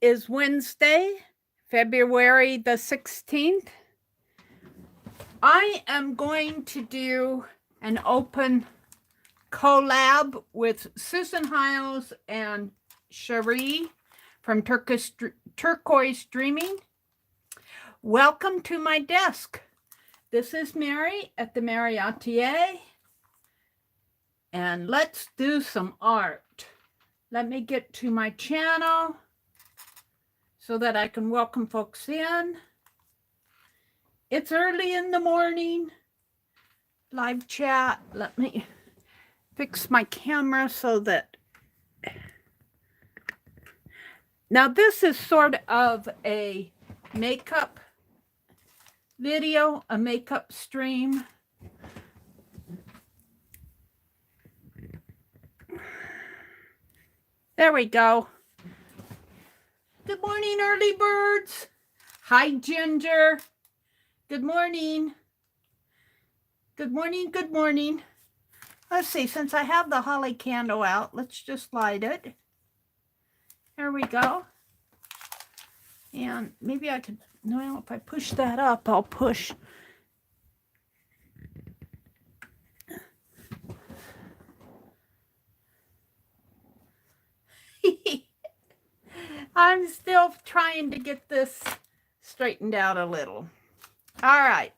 is Wednesday, February the 16th. I am going to do an open collab with Susan Hiles and Sheree from Turquoise Dreaming. Welcome to my desk. This is Meri at the Meri Atelier. And let's do some art. Let me get to my channel so that I can welcome folks in. It's early in the morning. Live chat. Let me fix my camera so that... Now this is sort of a makeup video, a makeup stream. There we go. Good morning, early birds. Hi, Ginger. Good morning. Good morning, good morning. Let's see, since I have the holly candle out, let's just light it. There we go. And maybe I could, no, if I push that up, I'll push. I'm still trying to get this straightened out a little. All right.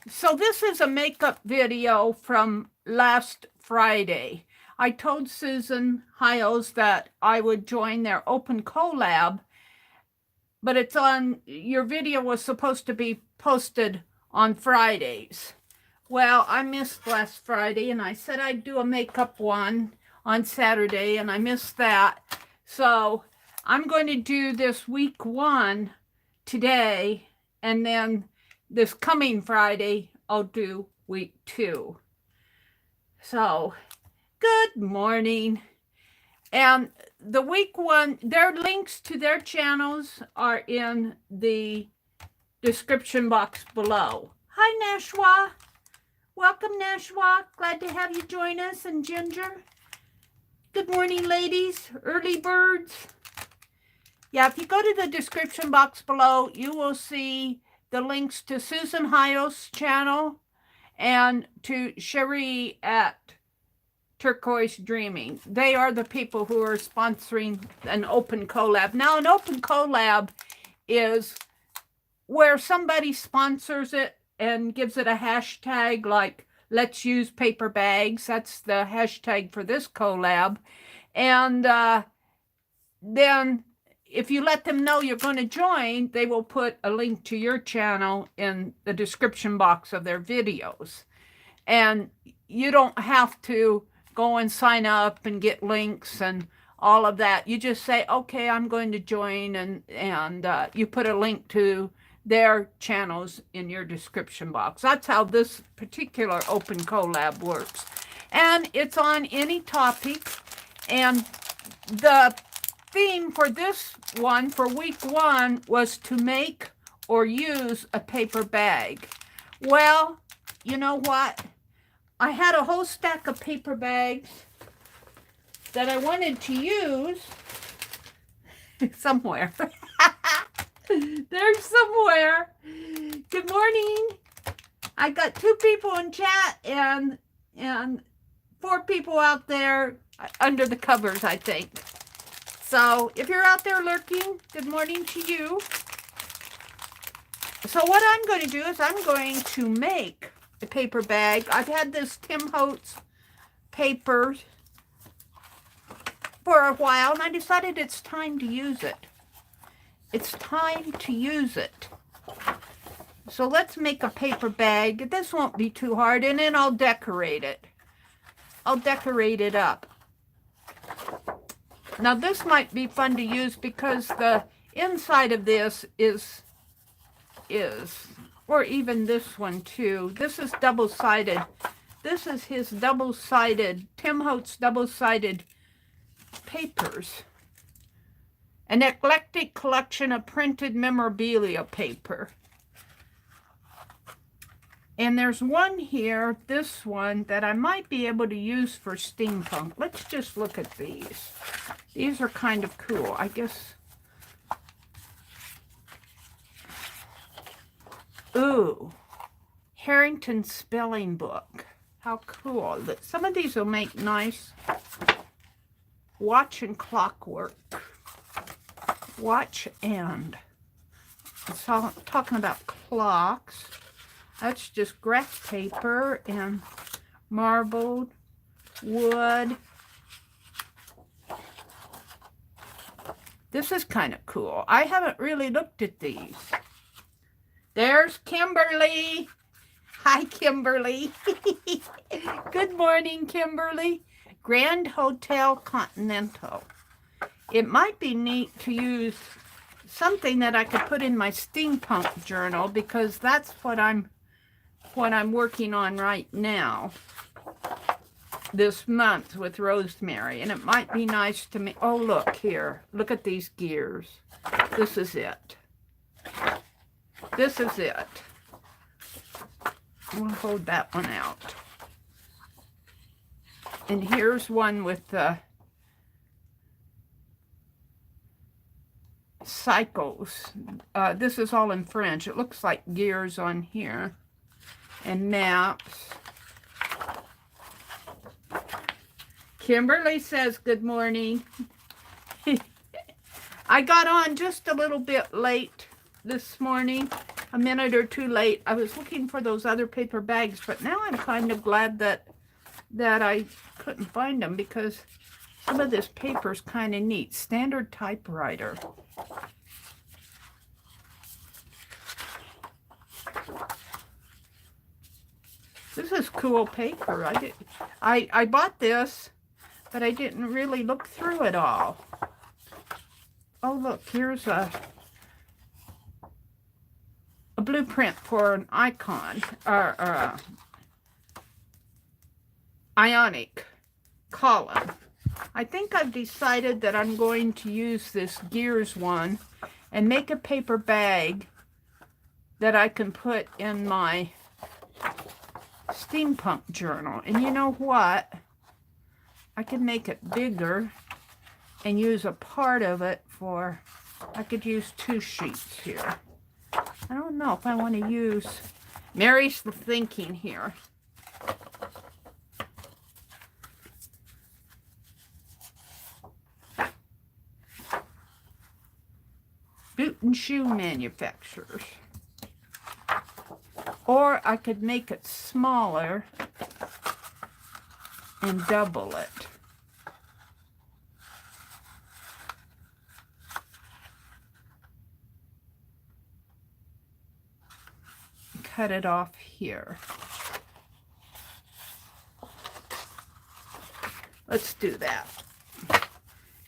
So this is a makeup video from last Friday. I told Susan Hiles that I would join their open collab, but it's on, your video was supposed to be posted on Fridays. Well, I missed last Friday and I said I'd do a makeup one on Saturday and I missed that. So I'm going to do this week one today, and then this coming Friday, I'll do week two. So, good morning. And the week one, their links to their channels are in the description box below. Hi, Nashwa. Welcome, Nashwa. Glad to have you join us, and Ginger. Good morning, ladies, early birds. Yeah, if you go to the description box below, you will see the links to Susan Hiles' channel and to Sheree at Turquoise Dreaming. They are the people who are sponsoring an open collab. Now, an open collab is where somebody sponsors it and gives it a hashtag like, let's use paper bags. That's the hashtag for this collab. And then if you let them know you're going to join, they will put a link to your channel in the description box of their videos. And you don't have to go and sign up and get links and all of that. You just say, okay, I'm going to join, and you put a link to their channels in your description box. That's how this particular open collab works. And it's on any topic. And the theme for this one, for week one, was to make or use a paper bag. Well, you know what? I had a whole stack of paper bags that I wanted to use somewhere. There's somewhere. Good morning. I got 2 people in chat and 4 people out there under the covers, I think. So if you're out there lurking, good morning to you. So what I'm going to do is I'm going to make a paper bag. I've had this Tim Holtz paper for a while, and I decided it's time to use it. It's time to use it. So let's make a paper bag. This won't be too hard, and then I'll decorate it. I'll decorate it up. Now this might be fun to use because the inside of this is, or even this one too. This is double-sided. This is his double-sided, Tim Holtz double-sided papers. An eclectic collection of printed memorabilia paper. And there's one here, this one, that I might be able to use for steampunk. Let's just look at these. These are kind of cool. I guess Ooh, Harrington spelling book. How cool. Some of these will make nice watch and clockwork. Watch and. It's all talking about clocks. That's just graph paper and marbled wood. This is kind of cool. I haven't really looked at these. There's Kimberly. Hi, Kimberly. Good morning, Kimberly. Grand Hotel Continental. It might be neat to use something that I could put in my steampunk journal, because that's what I'm working on right now this month with Rosemary, and it might be nice to me. Oh, look here. Look at these gears. This is it. This is it. I'm going to hold that one out. And here's one with the cycles. This is all in French. It looks like gears on here. And maps. Kimberly says good morning. I got on just a little bit late this morning, a minute or two late. I was looking for those other paper bags, but now I'm kind of glad that I couldn't find them, because some of this paper is kind of neat. Standard typewriter. This is cool paper. I bought this, but I didn't really look through it all. Oh, look, here's a blueprint for an icon, or ionic column. I think I've decided that I'm going to use this gears one and make a paper bag that I can put in my steampunk journal. And you know what? I could make it bigger and use a part of it for, I could use 2 sheets here. I don't know if I want to use, Mary's thinking here. Boot and shoe manufacturers. Or I could make it smaller and double it. Cut it off here. Let's do that.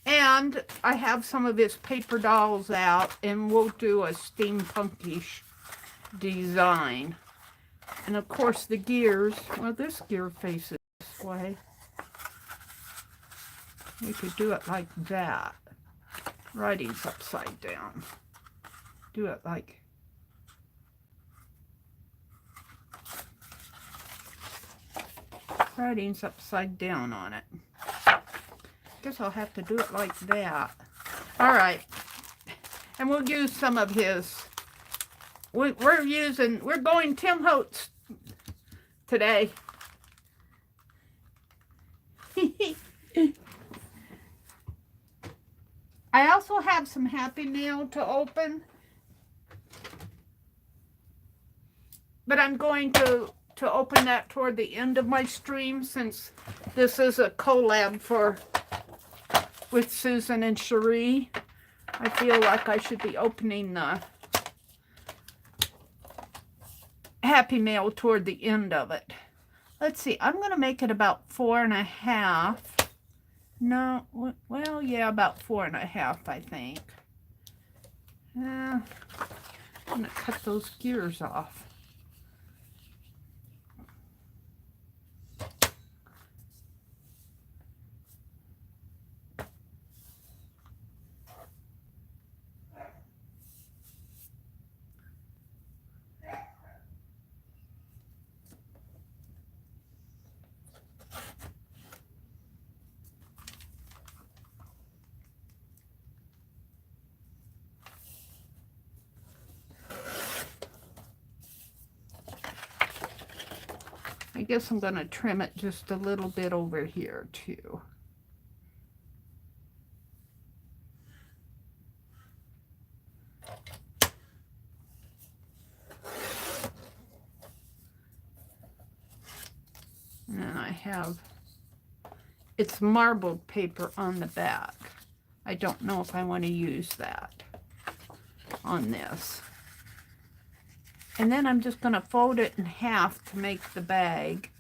And I have some of his paper dolls out, and we'll do a steampunkish design. And of course the gears, well, this gear faces this way. We could do it like that. Writing's upside down. Do it like, writing's upside down on it. Guess I'll have to do it like that. All right. And we'll use some of his, we're going Tim Holtz today. I also have some Happy Mail to open, but I'm going to open that toward the end of my stream, since this is a collab with Susan and Sheree. I feel like I should be opening the Happy Mail toward the end of it. Let's see, I'm going to make it about 4.5. No, well, yeah, about 4.5, I think. I'm going to cut those gears off. guess I'm going to trim it just a little bit over here too. And then I have, it's marbled paper on the back. I don't know if I want to use that on this. And then I'm just going to fold it in half to make the bag.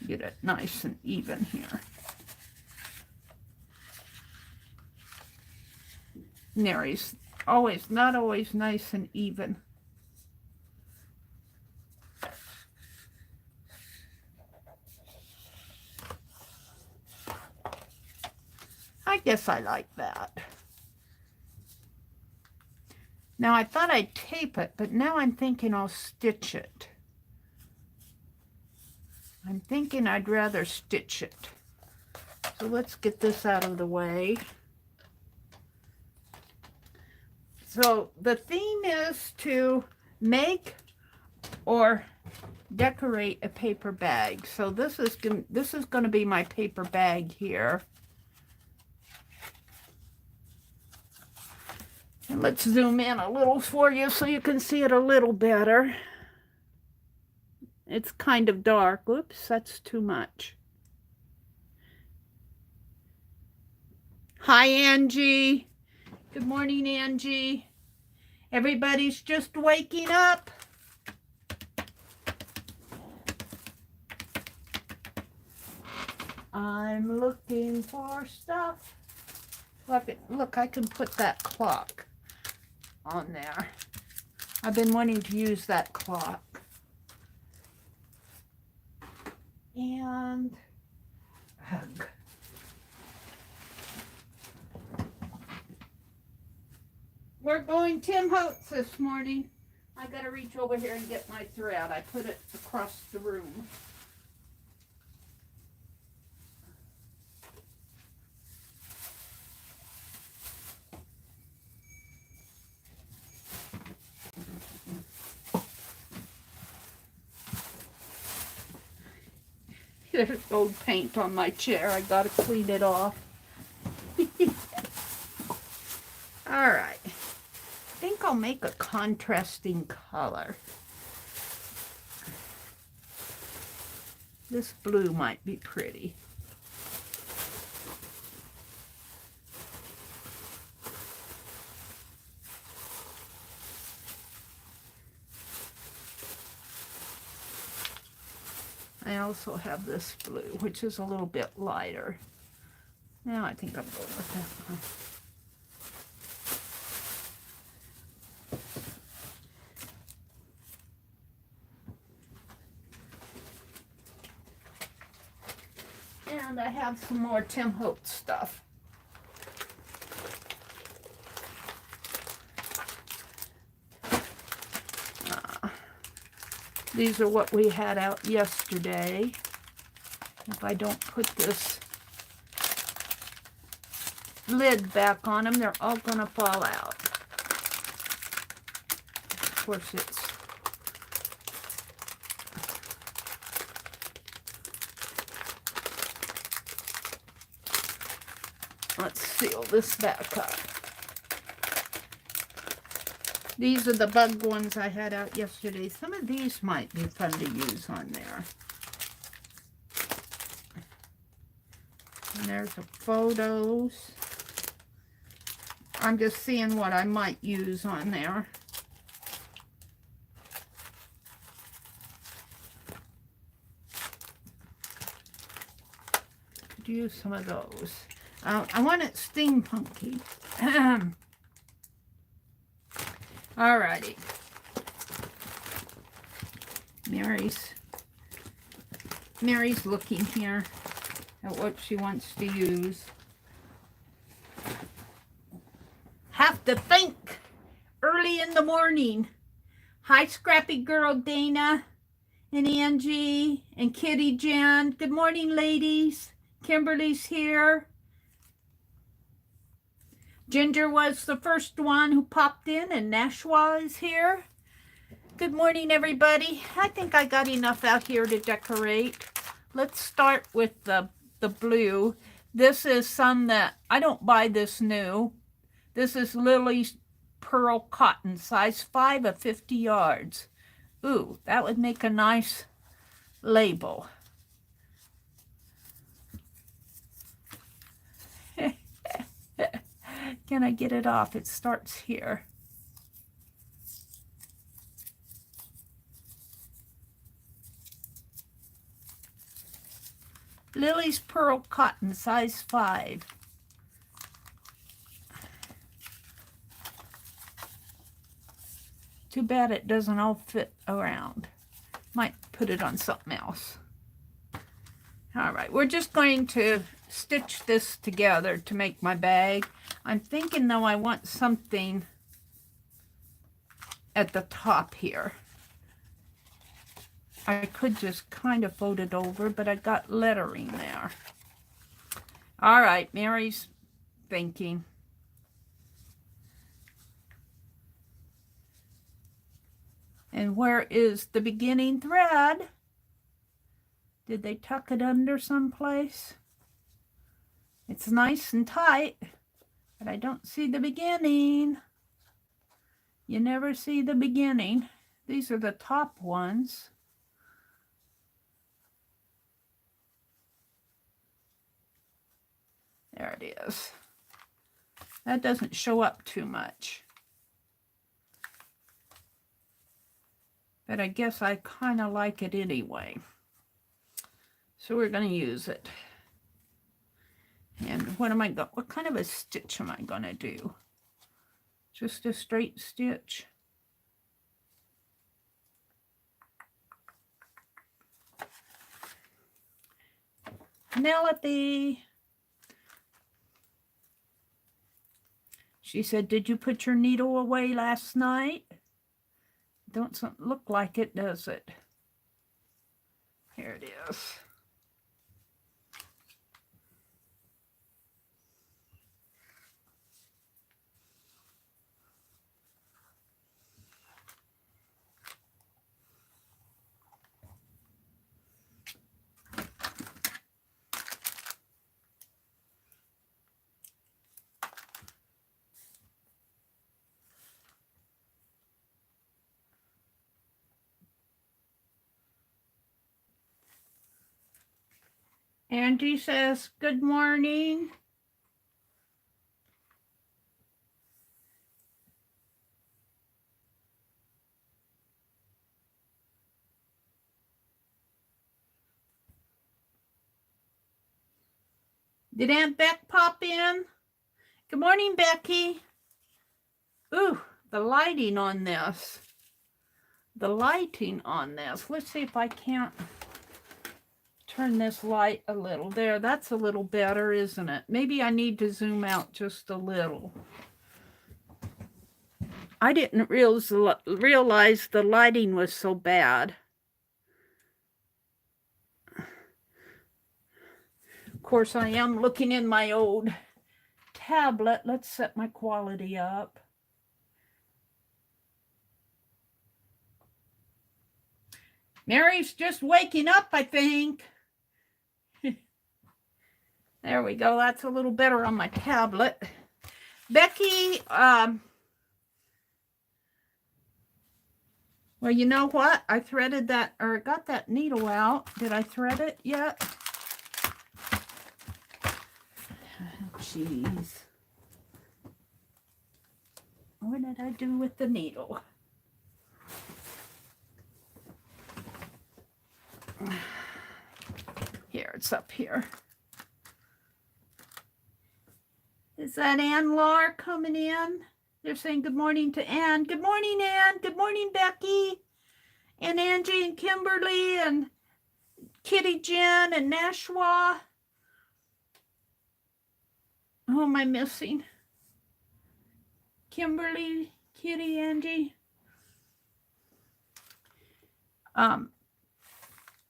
Get it nice and even here. Meri's not always nice and even. I guess I like that. Now I thought I'd tape it, but now I'm thinking I'll stitch it. I'm thinking I'd rather stitch it. So let's get this out of the way. So the theme is to make or decorate a paper bag. So this is going to be my paper bag here. And let's zoom in a little for you so you can see it a little better. It's kind of dark. Oops, that's too much. Hi, Angie. Good morning, Angie. Everybody's just waking up. I'm looking for stuff. Look, I can put that clock on there. I've been wanting to use that clock. And hug. We're going Tim Holtz this morning. I gotta reach over here and get my thread. I put it across the room. There's old paint on my chair. I gotta clean it off. All right. I think I'll make a contrasting color. This blue might be pretty. I also have this blue, which is a little bit lighter. Now I think I'm going with that one. And I have some more Tim Holtz stuff. These are what we had out yesterday. If I don't put this lid back on them, they're all going to fall out. Of course, it's let's seal this back up. These are the bug ones I had out yesterday. Some of these might be fun to use on there. And there's the photos. I'm just seeing what I might use on there. Could use some of those. I want it steampunky. Alrighty. Meri's looking here at what she wants to use. Have to think early in the morning. Hi, Scrappy Girl Dana and Angie and Kitty Jen. Good morning, ladies. Kimberly's here. Ginger was the first one who popped in, and Nashua is here. Good morning, everybody. I think I got enough out here to decorate. Let's start with the blue. This is some that I don't buy this new. This is Lily's Pearl Cotton, size 5 of 50 yards. Ooh, that would make a nice label. Can I get it off? It starts here. Lily's Pearl Cotton, size 5. Too bad it doesn't all fit around. Might put it on something else. All right, we're just going to stitch this together to make my bag. I'm thinking, though, I want something at the top here. I could just kind of fold it over, but I got lettering there. All right, Mary's thinking. And where is the beginning thread? Did they tuck it under someplace? It's nice and tight, but I don't see the beginning. You never see the beginning. These are the top ones. There it is. That doesn't show up too much. But I guess I kind of like it anyway. So we're going to use it. And what kind of a stitch am I going to do? Just a straight stitch. Penelope. She said, did you put your needle away last night? Don't look like it, does it? Here it is. Angie says, good morning. Did Aunt Beck pop in? Good morning, Becky. Ooh, the lighting on this. The lighting on this. Let's see if I can't turn this light a little. There, that's a little better, isn't it? Maybe I need to zoom out just a little. I didn't realize the lighting was so bad. Of course, I am looking in my old tablet. Let's set my quality up. Mary's just waking up, I think. There we go. That's a little better on my tablet. Becky, well, you know what? I threaded that, or got that needle out. Did I thread it yet? Jeez. What did I do with the needle? Here, it's up here. Is that Ann Lar coming in? They're saying good morning to Ann. Good morning, Ann. Good morning, Becky. And Angie and Kimberly and Kitty Jen and Nashua. Who am I missing? Kimberly, Kitty, Angie.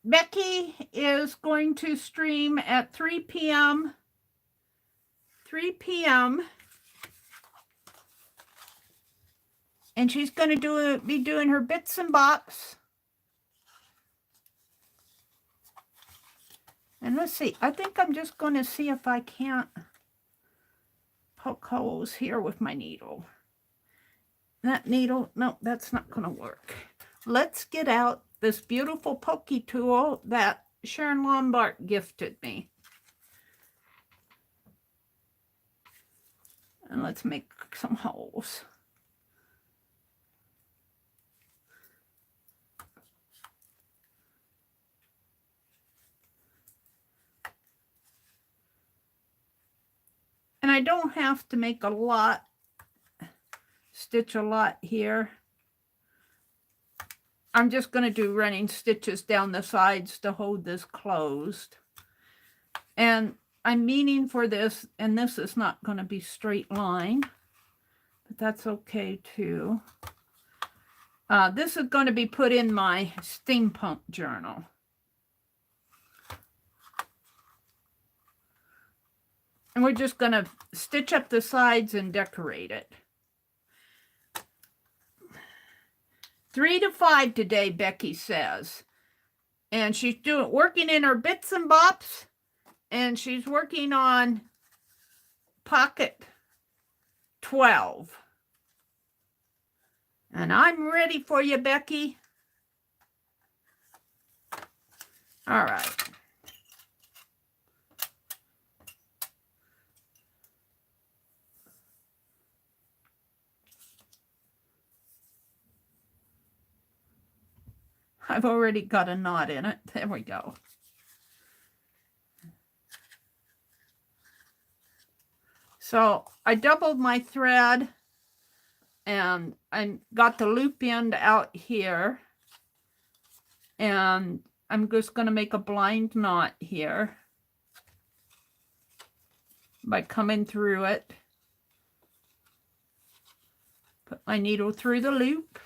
Becky is going to stream at 3 p.m. 3 p.m. And she's going to be doing her bits and bops. And let's see, I think I'm just going to see if I can't poke holes here with my needle. That needle, no, that's not going to work. Let's get out this beautiful pokey tool that Sharon Lombard gifted me. And let's make some holes. And I don't have to make a lot, stitch a lot here. I'm just going to do running stitches down the sides to hold this closed. And I'm meaning for this, and this is not going to be straight line, but that's okay too. This is going to be put in my steampunk journal. And we're just going to stitch up the sides and decorate it. 3 to 5 today, Becky says. And she's working in her bits and bops. And she's working on pocket 12. And I'm ready for you, Becky. All right. I've already got a knot in it. There we go. So I doubled my thread and I got the loop end out here. And I'm just going to make a blind knot here by coming through it. Put my needle through the loop.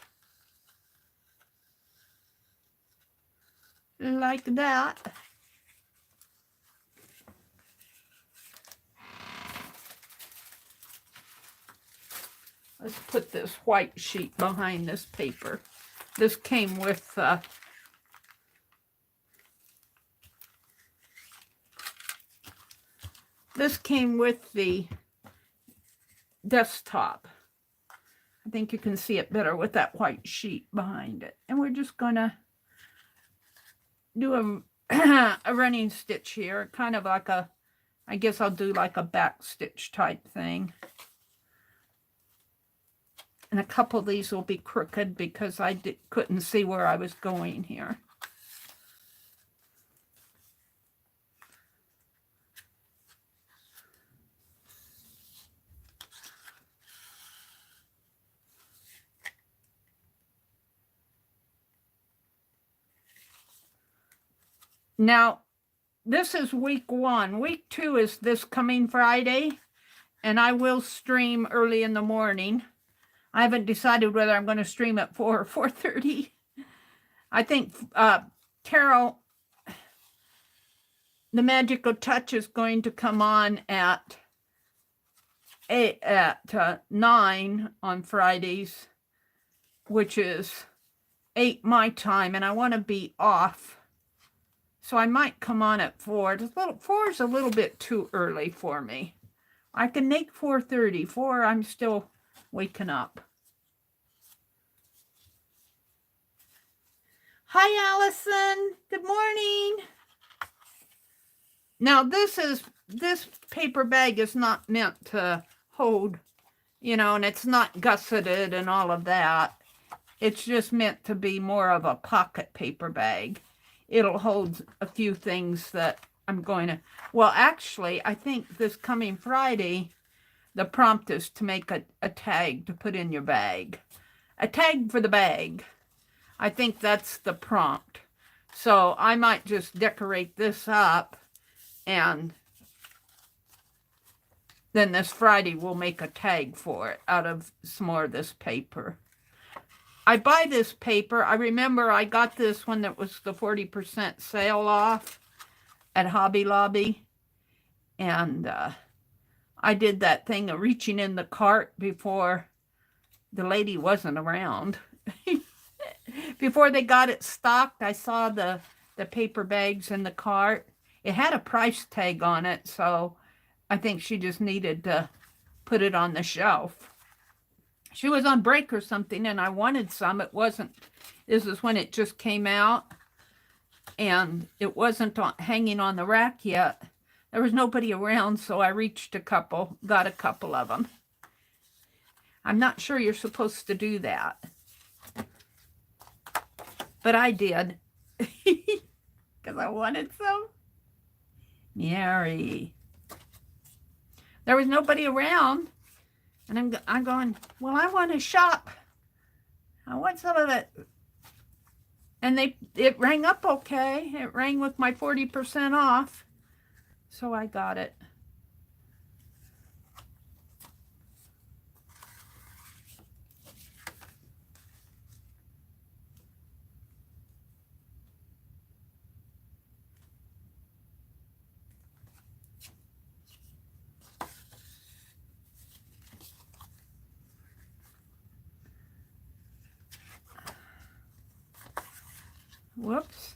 Like that. Let's put this white sheet behind this paper. This came with the desktop. I think you can see it better with that white sheet behind it. And we're just gonna do a running stitch here, kind of like a, I guess I'll do like a back stitch type thing. And a couple of these will be crooked because I couldn't see where I was going here. Now, this is week 1. Week 2 is this coming Friday, and I will stream early in the morning. I haven't decided whether I'm going to stream at 4 or 4:30. I think Carol, the Magical Touch, is going to come on at 9 on Fridays, which is 8 my time, and I want to be off. So I might come on at 4. 4 is a little bit too early for me. I can make 4:30. 4, I'm still waking up. Hi, Allison. Good morning. Now, this paper bag is not meant to hold, you know, and it's not gusseted and all of that. It's just meant to be more of a pocket paper bag. It'll hold a few things that I'm going to, well, actually, I think this coming Friday, the prompt is to make a tag to put in your bag. A tag for the bag. I think that's the prompt. So I might just decorate this up, and then this Friday we'll make a tag for it out of some more of this paper. I buy this paper. I remember I got this when it was the 40% sale off at Hobby Lobby. And I did that thing of reaching in the cart before the lady wasn't around. Before they got it stocked, I saw the paper bags in the cart. It had a price tag on it, so I think she just needed to put it on the shelf. She was on break or something, and I wanted some. It wasn't, this is when it just came out, and it wasn't hanging on the rack yet. There was nobody around, so I reached got a couple of them. I'm not sure you're supposed to do that, but I did because I wanted some. Meri. There was nobody around, and I'm going, well, I want to shop. I want some of it. And it rang up okay. It rang with my 40% off, so I got it. Whoops.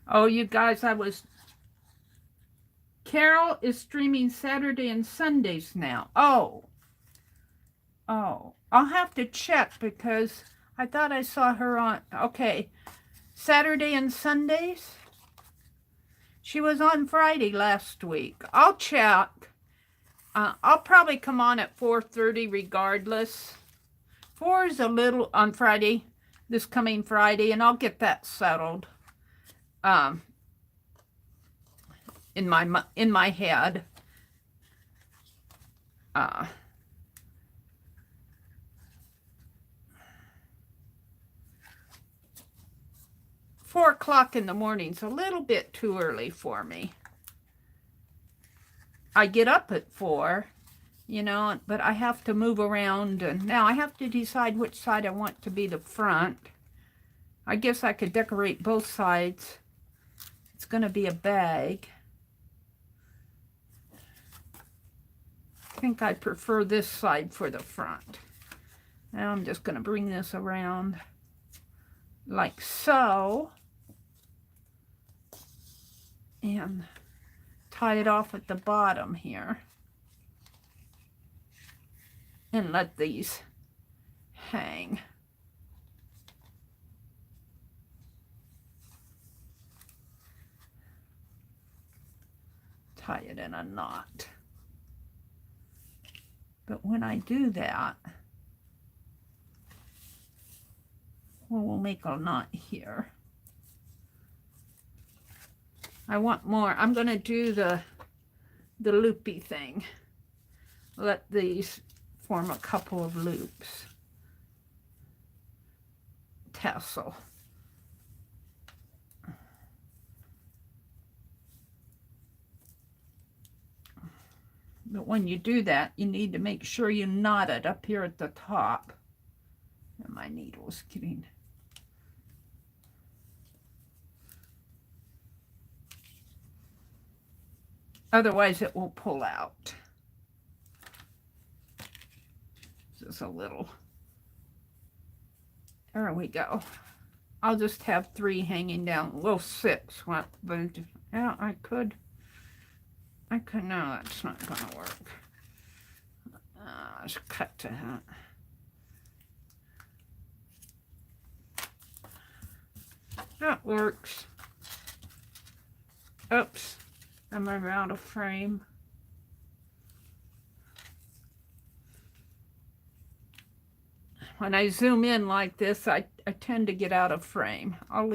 Oh, you guys, Carol is streaming Saturday and Sundays now. Oh, I'll have to check because I thought I saw her on, okay, Saturday and Sundays? She was on Friday last week. I'll check. I'll probably come on at 4:30 regardless. 4 is a little on Friday, this coming Friday, and I'll get that settled in my head. 4 o'clock in the morning's a little bit too early for me. I get up at 4, you know, but I have to move around, and now I have to decide which side I want to be the front. I guess I could decorate both sides. It's going to be a bag. I think I prefer this side for the front. Now I'm just going to bring this around like so. And tie it off at the bottom here. And let these hang. Tie it in a knot. But when I do that, well, we'll make a knot here. I want more. I'm going to do the loopy thing. Let these form a couple of loops. Tassel. But when you do that, you need to make sure you knot it up here at the top. And my needle's getting... Otherwise, it will pull out. Just a little. There we go. I'll just have 3 hanging down. Well, 6. But yeah, I could. No, that's not going to work. Let's cut to that. That works. Oops. I'm out of frame. When I zoom in like this, I tend to get out of frame. I'll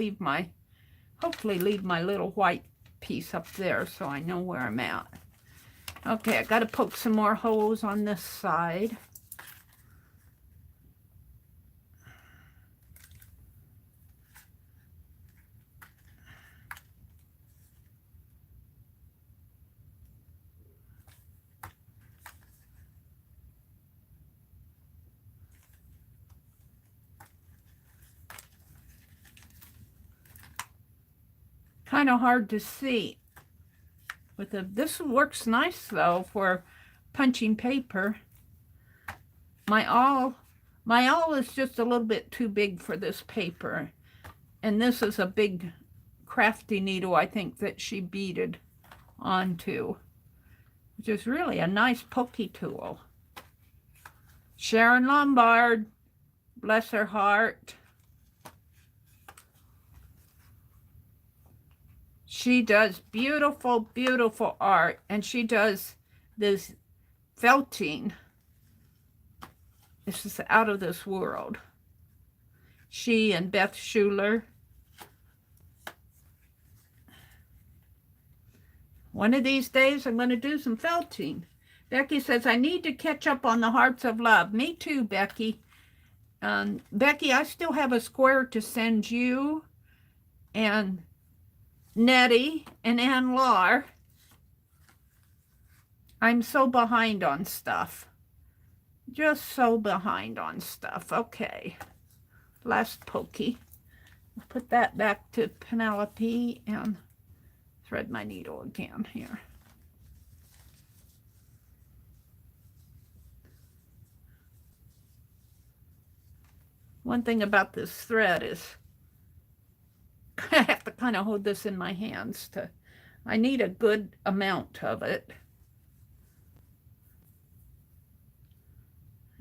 hopefully leave my little white piece up there so I know where I'm at. Okay, I got to poke some more holes on this side. kind of hard to see. With this works nice though for punching paper. My awl is just a little bit too big for this paper. And this is a big crafty needle, I think, that she beaded onto, which is really a nice pokey tool. Sharon Lombard, bless her heart. She does beautiful, beautiful art, and she does this felting. This is out of this world. She and Beth Schuler. One of these days, I'm going to do some felting. Becky says, I need to catch up on the Hearts of Love. Me too, Becky. Becky, I still have a square to send you and Nettie and Ann Lar. I'm so behind on stuff. Just so behind on stuff. Okay. Last pokey. I'll put that back to Penelope and thread my needle again here. One thing about this thread is I have to kind of hold this in my hands to, I need a good amount of it.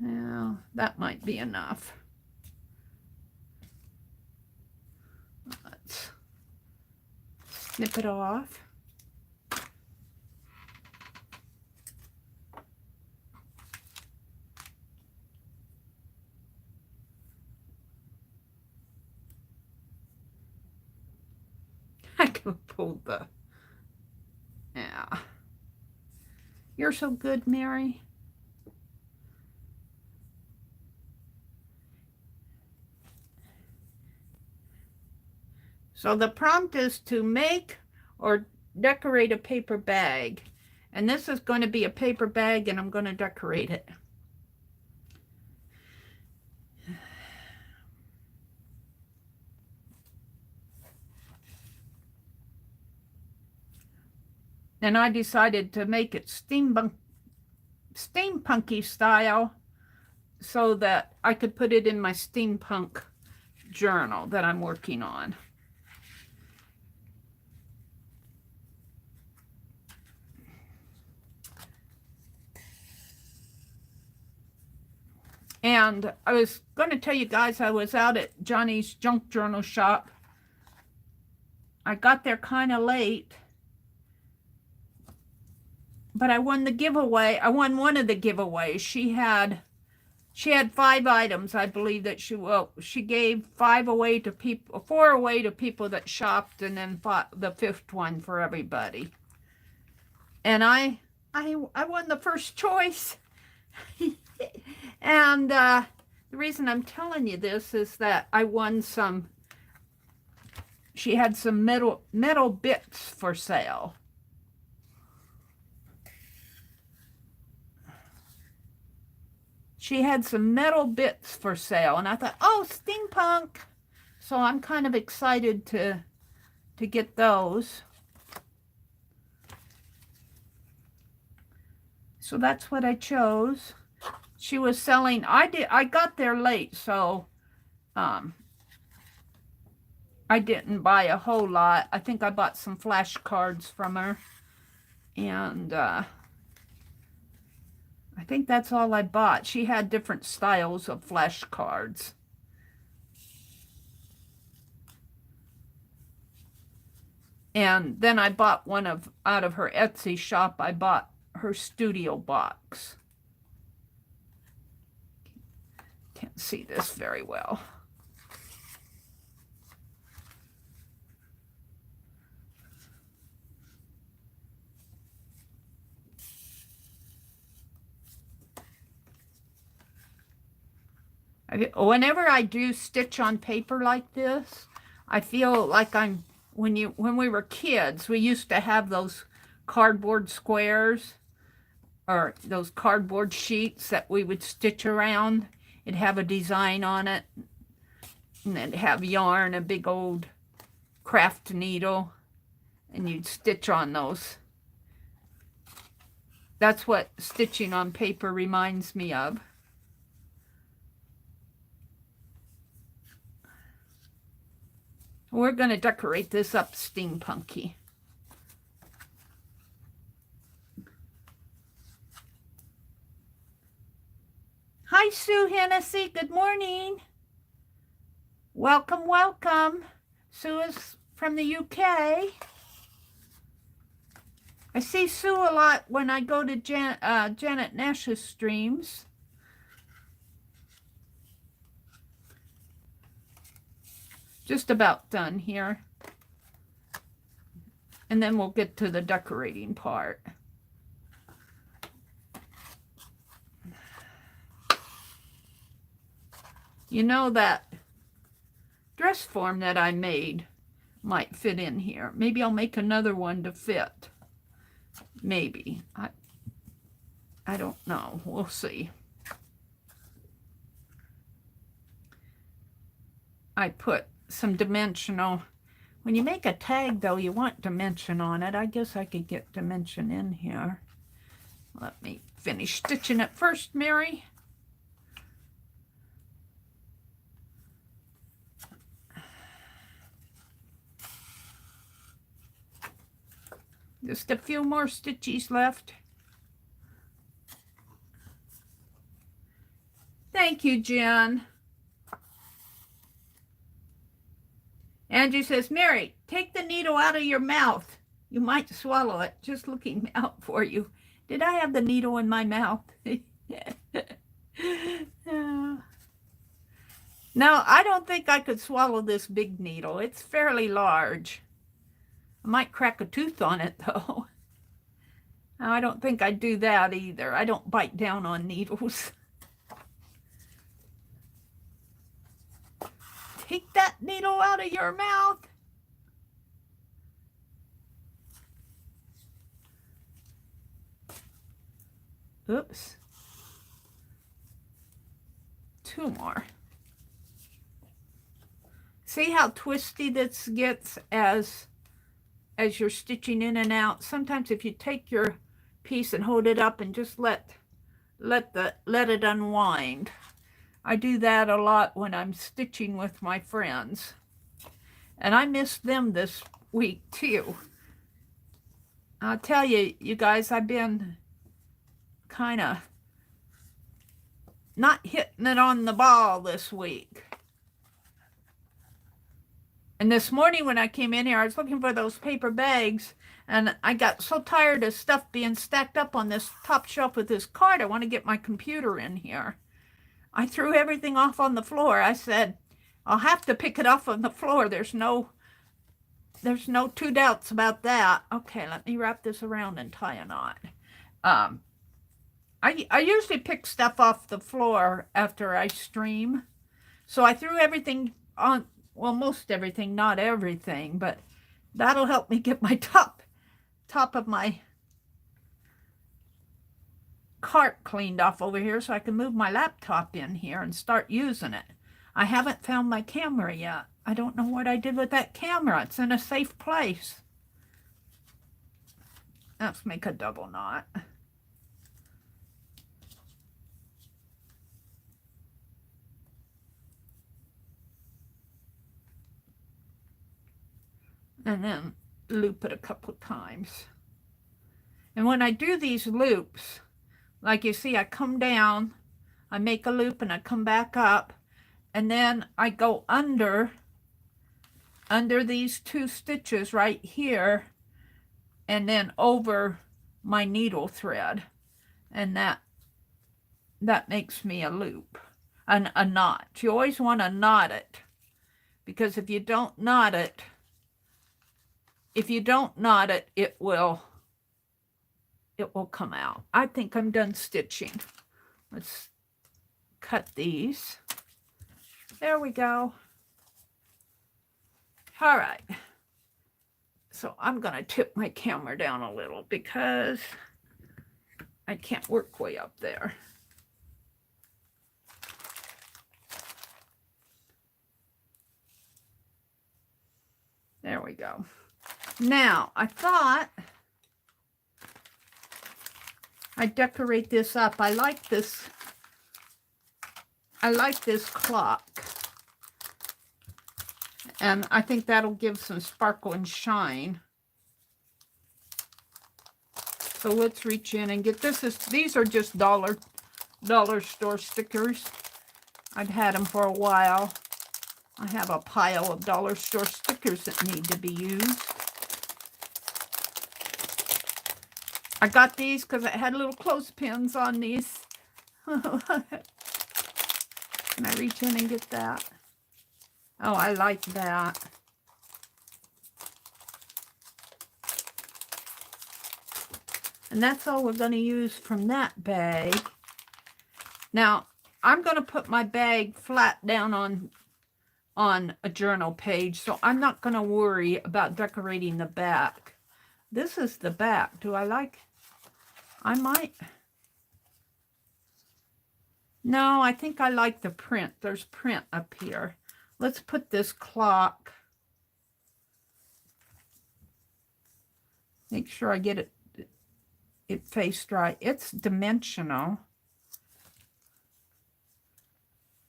Now, that might be enough. Let's snip it off. I can pull the, yeah. You're so good, Meri. So the prompt is to make or decorate a paper bag. And this is going to be a paper bag, and I'm going to decorate it. And I decided to make it steampunky style so that I could put it in my steampunk journal that I'm working on. And I was going to tell you guys, I was out at Johnny's junk journal shop. I got there kind of late, but I won the giveaway. I won one of the giveaways. She had 5 items, I believe, that she gave 5 away to people, 4 away to people that shopped, and then the 5th one for everybody. And I won the first choice. And the reason I'm telling you this is that I won some, she had some metal bits for sale. She had some metal bits for sale, and I thought, oh, steampunk. So I'm kind of excited to get those. So that's what I chose. She was selling, I got there late, so I didn't buy a whole lot. I think I bought some flashcards from her. And I think that's all I bought. She had different styles of flashcards. And then I bought one out of her Etsy shop. I bought her studio box. Can't see this very well. Whenever I do stitch on paper like this, I feel like I'm, when we were kids, we used to have those cardboard squares or those cardboard sheets that we would stitch around. It'd have a design on it, and it'd have yarn, a big old craft needle, and you'd stitch on those. That's what stitching on paper reminds me of. We're going to decorate this up steampunky. Hi, Sue Hennessy. Good morning. Welcome, welcome. Sue is from the UK. I see Sue a lot when I go to Janet Nash's streams. Just about done here. And then we'll get to the decorating part. You know, that dress form that I made might fit in here. Maybe I'll make another one to fit. Maybe. I don't know. We'll see. I put some dimensional. When you make a tag, though, you want dimension on it. I guess I could get dimension in here. Let me finish stitching it first, Meri. Just a few more stitches left. Thank you, Jen. Angie says, Meri, take the needle out of your mouth. You might swallow it. Just looking out for you. Did I have the needle in my mouth? No, I don't think I could swallow this big needle. It's fairly large. I might crack a tooth on it, though. I don't think I'd do that either. I don't bite down on needles. Take that needle out of your mouth. Oops. Two more. See how twisty this gets as you're stitching in and out? Sometimes if you take your piece and hold it up and just let it unwind. I do that a lot when I'm stitching with my friends. And I missed them this week too. I'll tell you, you guys, I've been kind of not hitting it on the ball this week. And this morning when I came in here, I was looking for those paper bags, and I got so tired of stuff being stacked up on this top shelf with this card. I want to get my computer in here. I threw everything off on the floor. I said, I'll have to pick it off on the floor. There's no two doubts about that. Okay, let me wrap this around and tie a knot. I usually pick stuff off the floor after I stream. So I threw everything on, well, most everything, not everything, but that'll help me get my top of my cart cleaned off over here so I can move my laptop in here and start using it. I haven't found my camera yet. I don't know what I did with that camera. It's in a safe place. Let's make a double knot. And then loop it a couple times. And when I do these loops, like you see, I come down, I make a loop, and I come back up, and then I go under these two stitches right here, and then over my needle thread, and that makes me a loop, a knot. You always want to knot it, because if you don't knot it, it will come out. I think I'm done stitching. Let's cut these. There we go. All right. So I'm going to tip my camera down a little because I can't work way up there. There we go. Now, I thought I'd decorate this up. I like this clock. And I think that'll give some sparkle and shine. So let's reach in and get this. These are just dollar store stickers. I've had them for a while. I have a pile of dollar store stickers that need to be used. I got these because I had little clothespins on these. Can I reach in and get that? Oh, I like that. And that's all we're going to use from that bag. Now, I'm going to put my bag flat down on a journal page, so I'm not going to worry about decorating the back. This is the back. Do I like? I might. No, I think I like the print. There's print up here. Let's put this clock. Make sure I get it faced right. It's dimensional.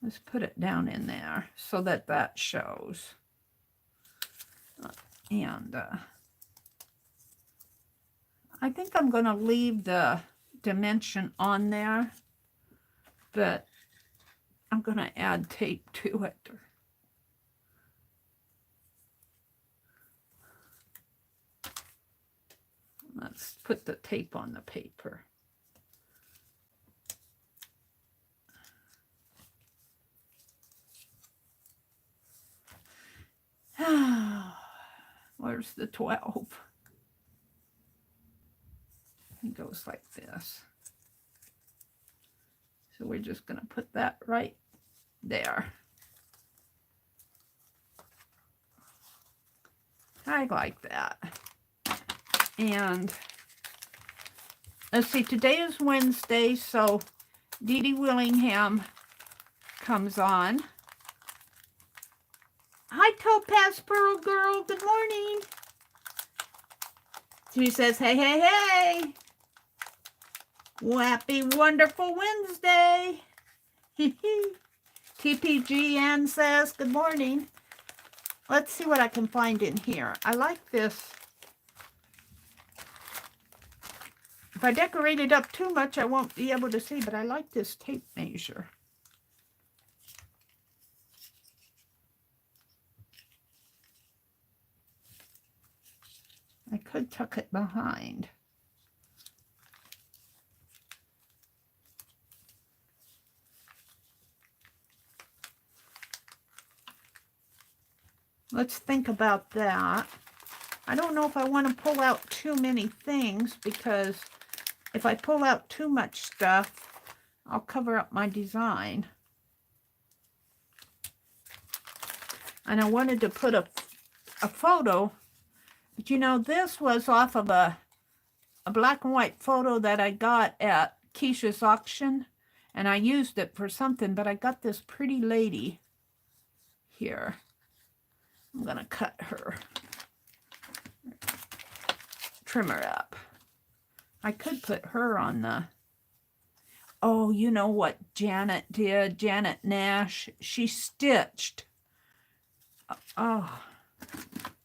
Let's put it down in there so that that shows. And I think I'm going to leave the dimension on there, but I'm going to add tape to it. Let's put the tape on the paper. Where's the 12? It goes like this. So we're just going to put that right there. I like that. And let's see, today is Wednesday, so Dee Dee Willingham comes on. Hi, Topaz Pearl Girl. Good morning. She says, hey, hey, hey. Happy, wonderful Wednesday. TPG Ann says, good morning. Let's see what I can find in here. I like this. If I decorate it up too much, I won't be able to see, but I like this tape measure. I could tuck it behind. Let's think about that. I don't know if I want to pull out too many things, because if I pull out too much stuff, I'll cover up my design. And I wanted to put a photo, but you know, this was off of a black and white photo that I got at Keisha's auction, and I used it for something, but I got this pretty lady here. I'm going to cut her, trim her up. I could put her on the, oh, you know what Janet did? Janet Nash, she stitched,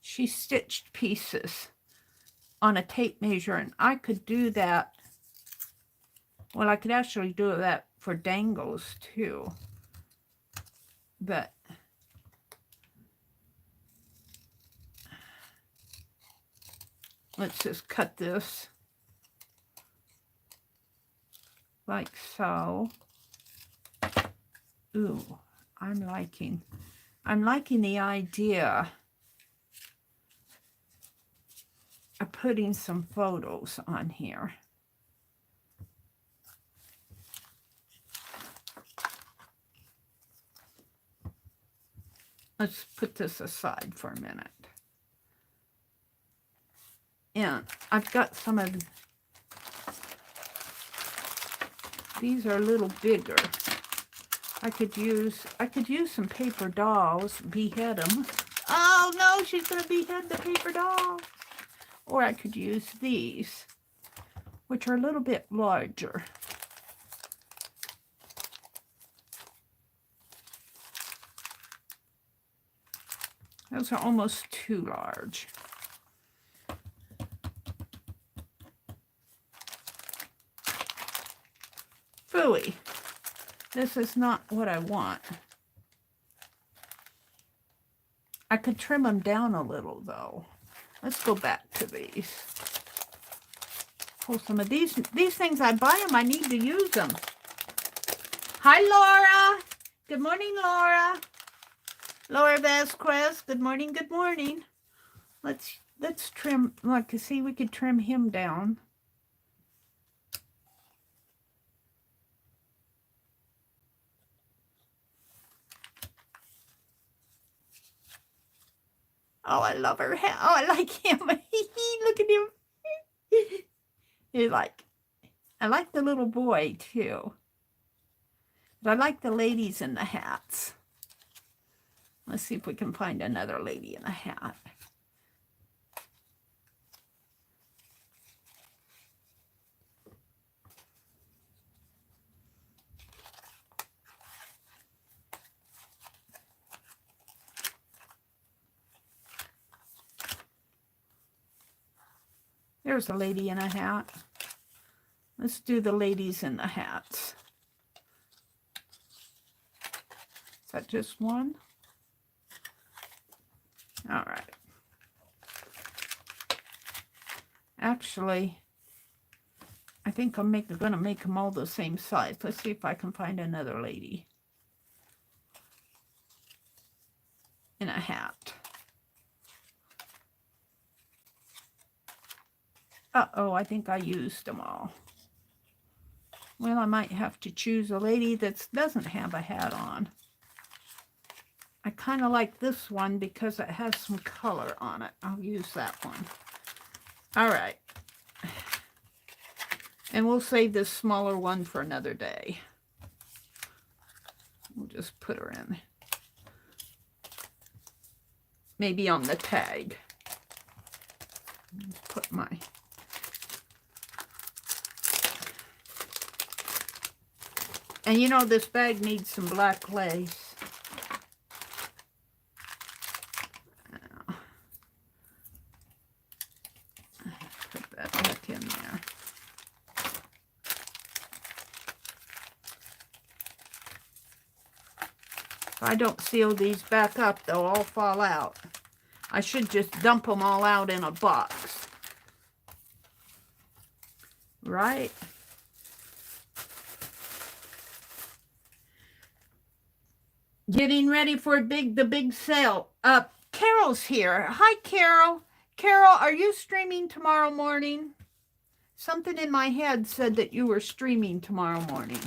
she stitched pieces on a tape measure, and I could do that. Well, I could actually do that for dangles too, but let's just cut this like so. Ooh, I'm liking the idea of putting some photos on here. Let's put this aside for a minute. And I've got some of these are a little bigger. I could use some paper dolls, behead them. Oh no, she's gonna behead the paper doll. Or I could use these, which are a little bit larger. Those are almost too large. Phooey. This is not what I want. I could trim them down a little, though. Let's go back to these. Pull some of these things, I buy them, I need to use them. Hi, Laura. Good morning, Laura. Laura Vasquez, good morning, good morning. Let's trim, look, you see, we could trim him down. Oh, I love her hair. Oh, I like him. Look at him. He's like, I like the little boy, too. But I like the ladies in the hats. Let's see if we can find another lady in a hat. There's a lady in a hat. Let's do the ladies in the hats. Is that just one? All right. Actually, I think I'm gonna make them all the same size. Let's see if I can find another lady in a hat. Uh-oh, I think I used them all. Well, I might have to choose a lady that doesn't have a hat on. I kind of like this one because it has some color on it. I'll use that one. All right. And we'll save this smaller one for another day. We'll just put her in. Maybe on the tag. Put my... And you know, this bag needs some black lace. Put that back in there. If I don't seal these back up, they'll all fall out. I should just dump them all out in a box. Right? Getting ready for the big sale. Carol's here. Hi, Carol. Carol, are you streaming tomorrow morning? Something in my head said that you were streaming tomorrow morning.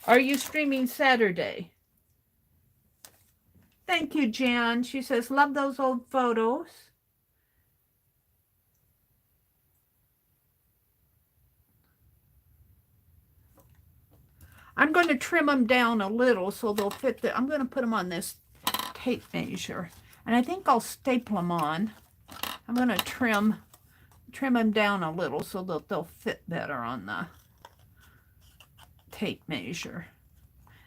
Are you streaming Saturday? Thank you, Jan. She says, love those old photos. I'm going to trim them down a little so they'll fit. I'm going to put them on this tape measure. And I think I'll staple them on. I'm going to trim them down a little so that they'll fit better on the tape measure.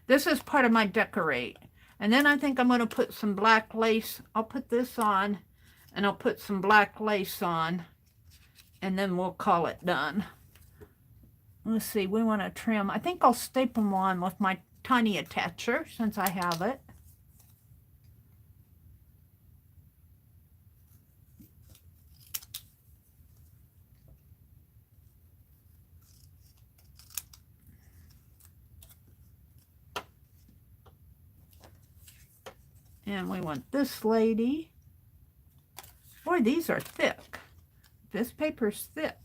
This is part of my decorate. And then I think I'm going to put some black lace. I'll put this on and I'll put some black lace on. And then we'll call it done. Let's see, we want to trim. I think I'll staple them on with my tiny attacher since I have it. And we want this lady. Boy, these are thick. This paper's thick.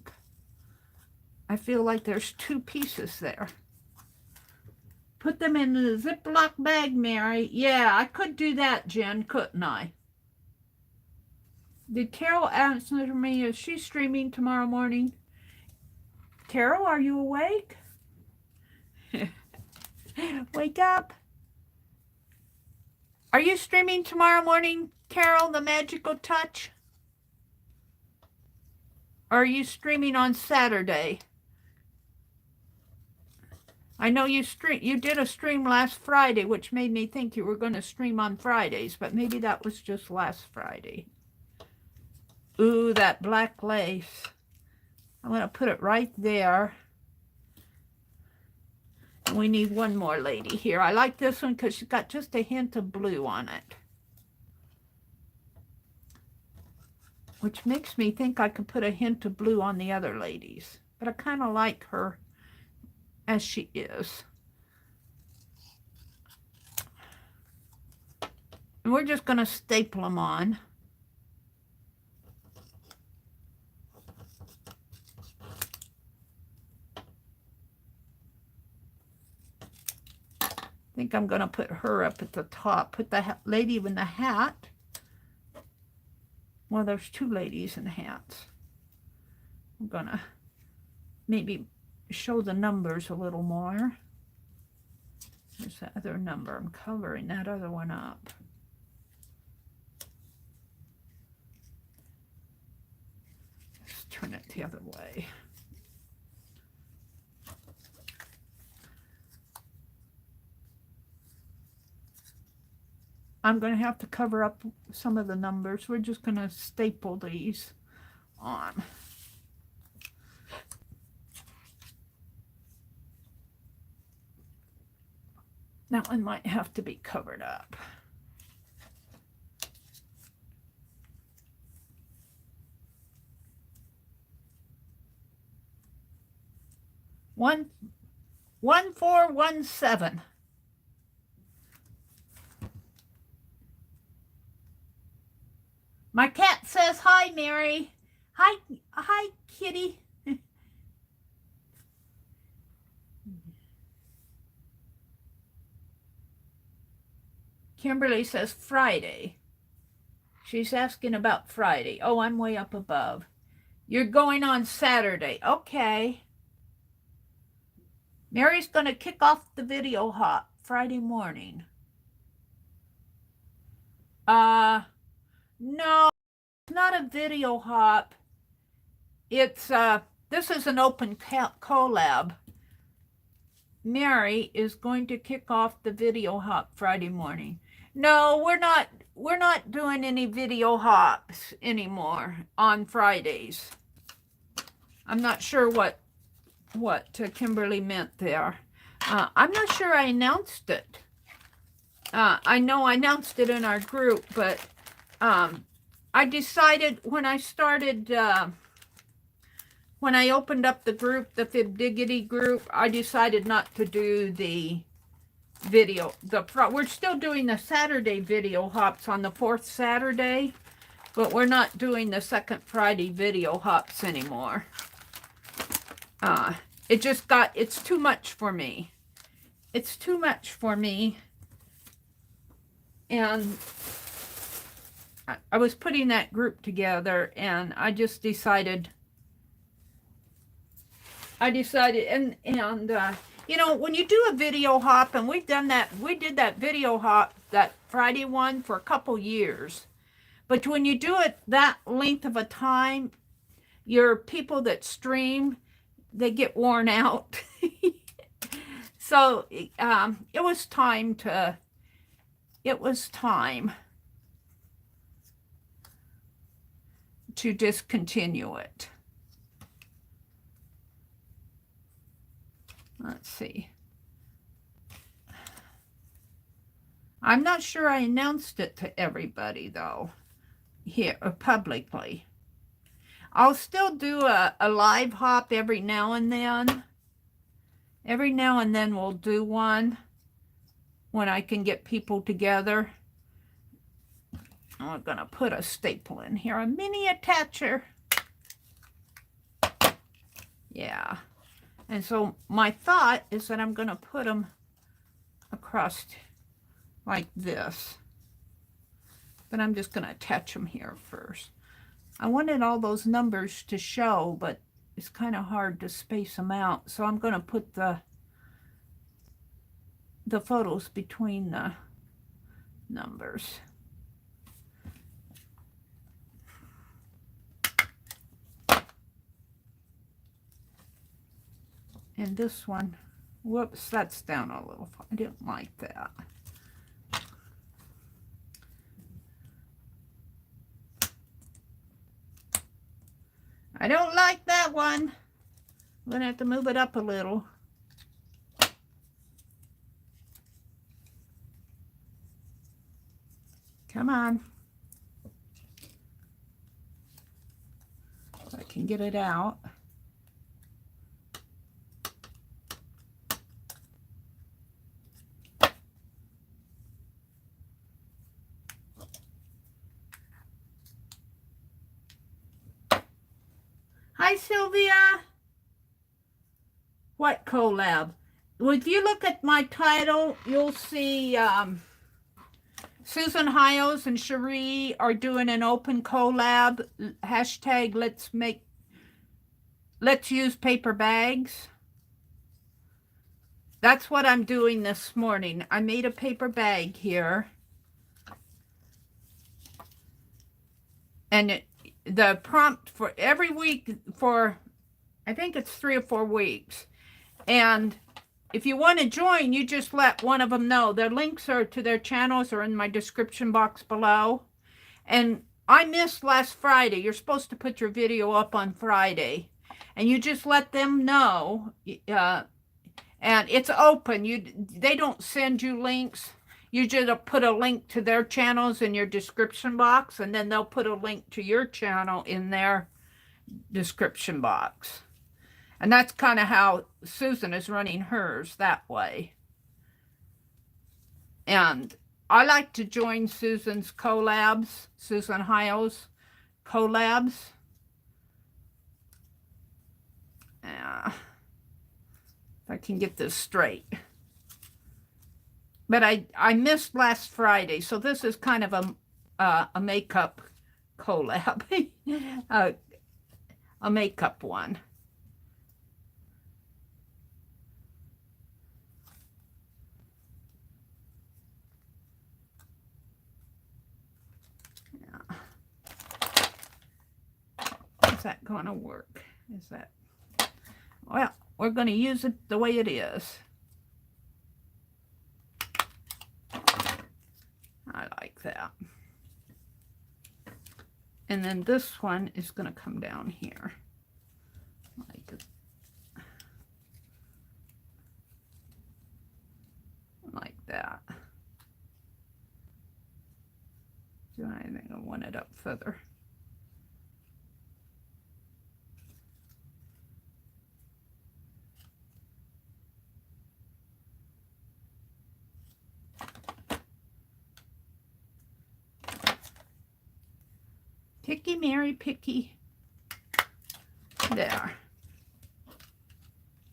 I feel like there's two pieces there. Put them in the Ziploc bag, Mary. Yeah, I could do that, Jen, couldn't I? Did Carol answer me? Is she streaming tomorrow morning? Carol, are you awake? Wake up. Are you streaming tomorrow morning, Carol, the Magical Touch? Or are you streaming on Saturday? I know you did a stream last Friday, which made me think you were going to stream on Fridays, but maybe that was just last Friday. Ooh, that black lace. I'm going to put it right there. And we need one more lady here. I like this one because she's got just a hint of blue on it, which makes me think I could put a hint of blue on the other ladies. But I kind of like her as she is. And we're just going to staple them on. I think I'm going to put her up at the top. Put the lady in the hat. Well, there's two ladies in hats. I'm going to maybe show the numbers a little more. There's the other number. I'm covering that other one up. Let's turn it the other way. I'm going to have to cover up some of the numbers. We're just going to staple these on. That one might have to be covered up. One, 1417. My cat says hi, Meri. Hi, kitty. Kimberly says Friday. She's asking about Friday. Oh, I'm way up above. You're going on Saturday. Okay. Meri's going to kick off the video hop Friday morning. No, it's not a video hop. It's, this is an open collab. Meri is going to kick off the video hop Friday morning. No, we're not doing any video hops anymore on Fridays. I'm not sure what Kimberly meant there. I'm not sure I announced it. I know I announced it in our group, but I decided when I started, when I opened up the group, the Fibdiggity group, I decided not to do the video. We're still doing the Saturday video hops on the 4th Saturday, but we're not doing the 2nd Friday video hops anymore. It's too much for me. It's too much for me. And I was putting that group together, and I just decided, and you know, when you do a video hop, and we did that video hop, that Friday one, for a couple years. But when you do it that length of a time, your people that stream, they get worn out. So it was time to discontinue it. Let's see. I'm not sure I announced it to everybody, though, here publicly. I'll still do a live hop every now and then. Every now and then we'll do one when I can get people together. I'm going to put a staple in here, a mini attacher. Yeah. And so my thought is that I'm going to put them across like this. But I'm just going to attach them here first. I wanted all those numbers to show, but it's kind of hard to space them out. So I'm going to put the photos between the numbers. And this one, whoops, that's down a little. I didn't like that. I don't like that one. I'm going to have to move it up a little. Come on. If I can get it out. Hi, Sylvia. What collab? Well, if you look at my title, you'll see Susan Hiles and Sheree are doing an open collab. Hashtag let's use paper bags. That's what I'm doing this morning. I made a paper bag here. And the prompt for every week for, I think it's 3 or 4 weeks. And if you want to join, you just let one of them know. Their links are to their channels are in my description box below. And I missed last Friday. You're supposed to put your video up on Friday. And you just let them know. And it's open. They don't send you links. You just put a link to their channels in your description box, and then they'll put a link to your channel in their description box. And that's kind of how Susan is running hers, that way. And I like to join Susan's collabs, Susan Hiles collabs. If I can get this straight. But I missed last Friday, so this is kind of a makeup collab, a makeup one. Yeah. Is that going to work? Is that? Well, we're going to use it the way it is. I like that. And then this one is going to come down here. Like that. Do I think I want it up further? Picky, Mary, picky. There.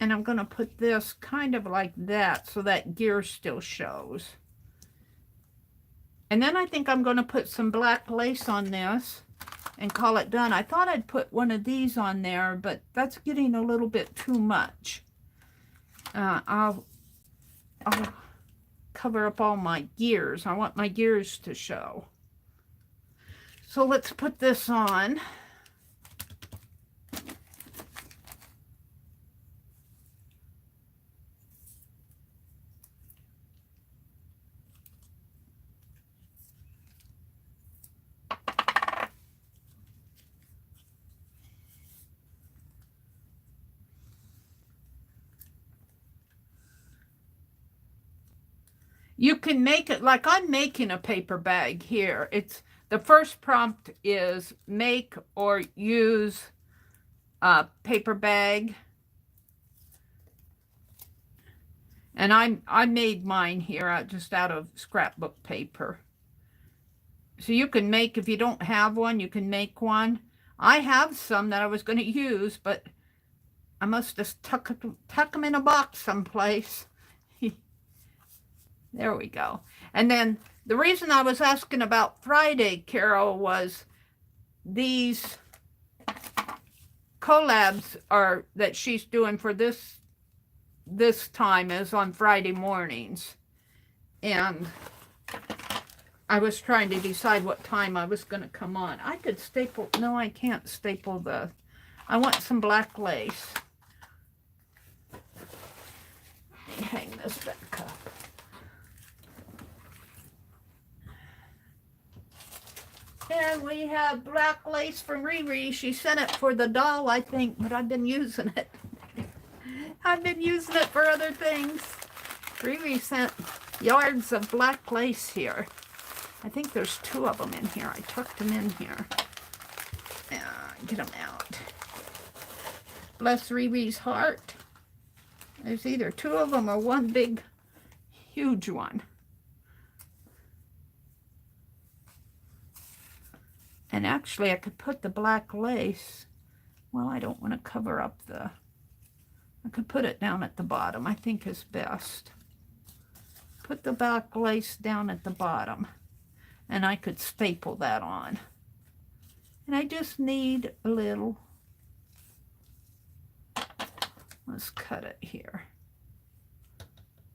And I'm going to put this kind of like that so that gear still shows. And then I think I'm going to put some black lace on this and call it done. I thought I'd put one of these on there, but that's getting a little bit too much. I'll cover up all my gears. I want my gears to show. So let's put this on. You can make it like I'm making a paper bag here. It's the first prompt is make or use a paper bag. And I made mine here just out of scrapbook paper. So you can make, if you don't have one, you can make one. I have some that I was going to use, but I must just tuck them in a box someplace. There we go. And then the reason I was asking about Friday, Carol, was these collabs are that she's doing for this time is on Friday mornings. And I was trying to decide what time I was going to come on. I could staple. No, I can't staple the. I want some black lace. this back up. And we have black lace from Riri. She sent it for the doll, I think, but I've been using it. I've been using it for other things. Riri sent yards of black lace here. I think there's 2 of them in here. I tucked them in here. Get them out. Bless Riri's heart. There's either 2 of them or one big, huge one. And actually, I could put the black lace. Well, I don't want to cover up the... I could put it down at the bottom, I think is best. Put the black lace down at the bottom. And I could staple that on. And I just need a little... Let's cut it here.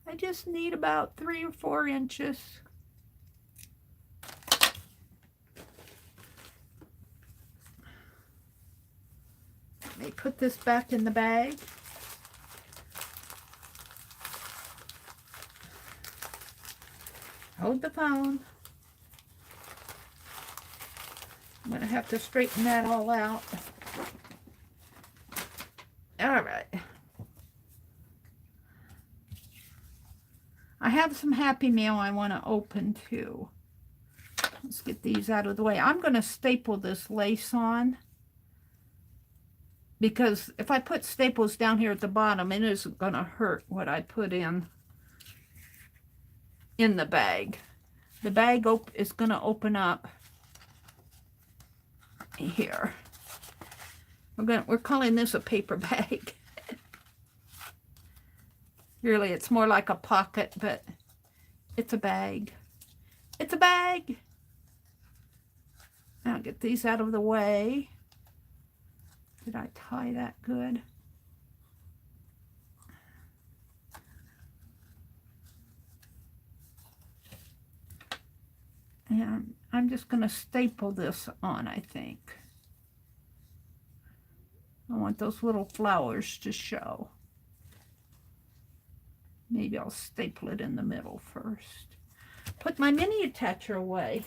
I just need about 3 or 4 inches. Let me put this back in the bag. Hold the phone. I'm going to have to straighten that all out. All right. I have some Happy Meal I want to open too. Let's get these out of the way. I'm going to staple this lace on, because if I put staples down here at the bottom, it isn't going to hurt what I put in the bag. The bag is going to open up here. We're calling this a paper bag. Really, it's more like a pocket, but it's a bag. It's a bag. Now get these out of the way. Did I tie that good? And I'm just going to staple this on, I think. I want those little flowers to show. Maybe I'll staple it in the middle first. Put my mini attacher away.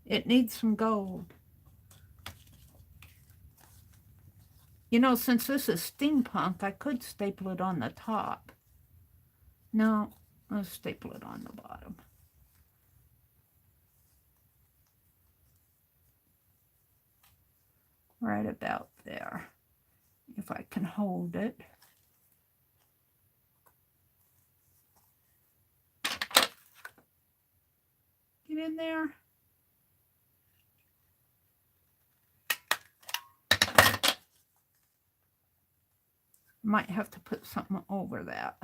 It needs some gold. You know, since this is steampunk, I could staple it on the top. No, let's staple it on the bottom. Right about there, if I can hold it. Get in there. Might have to put something over that.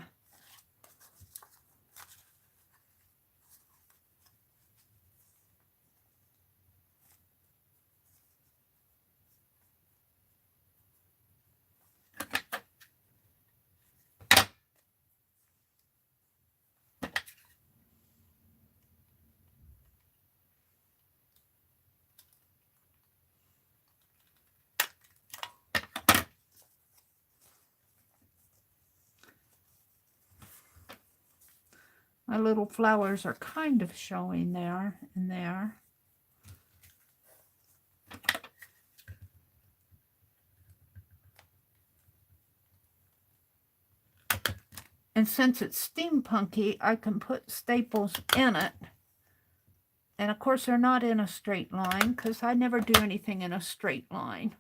My little flowers are kind of showing there and there. And since it's steampunky, I can put staples in it. And of course, they're not in a straight line because I never do anything in a straight line.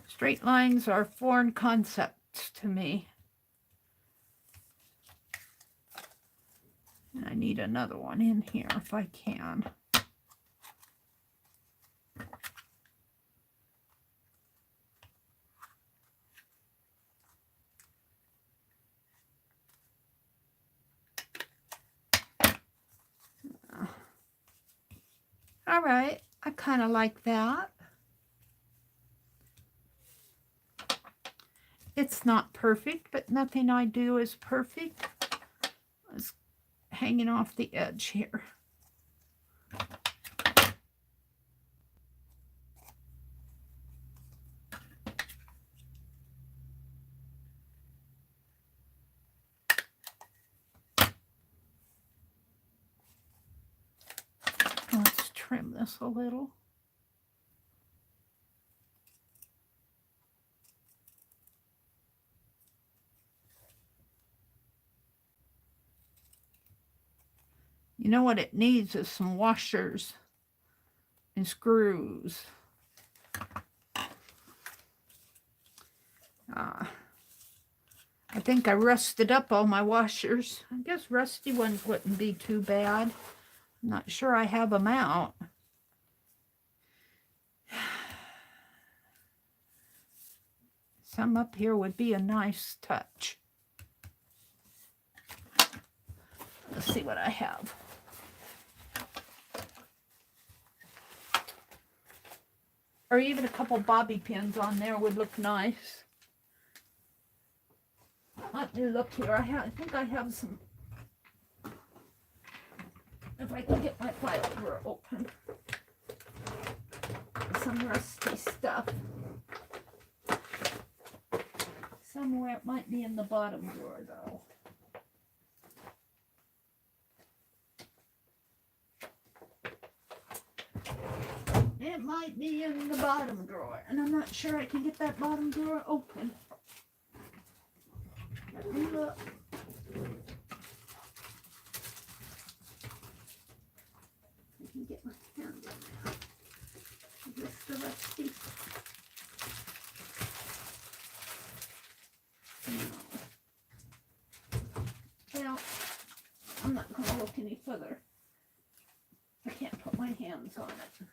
Straight lines are foreign concepts to me. And I need another one in here if I can. All right, I kind of like that. It's not perfect, but nothing I do is perfect. It's hanging off the edge here. trim this a little. You know what it needs is some washers and screws. I think I rusted up all my washers. I guess rusty ones wouldn't be too bad. I'm not sure I have them out. Some up here would be a nice touch. Let's see what I have. Or even a couple bobby pins on there would look nice. Let me look here. I think I have some. If I can get my file drawer open. Some rusty stuff. Somewhere it might be in the bottom drawer though. It might be in the bottom drawer, and I'm not sure I can get that bottom drawer open. Let me look. I can get my hand in there. Is this the rusty? No. Well, I'm not going to look any further. I can't put my hands on it.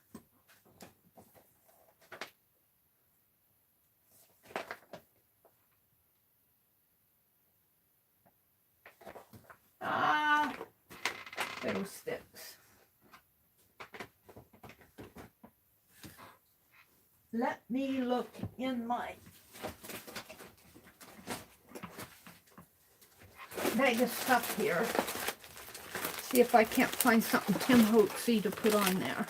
Little sticks. Let me look in my bag of stuff here. See if I can't find something Tim Holtzy to put on there.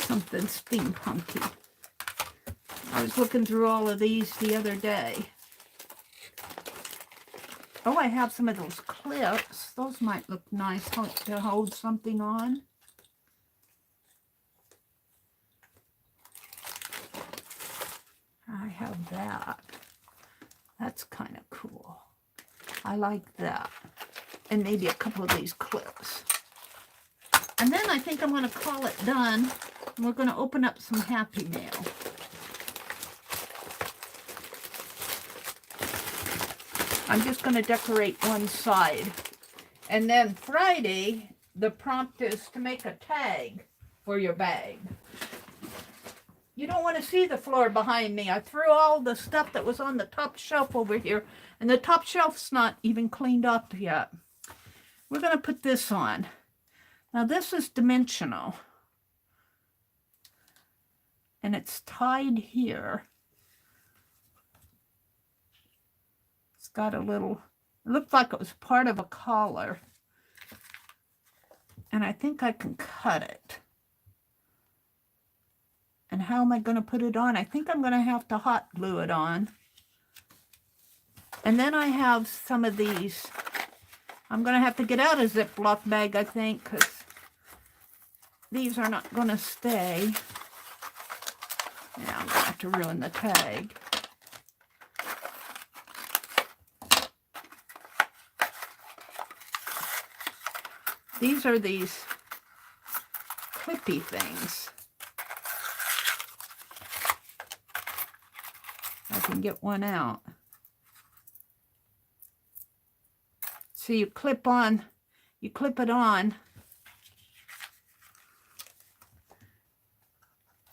Something steampunky. I was looking through all of these the other day. Oh, I have some of those clips. Those might look nice to hold something on. I have that. That's kind of cool. I like that. And maybe a couple of these clips. And then I think I'm going to call it done. And we're going to open up some Happy Mail. I'm just going to decorate one side. And then Friday, the prompt is to make a tag for your bag. You don't want to see the floor behind me. I threw all the stuff that was on the top shelf over here. And the top shelf's not even cleaned up yet. We're going to put this on. Now this is dimensional. And it's tied here. Got a little, it looked like it was part of a collar. And I think I can cut it. And how am I going to put it on? I think I'm going to have to hot glue it on. And then I have some of these. I'm going to have to get out a Ziploc bag, I think, because these are not going to stay. Yeah, I'm going to have to ruin the tag. These are these clippy things. I can get one out. So you clip it on,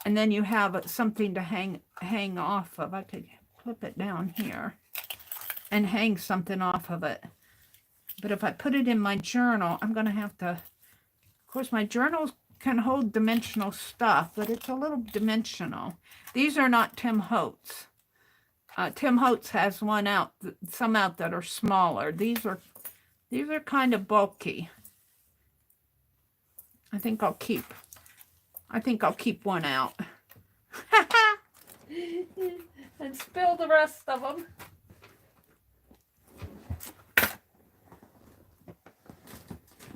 and then you have something to hang off of. I could clip it down here and hang something off of it. But if I put it in my journal, I'm going to have to, of course, my journals can hold dimensional stuff, but it's a little dimensional. These are not Tim Holtz. Tim Holtz has some out that are smaller. These are kind of bulky. I think I'll keep one out. And spill the rest of them.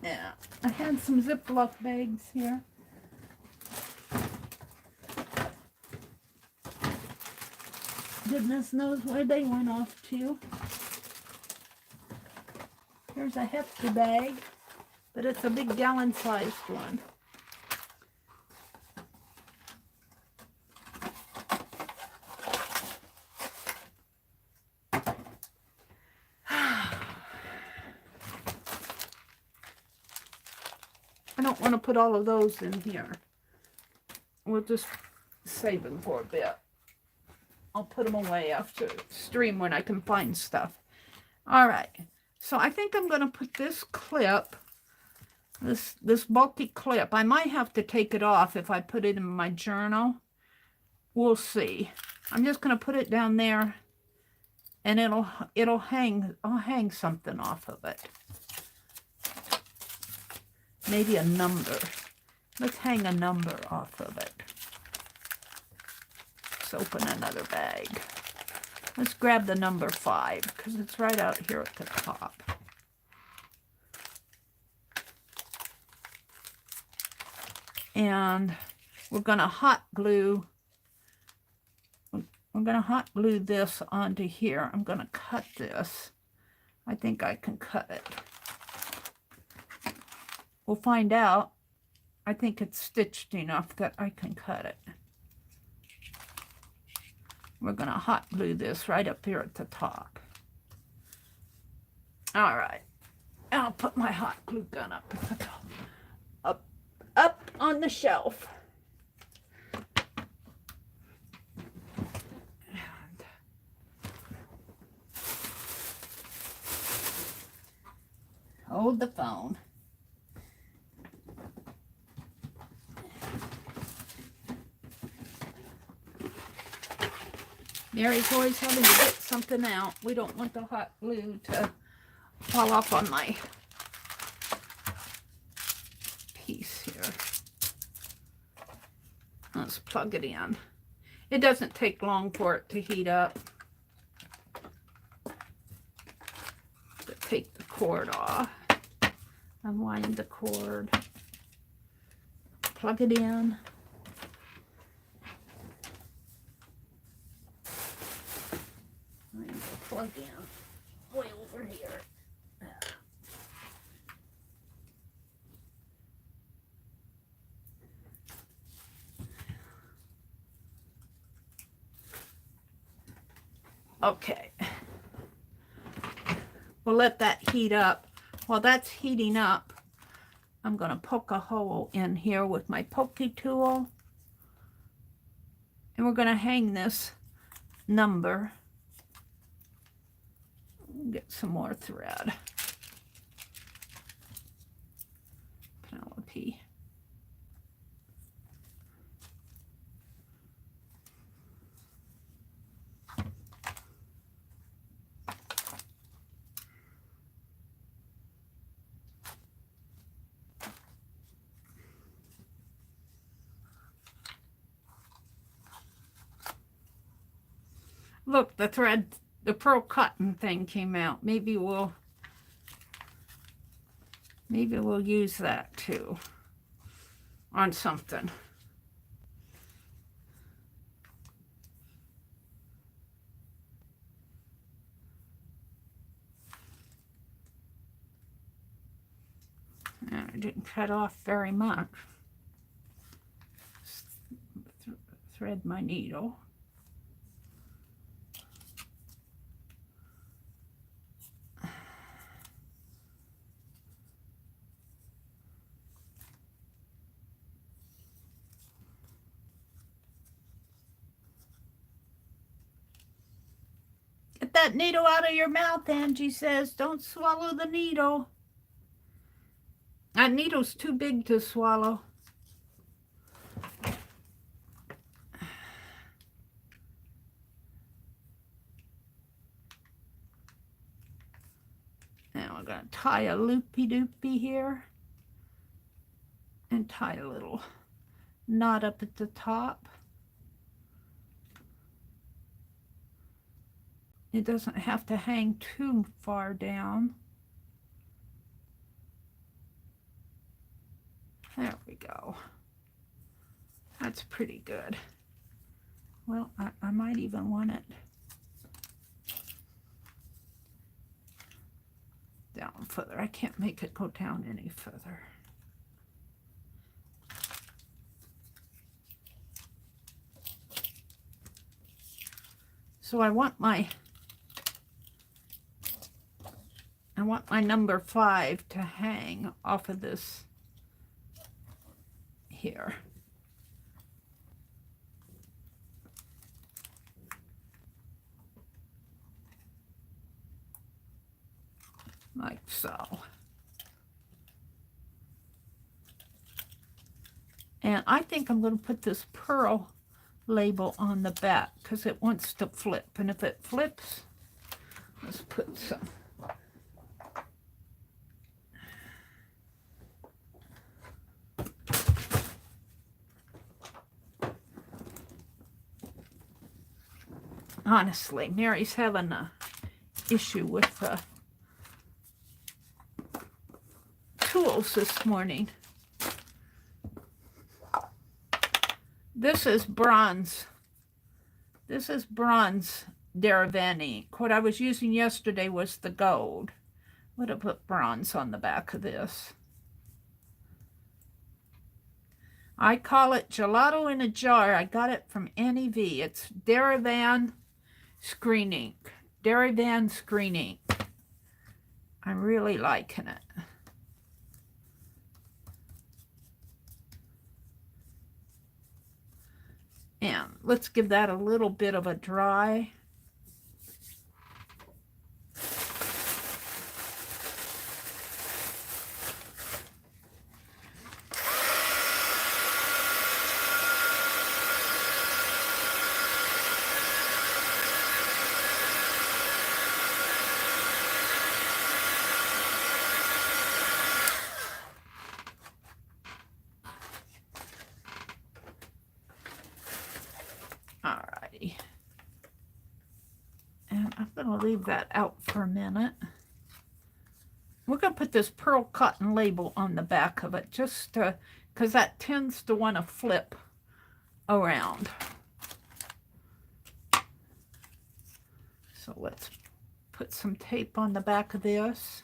Yeah. I had some Ziploc bags here. Goodness knows where they went off to. Here's a hefty bag, but it's a big gallon-sized one. I don't want to put all of those in here. We'll just save them for a bit. I'll put them away after stream when I can find stuff. All right. So I think I'm going to put this clip, this bulky clip. I might have to take it off if I put it in my journal. We'll see. I'm just going to put it down there, and it'll hang. I'll hang something off of it. Maybe a number. Let's hang a number off of it. Let's open another bag. Let's grab the number 5 because it's right out here at the top. And we're going to hot glue. I'm going to hot glue this onto here. I'm going to cut this. I think I can cut it. We'll find out. I think it's stitched enough that I can cut it. We're going to hot glue this right up here at the top. All right. I'll put my hot glue gun up at the top. Up on the shelf. And hold the phone. Mary's always having to get something out. We don't want the hot glue to fall off on my piece here. Let's plug it in. It doesn't take long for it to heat up. But take the cord off. Unwind the cord. Plug it in. Plug in way over here. Okay. We'll let that heat up. While that's heating up, I'm going to poke a hole in here with my pokey tool. And we're going to hang this number. Get some more thread. Penelope. Look, the thread, the pearl cotton thing came out. Maybe we'll use that too on something. I didn't cut off very much. Thread my needle. Get that needle out of your mouth, Angie says. Don't swallow the needle. That needle's too big to swallow. Now we're going to tie a loopy-doopy here. And tie a little knot up at the top. It doesn't have to hang too far down. There we go. That's pretty good. Well, I might even want it down further. I can't make it go down any further. So I want my number 5 to hang off of this here. Like so. And I think I'm going to put this pearl label on the back because it wants to flip. And if it flips, let's put some. Honestly, Mary's having a issue with the tools this morning. This is bronze. This is bronze Derivan ink. What I was using yesterday was the gold. I'm going to put bronze on the back of this. I call it gelato in a jar. I got it from NEV. It's Derivan screen ink. Derivan screen ink. I'm really liking it. And let's give that a little bit of a dry. Alrighty. And I'm going to leave that out for a minute. We're going to put this pearl cotton label on the back of it just to, because that tends to want to flip around. So let's put some tape on the back of this.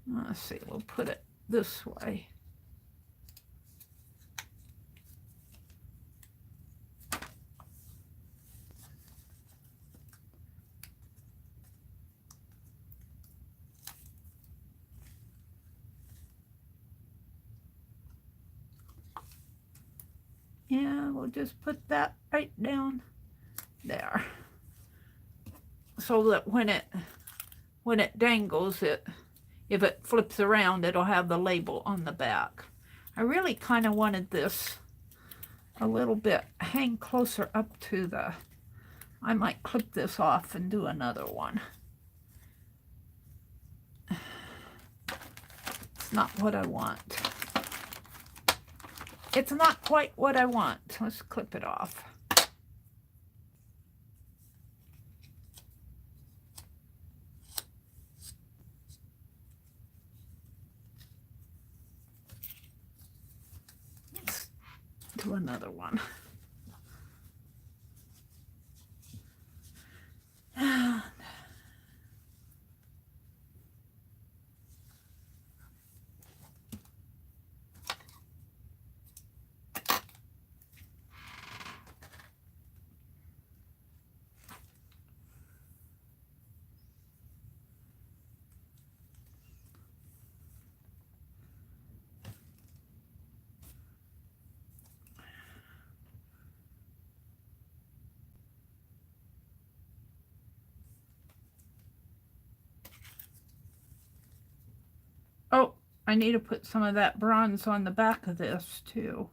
Let's see, we'll put it this way. Yeah, we'll just put that right down there, so that when it dangles, if it flips around, it'll have the label on the back. I really kind of wanted this a little bit hang closer up to the. I might clip this off and do another one. It's not what I want. It's not quite what I want. Let's clip it off. Let's do another one. Oh, I need to put some of that bronze on the back of this too.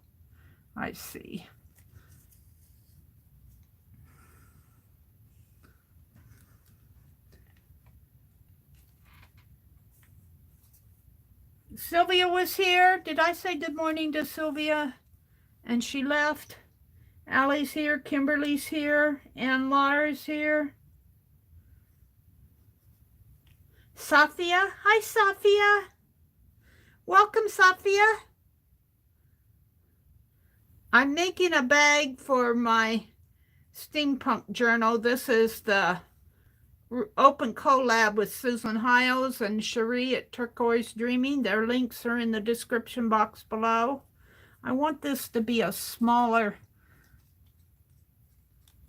I see. Sylvia was here. Did I say good morning to Sylvia? And she left. Allie's here. Kimberly's here. And Laura's here. Safia. Hi, Safia. Welcome, Sophia. I'm making a bag for my steampunk journal. This is the open collab with Susan Hiles and Sheree at Turquoise Dreaming. Their links are in the description box below. I want this to be a smaller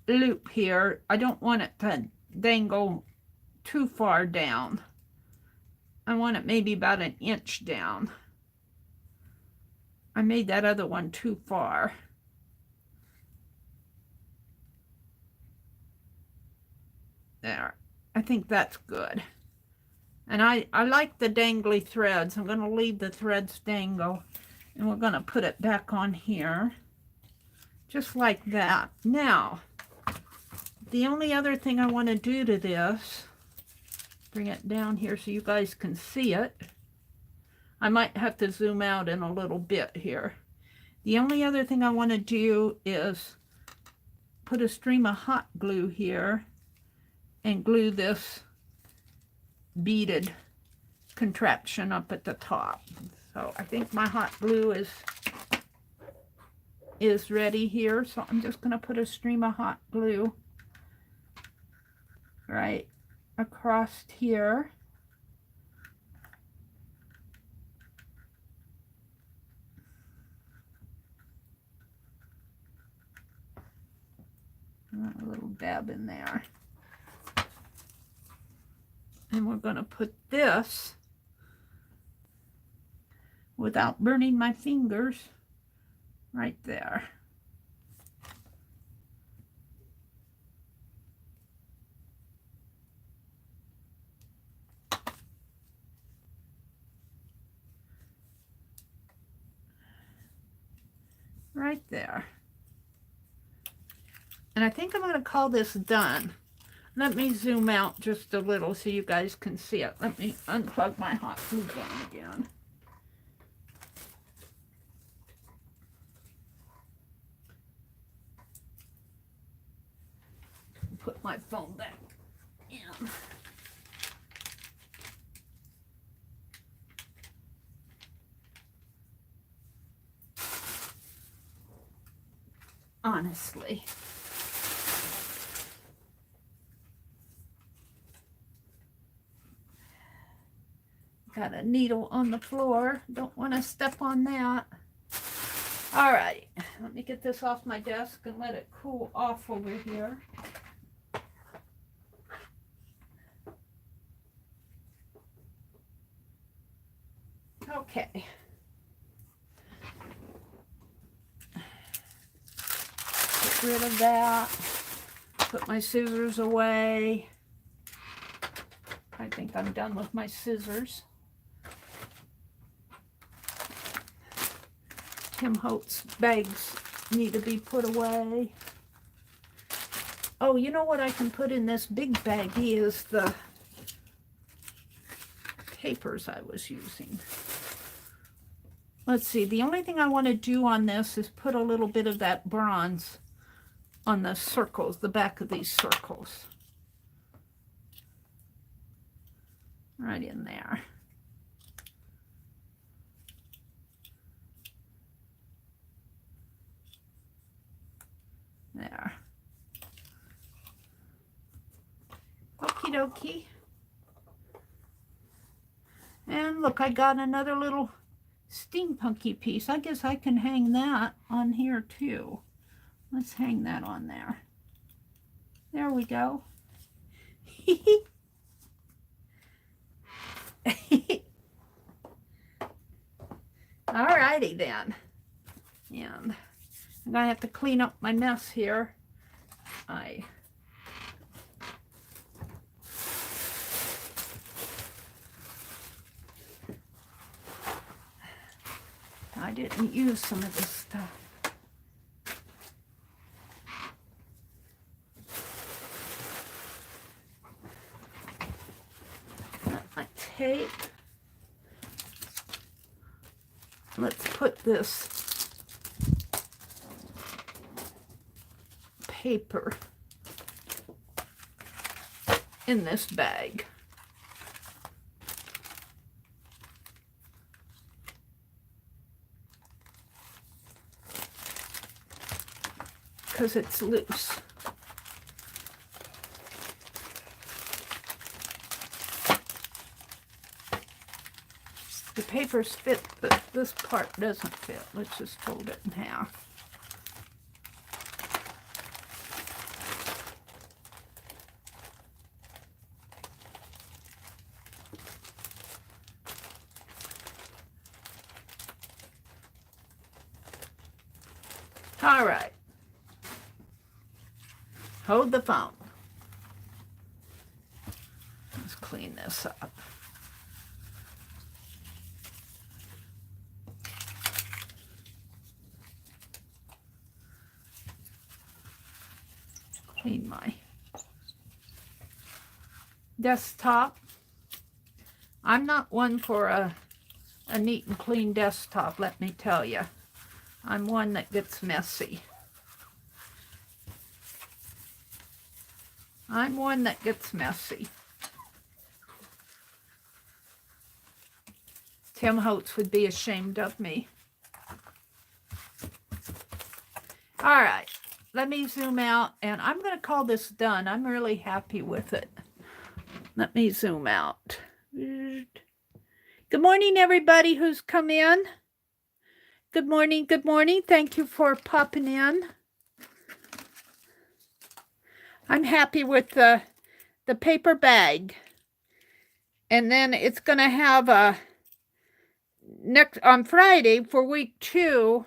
loop here. I don't want it to dangle too far down. I want it maybe about an inch down. I made that other one too far. There. I think that's good. And I like the dangly threads. I'm going to leave the threads dangle. And we're going to put it back on here. Just like that. Now, the only other thing I want to do to this, bring it down here so you guys can see it. I might have to zoom out in a little bit here. The only other thing I want to do is put a stream of hot glue here and glue this beaded contraption up at the top. So I think my hot glue is ready here. So I'm just going to put a stream of hot glue right across here. A little dab in there. And we're going to put this, without burning my fingers, right there. Right there. And I think I'm going to call this done. Let me zoom out just a little so you guys can see it. Let me unplug my hot glue gun again. Put my phone back in. Honestly. Got a needle on the floor. Don't want to step on that. All right, let me get this off my desk and let it cool off over here. Okay. Get rid of that. Put my scissors away. I think I'm done with my scissors. Tim Holtz bags need to be put away. Oh, you know what I can put in this big baggie is the papers I was using. Let's see, the only thing I want to do on this is put a little bit of that bronze on the circles, the back of these circles. Right in there. There. Okie dokie. And look, I got another little steampunky piece. I guess I can hang that on here too. Let's hang that on there. There we go. Alrighty then. And I'm gonna have to clean up my mess here. I didn't use some of this stuff. My tape. Let's put this paper in this bag. because it's loose. The papers fit, but this part doesn't fit. Let's just fold it in half. All right. Hold the phone. Let's clean this up. Clean my desktop. I'm not one for a neat and clean desktop, let me tell you. I'm one that gets messy. I'm one that gets messy. Tim Holtz would be ashamed of me. All right, let me zoom out, and I'm going to call this done. I'm really happy with it. Let me zoom out. Good morning, everybody who's come in. Good morning, good morning. Thank you for popping in. I'm happy with the paper bag. And then it's going to have a on Friday for week 2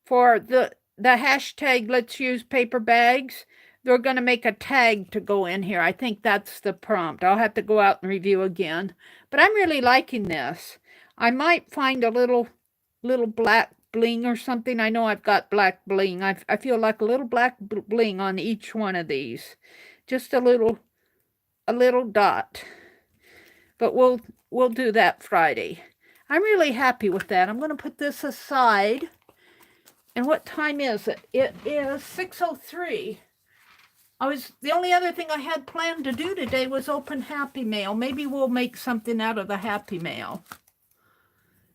for the hashtag let's use paper bags. They're going to make a tag to go in here. I think that's the prompt. I'll have to go out and review again. But I'm really liking this. I might find a little black bling or something. I know I've got black bling. I feel like a little black bling on each one of these. Just a little dot. But we'll do that Friday. I'm really happy with that. I'm going to put this aside. And what time is it? It is 6:03. The only other thing I had planned to do today was open Happy Mail. Maybe we'll make something out of the Happy Mail.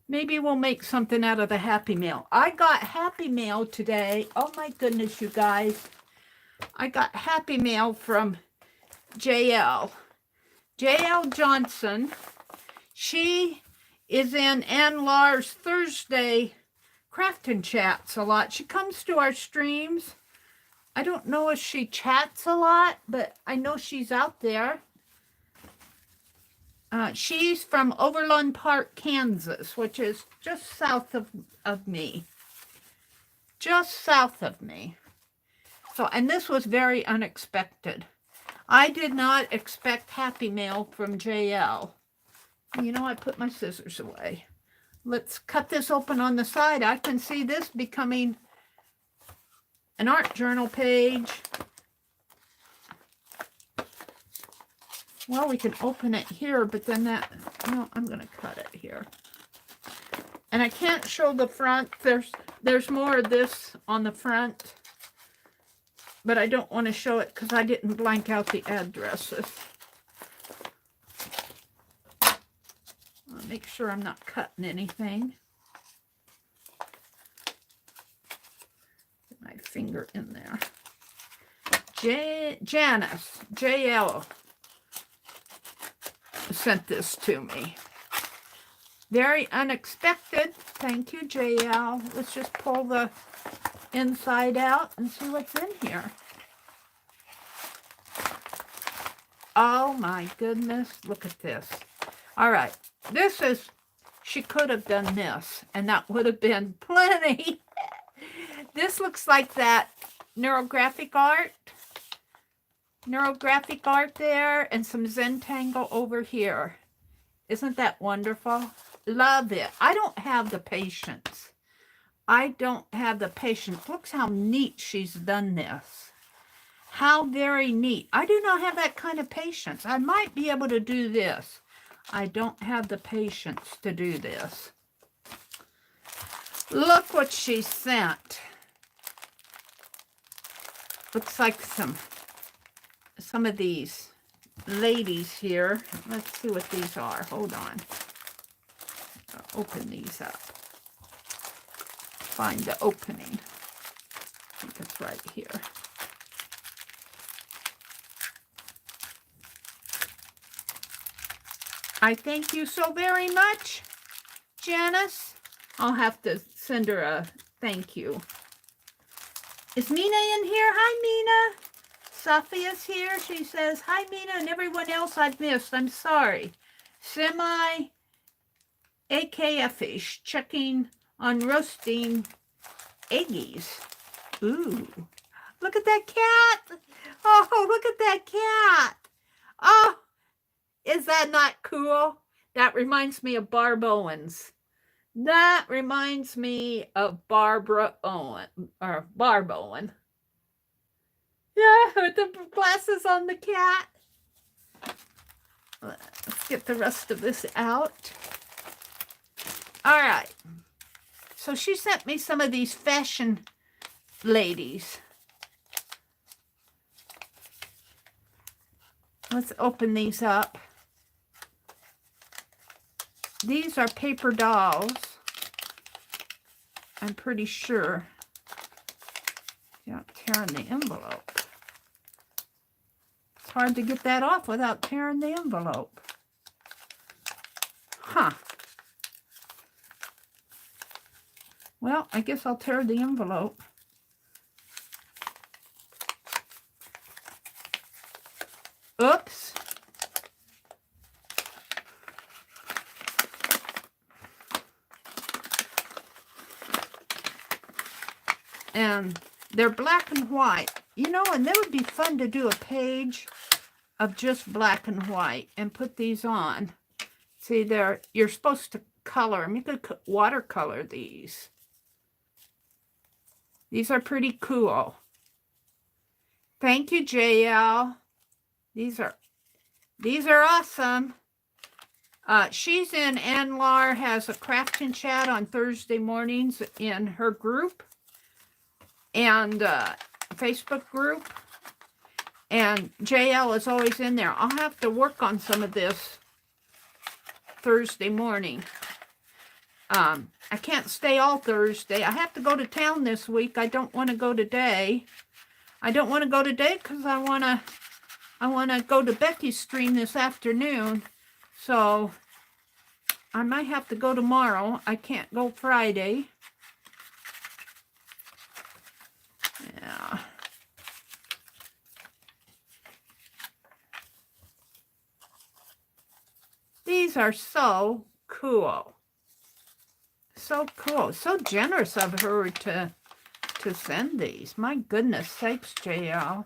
Maybe we'll make something out of the Happy Mail. I got Happy Mail today. Oh my goodness, you guys. I got Happy Mail from JL Johnson. She is in Ann Lars Thursday Crafting Chats a lot. She comes to our streams. I don't know if she chats a lot, but I know she's out there. She's from Overland Park, Kansas, which is just south of me. Just south of me. So, and this was very unexpected. I did not expect Happy Mail from JL. You know, I put my scissors away. Let's cut this open on the side. I can see this becoming an art journal page. Well, we can open it here, but then no, I'm going to cut it here. And I can't show the front. There's more of this on the front, but I don't want to show it because I didn't blank out the addresses. I'll make sure I'm not cutting anything. Put my finger in there. Janice, JL, sent this to me. Very unexpected. Thank you, JL. Let's just pull the inside out and see what's in here. Oh my goodness, look at this. All right, this is, she could have done this, and that would have been plenty. This looks like that neurographic art there, and some Zentangle over here. Isn't that wonderful? Love it. I don't have the patience. I don't have the patience. Look how neat she's done this. How very neat. I do not have that kind of patience. I might be able to do this. I don't have the patience to do this. Look what she sent. Looks like some of these ladies here. Let's see what these are. Hold on. I'll open these up. Find the opening. Because right here. I thank you so very much, Janice. I'll have to send her a thank you. Is Mina in here? Hi, Mina. Sophia's here. She says, hi, Mina, and everyone else I've missed. I'm sorry. Semi-AKF-ish, checking on roasting eggies. Ooh, look at that cat. Oh, look at that cat. Oh, is that not cool? That reminds me of Barb Owens. That reminds me of Barbara Owen, or Barb Owen. Yeah, with the glasses on the cat. Let's get the rest of this out. All right. So she sent me some of these fashion ladies. Let's open these up. These are paper dolls. I'm pretty sure. Without tearing the envelope. It's hard to get that off without tearing the envelope. Huh. Well, I guess I'll tear the envelope. Oops. And they're black and white, you know, and that would be fun to do a page of just black and white and put these on. See, you're supposed to color them. You could watercolor these. These are pretty cool. Thank you, JL. These are awesome. She's in Anlar, has a crafting chat on Thursday mornings in her group and Facebook group. And JL is always in there. I'll have to work on some of this Thursday morning. I can't stay all Thursday. I have to go to town this week. I don't want to go today. I don't want to go today because I want to go to Becky's stream this afternoon. So I might have to go tomorrow. I can't go Friday. Yeah. These are so cool. So cool. So generous of her to send these. My goodness sakes, JL.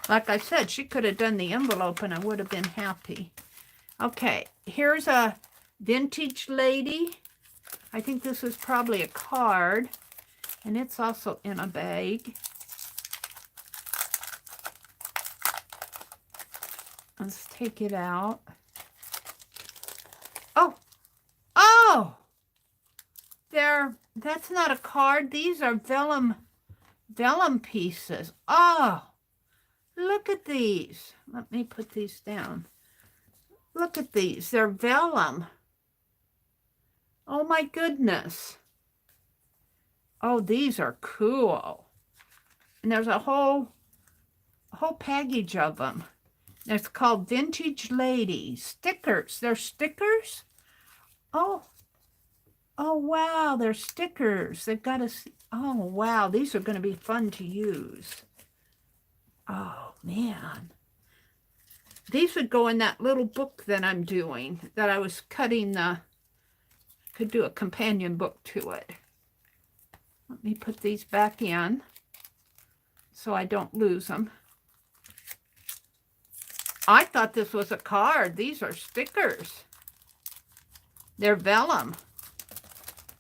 Like I said, she could have done the envelope and I would have been happy. Okay, here's a vintage lady. I think this is probably a card. And it's also in a bag. Let's take it out. Oh! That's not a card. These are vellum pieces. Oh! Look at these. Let me put these down. Look at these. They're vellum. Oh my goodness. Oh, these are cool. And there's a whole package of them. It's called Vintage Lady. Stickers. They're stickers? Oh wow, they're stickers. They've got a, oh wow, these are going to be fun to use. Oh man. These would go in that little book that I'm doing, that I was cutting could do a companion book to it. Let me put these back in so I don't lose them. I thought this was a card. These are stickers. They're vellum.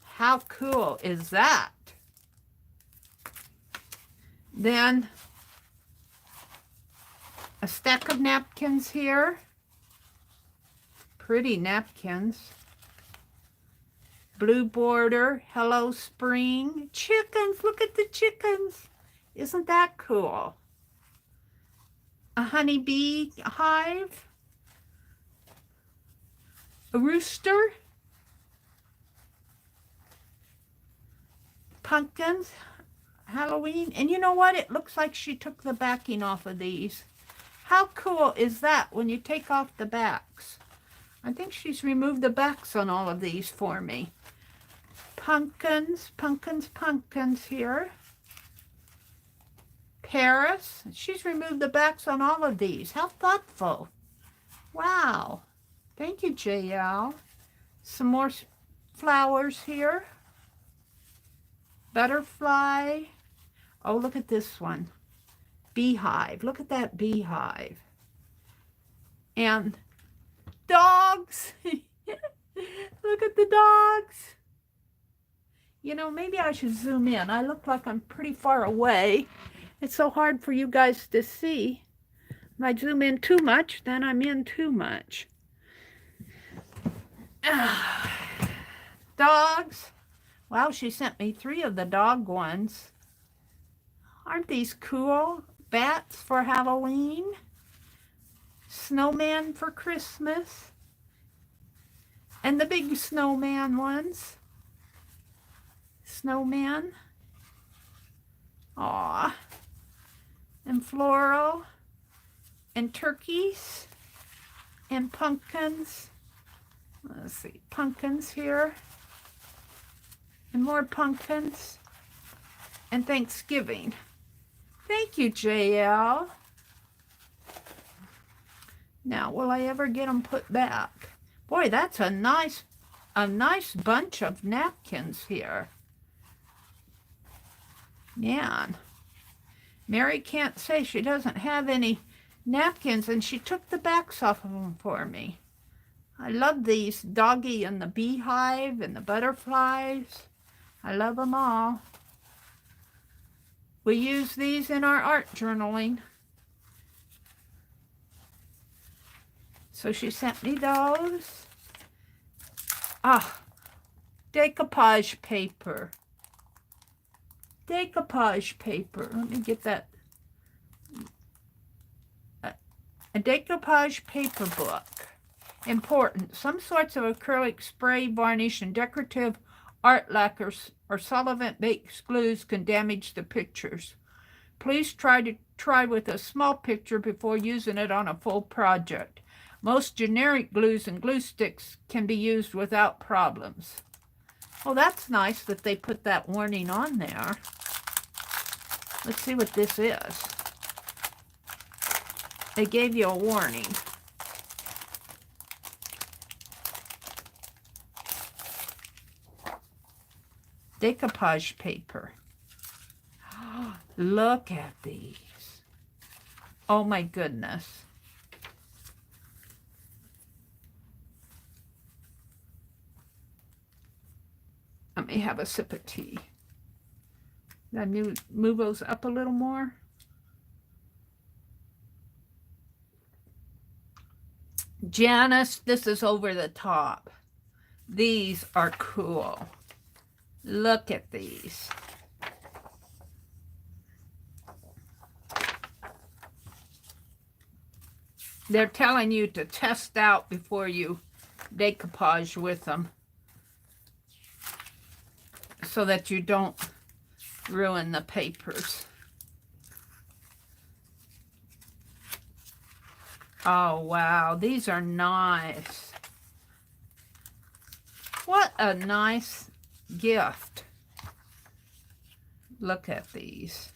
How cool is that? Then a stack of napkins here. Pretty napkins. Blue border. Hello Spring. Chickens. Look at the chickens. Isn't that cool? A honeybee hive. A rooster. pumpkins, Halloween. And you know what? It looks like she took the backing off of these. How cool is that when you take off the backs? I think she's removed the backs on all of these for me. Pumpkins, pumpkins, pumpkins here. Paris. She's removed the backs on all of these. How thoughtful. Wow. Thank you, JL. Some more flowers here. Butterfly. Oh, look at this one. Beehive. Look at that beehive. And dogs. Look at the dogs. You know, maybe I should zoom in. I look like I'm pretty far away. It's so hard for you guys to see. If I zoom in too much, then I'm in too much. Dogs. Wow, she sent me 3 of the dog ones. Aren't these cool? Bats for Halloween. Snowman for Christmas. And the big snowman ones. Snowman. Aw. And floral. And turkeys. And pumpkins. Let's see. Pumpkins here. And more pumpkins. And Thanksgiving. Thank you, JL. Now, will I ever get them put back? Boy, that's a nice bunch of napkins here. Man, Meri can't say she doesn't have any napkins, and she took the backs off of them for me. I love these doggy and the beehive and the butterflies. I love them all. We use these in our art journaling. So she sent me those. Ah, decoupage paper. Decoupage paper. Let me get that. A decoupage paper book. Important. Some sorts of acrylic spray, varnish, and decorative art lacquers or solvent-based glues can damage the pictures. Please try with a small picture before using it on a full project. Most generic glues and glue sticks can be used without problems. Well, that's nice that they put that warning on there. Let's see what this is. They gave you a warning. Decoupage paper. Look at these. Oh my goodness. Let me have a sip of tea. Did I move those up a little more? Janice, this is over the top. These are cool. Look at these. They're telling you to test out before you decoupage with them, so that you don't ruin the papers. Oh, wow. These are nice. What a nice gift. Look at these.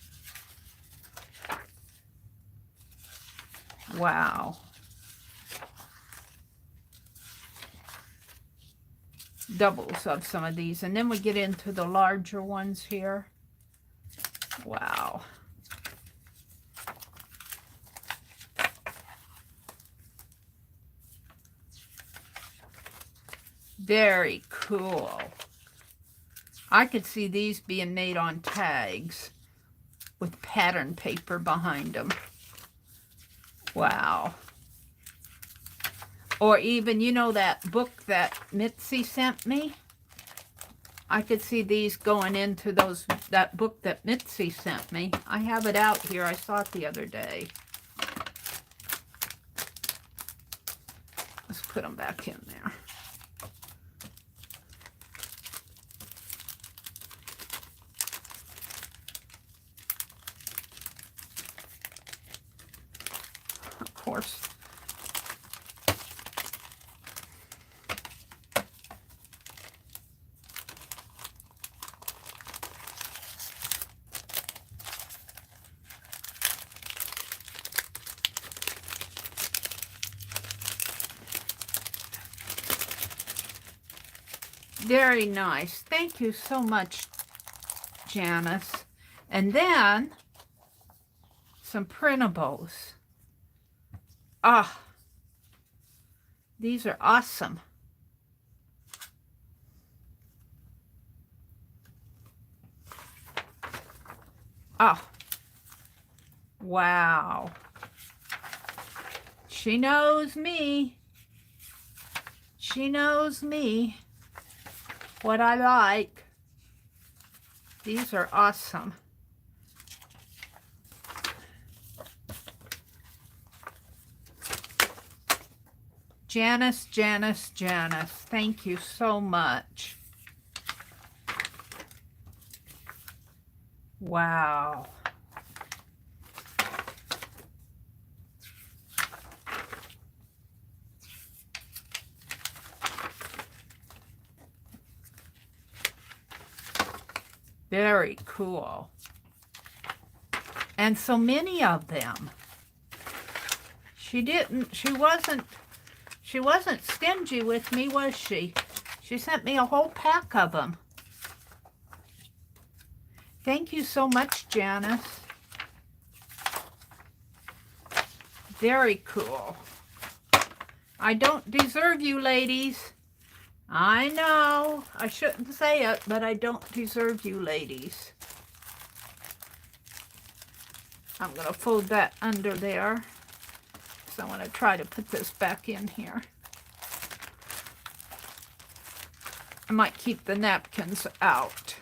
Wow. Doubles of some of these, and then we get into the larger ones here. Wow. Very cool. I could see these being made on tags with pattern paper behind them. Wow. Or even, you know, that book that Mitzi sent me? I could see these going into that book that Mitzi sent me. I have it out here. I saw it the other day. Let's put them back in there. course. Very nice. Thank you so much, Janice. And then some printables. Ah, these are awesome. Oh, wow. She knows me. She knows me. What I like. These are awesome. Janice, Janice, Janice, thank you so much. Wow. Very cool. And so many of them. She wasn't stingy with me, was she? She sent me a whole pack of them. Thank you so much, Janice. Very cool. I don't deserve you, ladies. I know. I shouldn't say it, but I don't deserve you, ladies. I'm going to fold that under there. So I want to try to put this back in here. I might keep the napkins out.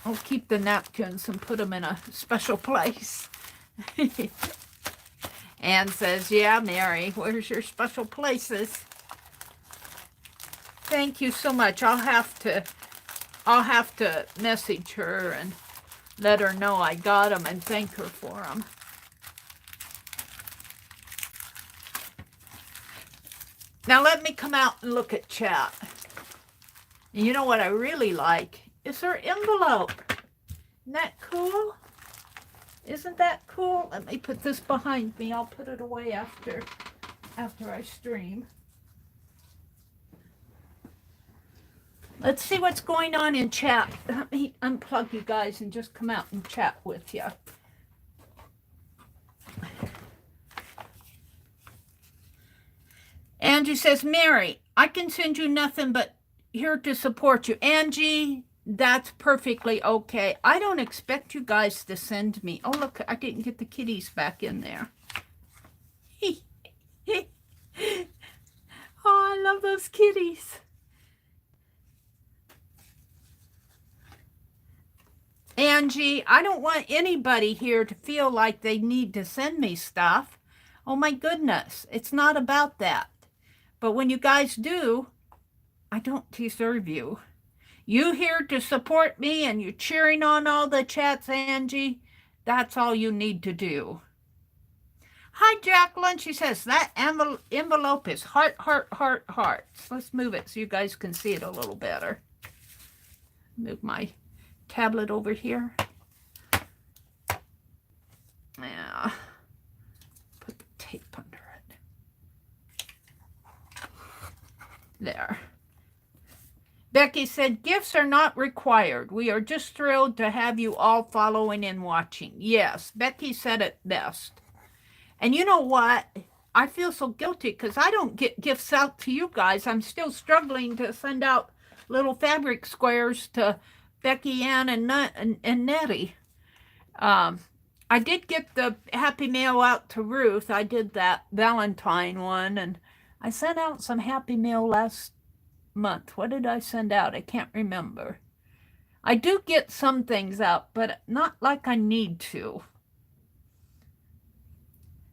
I'll keep the napkins and put them in a special place. Anne says, yeah, Meri, where's your special places? Thank you so much. I'll have to message her and let her know I got them and thank her for them. Now let me come out and look at chat. And you know what I really like is her envelope. Isn't that cool? Isn't that cool? Let me put this behind me. I'll put it away after I stream. Let's see what's going on in chat. Let me unplug you guys and just come out and chat with you. Angie says, Meri, I can send you nothing but here to support you. Angie, that's perfectly okay. I don't expect you guys to send me. Oh, look, I didn't get the kitties back in there. Oh, I love those kitties. Angie, I don't want anybody here to feel like they need to send me stuff. Oh my goodness, it's not about that. But when you guys do, I don't deserve you. You here to support me and you're cheering on all the chats, Angie. That's all you need to do. Hi, Jacqueline. She says that envelope is heart, heart, heart, hearts. Let's move it so you guys can see it a little better. Move my tablet over here. Yeah. Put the tape under it. There. Becky said, gifts are not required. We are just thrilled to have you all following and watching. Yes, Becky said it best. And you know what? I feel so guilty because I don't get gifts out to you guys. I'm still struggling to send out little fabric squares to Becky Ann and Nettie. I did get the Happy Mail out to Ruth. I did that Valentine one, and I sent out some Happy Mail last month. What did I send out? I can't remember. I do get some things out, but not like I need to.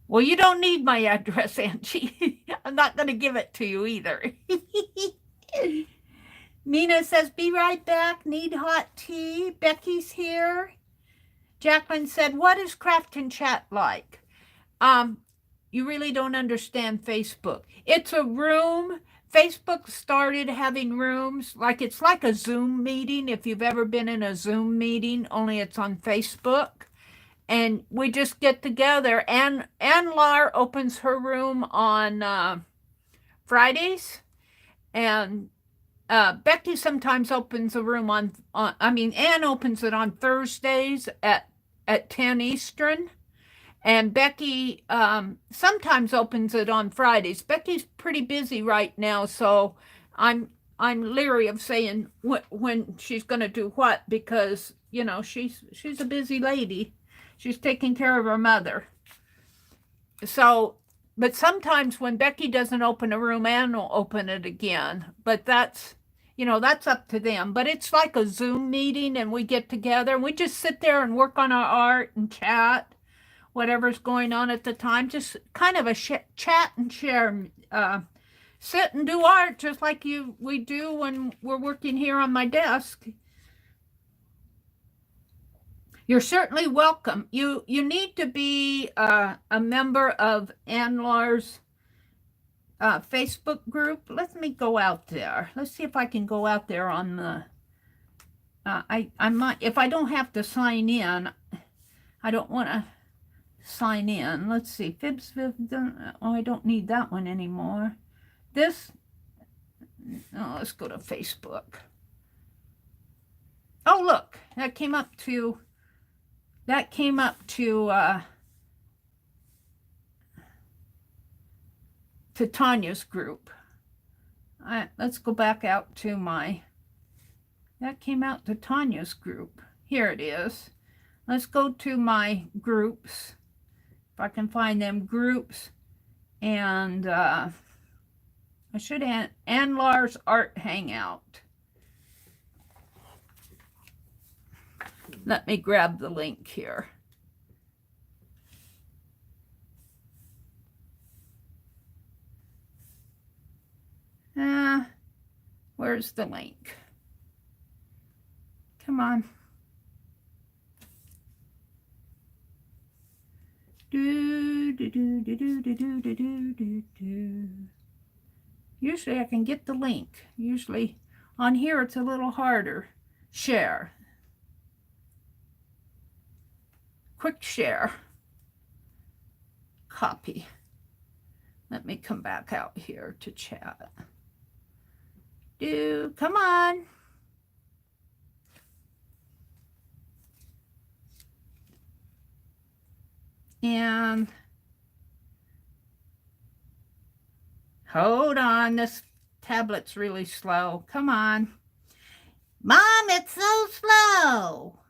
Well, you don't need my address, Angie. I'm not going to give it to you either. Mina says, be right back. Need hot tea. Becky's here. Jacqueline said, what is Craft and Chat like? You really don't understand Facebook. It's a room. Facebook started having rooms, like it's like a Zoom meeting, if you've ever been in a Zoom meeting, only it's on Facebook. And we just get together. And Lar opens her room on Fridays. And Becky sometimes opens a room on Ann opens it on Thursdays at 10 Eastern. And Becky sometimes opens it on Fridays. Becky's pretty busy right now, so I'm leery of saying when she's going to do what, because you know she's a busy lady. She's taking care of her mother. So, but sometimes when Becky doesn't open a room, Ann will open it again. But that's up to them. But it's like a Zoom meeting, and we get together and we just sit there and work on our art and chat. Whatever's going on at the time, just kind of a chat and share. Sit and do art just like we do when we're working here on my desk. You're certainly welcome. You need to be a member of Lar's Facebook group. Let me go out there. Let's see if I can go out there on the. I might, if I don't have to sign in. I don't want to sign in. Let's see. Fibs. Oh, I don't need that one anymore. This. Oh, let's go to Facebook. Oh, look. That came up to Tanya's group. Let's go back out to that came out to Tanya's group. Here it is. Let's go to my groups. If I can find them groups. And I should add Lar's Art Hangout. Let me grab the link here. Where's the link? Come on. Usually I can get the link. Usually on here it's a little harder. Share. Quick share. Copy. Let me come back out here to chat. Come on. And hold on, this tablet's really slow. Come on. Mom, it's so slow.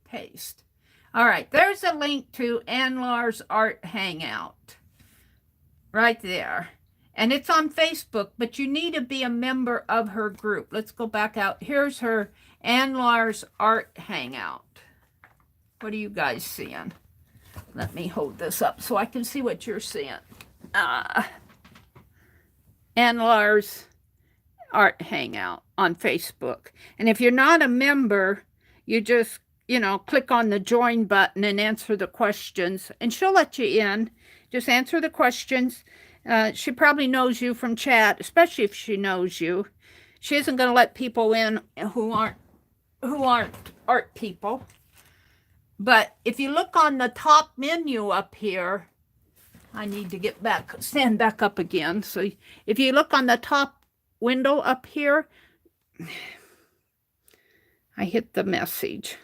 Paste. All right, there's a link to Lar's Art Hangout. Right there. And it's on Facebook, but you need to be a member of her group. Let's go back out. Here's her Lar's Art Hangout. What are you guys seeing? Let me hold this up so I can see what you're seeing. Lar's Art Hangout on Facebook. And if you're not a member, you just, click on the join button and answer the questions. And she'll let you in. Just answer the questions. She probably knows you from chat, especially if she knows you. She isn't going to let people in who aren't art people. But if you look on the top menu up here, I need to stand back up again. So if you look on the top window up here, I hit the message.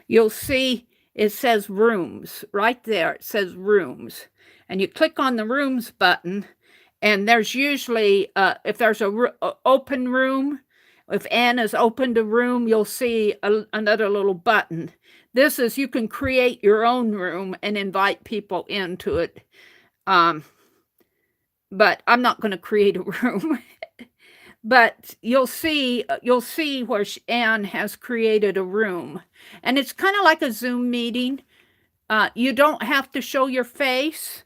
You'll see it says rooms right there. It says rooms. And you click on the rooms button, and there's usually, if there's a open room, if Ann has opened a room, you'll see another little button. This is, you can create your own room and invite people into it. But I'm not going to create a room. But you'll see where Ann has created a room. And it's kind of like a Zoom meeting. You don't have to show your face.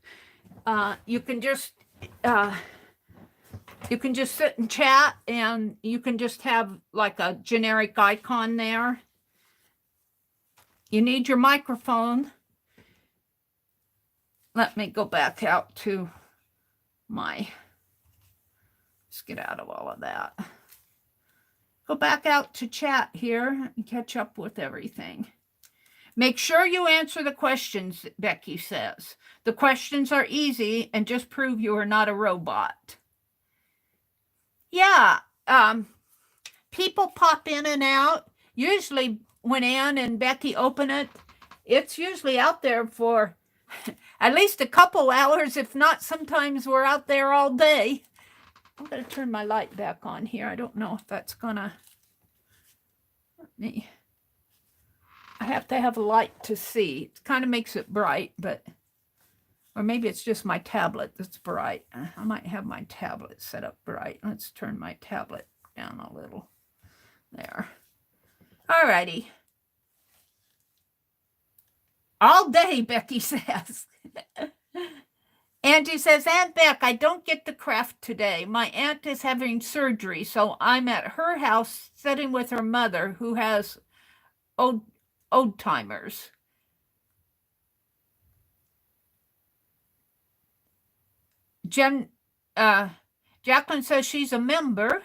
You can just You can just sit and chat, and you can just have like a generic icon there. You need your microphone. Let me go back out to my, let's get out of all of that. Go back out to chat here and catch up with everything. Make sure you answer the questions, Becky says. The questions are easy and just prove you are not a robot. Yeah, people pop in and out. Usually when Ann and Becky open it, it's usually out there for at least a couple hours. If not, sometimes we're out there all day. I'm going to turn my light back on here. I don't know if that's going to... I have to have a light to see. It kind of makes it bright, but... Or maybe it's just my tablet that's bright. I might have my tablet set up bright. Let's turn my tablet down a little. There. Alrighty. All day, Becky says. Angie says, Aunt Beck, I don't get to craft today. My aunt is having surgery, so I'm at her house sitting with her mother, who has old-timers. Jacqueline says she's a member.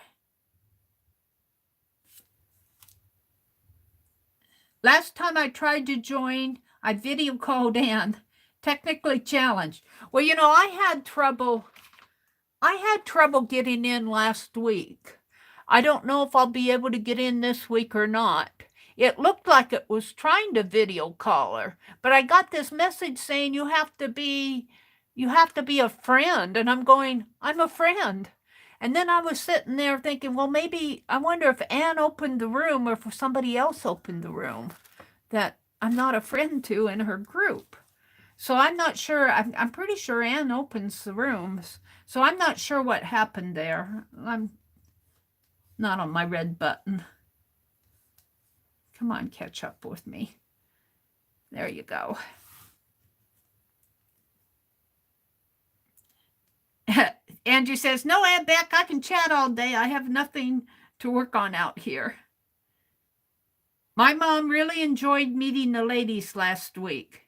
Last time I tried to join, I video called Ann. Technically challenged. Well, you know, I had trouble getting in last week. I don't know if I'll be able to get in this week or not. It looked like it was trying to video call her, but I got this message saying you have to be a friend, and I'm going, I'm a friend. And then I was sitting there thinking, well, maybe, I wonder if Ann opened the room or if somebody else opened the room that I'm not a friend to in her group. So I'm not sure. I'm pretty sure Ann opens the rooms. So I'm not sure what happened there. I'm not on my red button. Come on, catch up with me. There you go. Angie says, no, Aunt Beck, I can chat all day. I have nothing to work on out here. My mom really enjoyed meeting the ladies last week.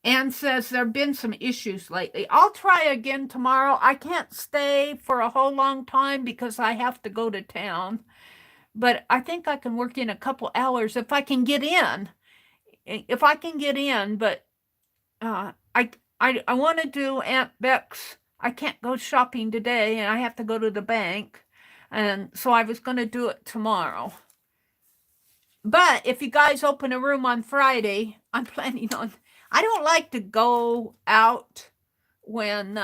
Ann says there have been some issues lately. I'll try again tomorrow. I can't stay for a whole long time because I have to go to town. But I think I can work in a couple hours if I can get in. If I can get in, but I want to do Aunt Beck's. I can't go shopping today, and I have to go to the bank. And so I was going to do it tomorrow. But if you guys open a room on Friday, I'm planning on... I don't like to go out when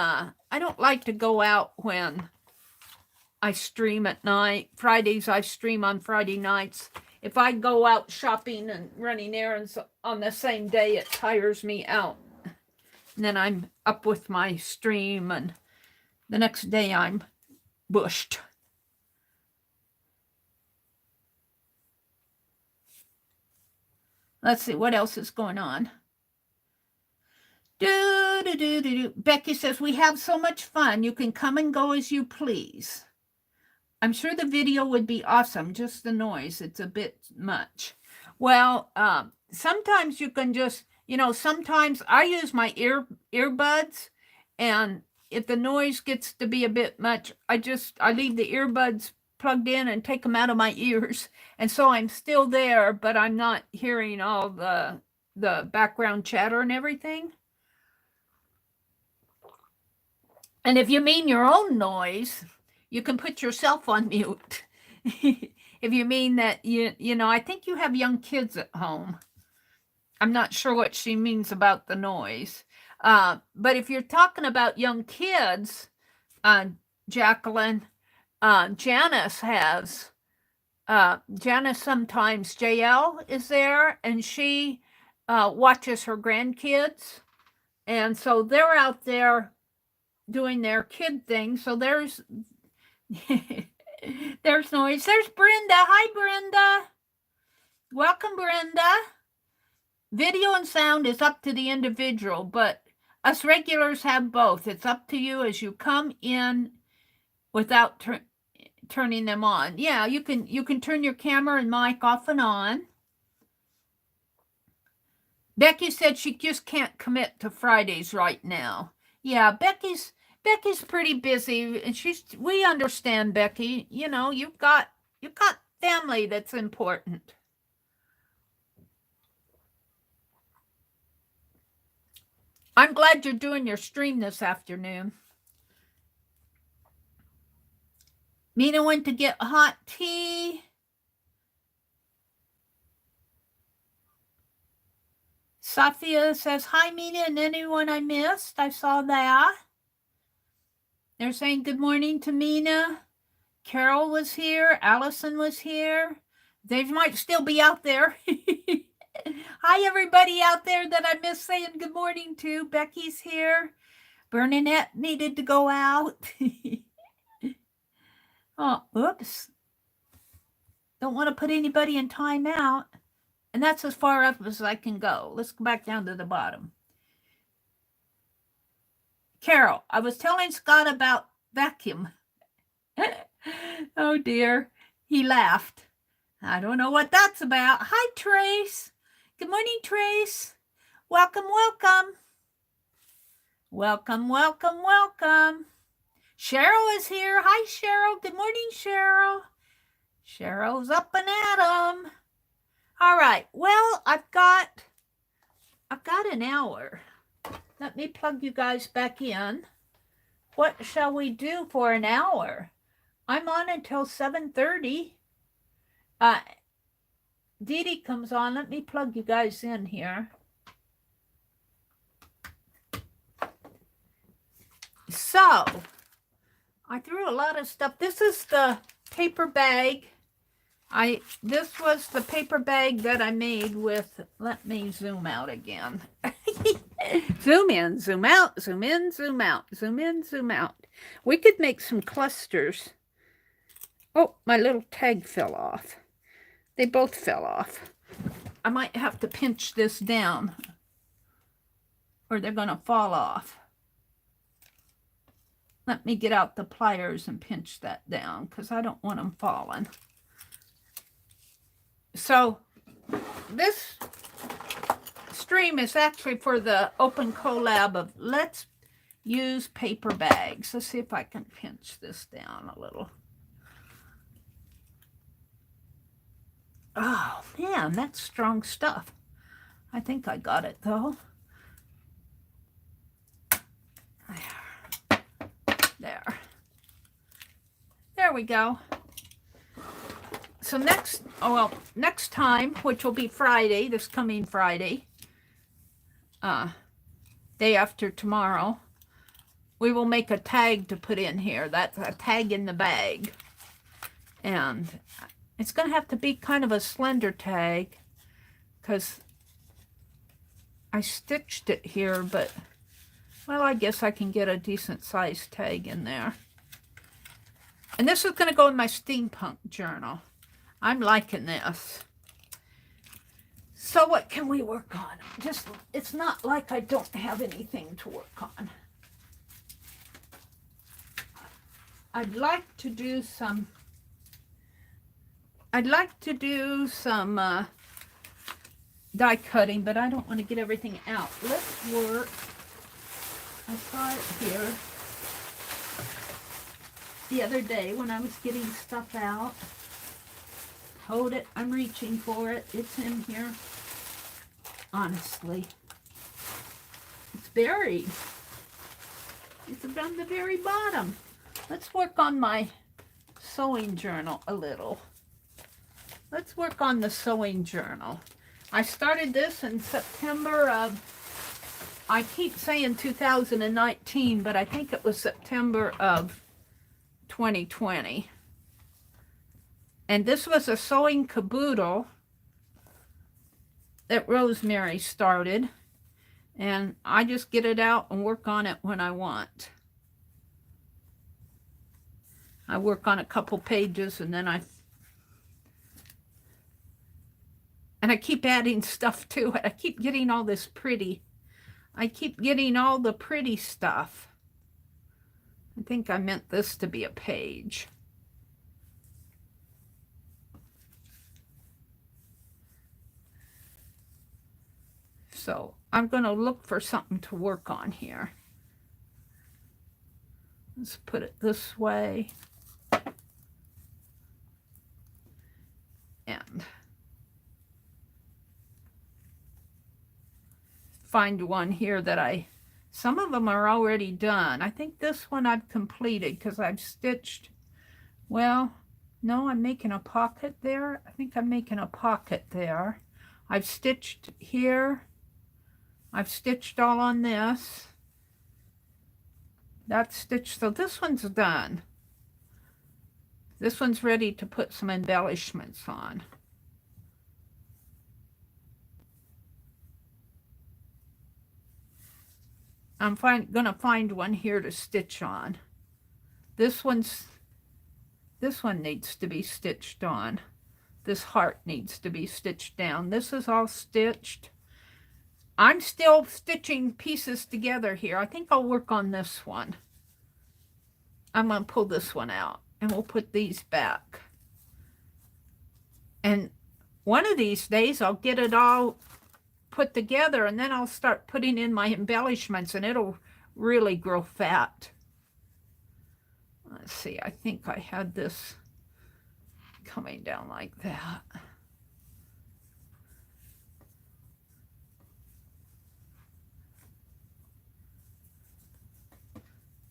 I stream at night. Fridays I stream on Friday nights. If I go out shopping and running errands on the same day, it tires me out. And then I'm up with my stream, and the next day I'm bushed. Let's see what else is going on. Becky says, we have so much fun. You can come and go as you please. I'm sure the video would be awesome. Just the noise. It's a bit much. Well, sometimes you can just, sometimes I use my earbuds, and if the noise gets to be a bit much, I leave the earbuds plugged in and take them out of my ears. And so I'm still there, but I'm not hearing all the background chatter and everything. And if you mean your own noise, you can put yourself on mute. If you mean that, I think you have young kids at home. I'm not sure what she means about the noise. But if you're talking about young kids, Jacqueline, Janice sometimes, JL is there, and she watches her grandkids. And so they're out there doing their kid thing. So there's there's noise. There's Brenda. Hi, Brenda. Welcome, Brenda. Video and sound is up to the individual, but us regulars have both. It's up to you as you come in without turning them on. Yeah, you can turn your camera and mic off and on. Becky said she just can't commit to Fridays right now. Yeah, Becky's pretty busy, and we understand, Becky. You know, you've got family that's important. I'm glad you're doing your stream this afternoon. Mina went to get hot tea. Safia says, hi, Mina, and anyone I missed. I saw that. They're saying good morning to Mina. Carol was here. Allison was here. They might still be out there. Hi, everybody out there that I missed saying good morning to. Becky's here. Bernadette needed to go out. Oh, oops. Don't want to put anybody in timeout. And that's as far up as I can go. Let's go back down to the bottom. Carol, I was telling Scott about vacuum. Oh, dear. He laughed. I don't know what that's about. Hi, Trace. Good morning, Trace. Welcome, welcome. Welcome, welcome, welcome. Cheryl is here. Hi, Cheryl. Good morning, Cheryl. Cheryl's up and at 'em. All right. Well, I've got an hour. Let me plug you guys back in. What shall we do for an hour? I'm on until 7:30. Dee Dee comes on. Let me plug you guys in here. So, I threw a lot of stuff. This is the paper bag. This was the paper bag that I made with, let me zoom out again. Zoom in, zoom out, zoom in, zoom out, zoom in, zoom out. We could make some clusters. Oh, my little tag fell off. They both fell off. I might have to pinch this down or they're going to fall off. Let me get out the pliers and pinch that down because I don't want them falling. So this stream is actually for the open collab of let's use paper bags. Let's see if I can pinch this down a little. Oh, man, that's strong stuff. I think I got it, though. There we go. So next time, which will be Friday, this coming Friday, day after tomorrow, we will make a tag to put in here. That's a tag in the bag. And it's going to have to be kind of a slender tag because I stitched it here, but, well, I guess I can get a decent sized tag in there. And this is going to go in my steampunk journal. I'm liking this. So what can we work on? Just, it's not like I don't have anything to work on. I'd like to do some die cutting, but I don't want to get everything out. Let's work. I saw it here the other day when I was getting stuff out. Hold it. I'm reaching for it. It's in here. Honestly. It's buried. It's around the very bottom. Let's work on my sewing journal a little. Let's work on the sewing journal. I started this in September of, I keep saying 2019, but I think it was September of 2020. And this was a sewing caboodle that Rosemary started. And I just get it out and work on it when I want. I work on a couple pages and then I keep adding stuff to it. I keep getting all this pretty. I keep getting all the pretty stuff. I think I meant this to be a page. So I'm going to look for something to work on here. Let's put it this way. And find one here that some of them are already done. I think this one I've completed because I've stitched, well, no, I'm making a pocket there. I think I'm making a pocket there. I've stitched here. I've stitched all on this. That's stitched, so this one's done. This one's ready to put some embellishments on. I'm gonna find one here to stitch on. This one needs to be stitched on. This heart needs to be stitched down. This is all stitched. I'm still stitching pieces together here. I think I'll work on this one. I'm gonna pull this one out and we'll put these back. And one of these days I'll get it all put together and then I'll start putting in my embellishments and it'll really grow fat. Let's see, I think I had this coming down like that.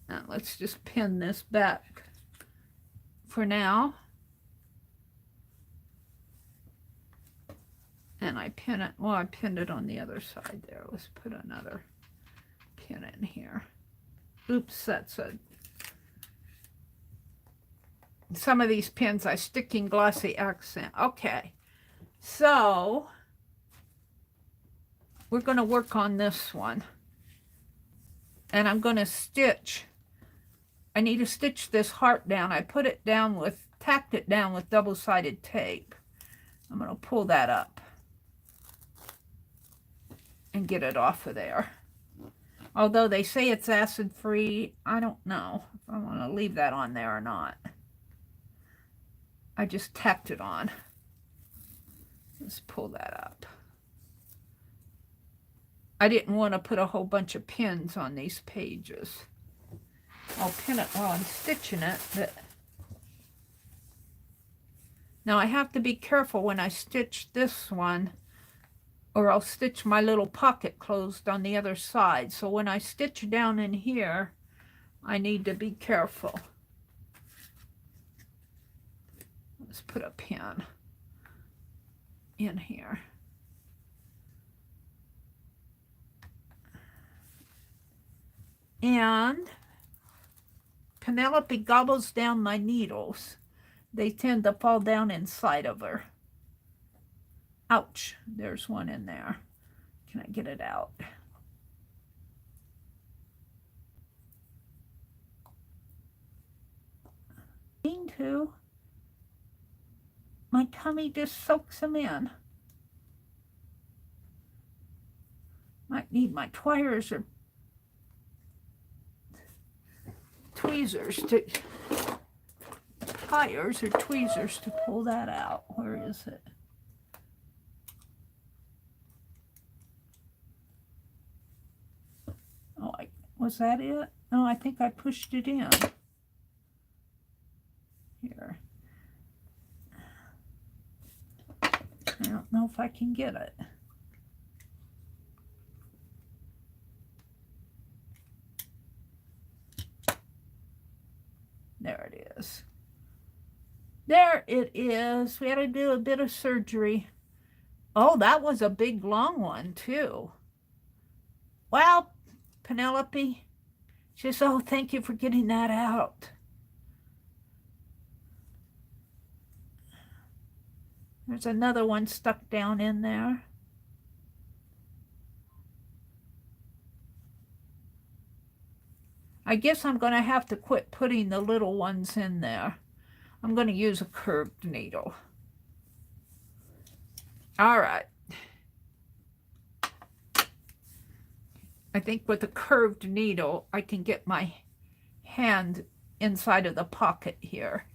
Now let's just pin this back for now. And I pin it, well, I pinned it on the other side there. Let's put another pin in here. Oops, that's some of these pins I stick in glossy accent. Okay, so we're going to work on this one. And I'm going to stitch. I need to stitch this heart down. I put it down with, tacked it down with double-sided tape. I'm going to pull that up and get it off of there. Although they say it's acid-free, I don't know if I want to leave that on there or not. I just tacked it on. Let's pull that up. I didn't want to put a whole bunch of pins on these pages. I'll pin it while I'm stitching it, but now I have to be careful when I stitch this one, or I'll stitch my little pocket closed on the other side. So when I stitch down in here, I need to be careful. Let's put a pin in here. And Penelope gobbles down my needles. They tend to fall down inside of her. Ouch, there's one in there. Can I get it out? Mean to. My tummy just soaks them in. Might need my pliers or tweezers to pull that out. Where is it? Oh, was that it? No, I think I pushed it in. Here. I don't know if I can get it. There it is. There it is. We had to do a bit of surgery. Oh, that was a big, long one, too. Well, Penelope, she says, oh, thank you for getting that out. There's another one stuck down in there. I guess I'm going to have to quit putting the little ones in there. I'm going to use a curved needle. All right. I think with a curved needle, I can get my hand inside of the pocket here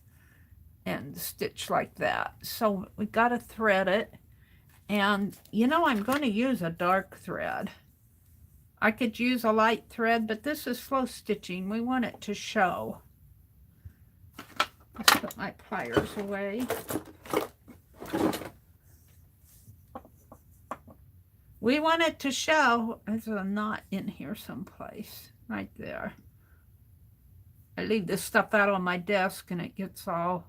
and stitch like that. So we got to thread it. And you know, I'm going to use a dark thread. I could use a light thread, but this is slow stitching. We want it to show. Let's put my pliers away. We want it to show. There's a knot in here someplace, right there. I leave this stuff out on my desk and it gets all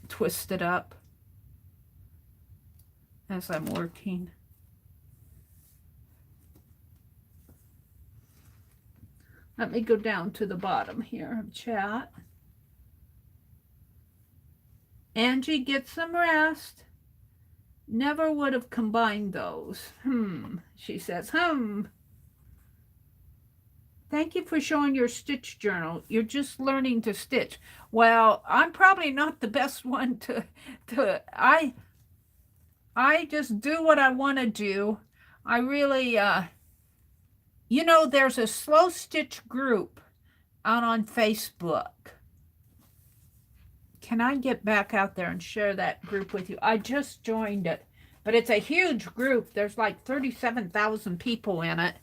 twisted up as I'm working. Let me go down to the bottom here of chat. Angie, get some rest. Never would have combined those. She says, Thank you for showing your stitch journal. You're just learning to stitch. Well, I'm probably not the best one to I just do what I want to do. I really, you know, there's a slow stitch group out on Facebook. Can I get back out there and share that group with you? I just joined it, but it's a huge group. There's like 37,000 people in it,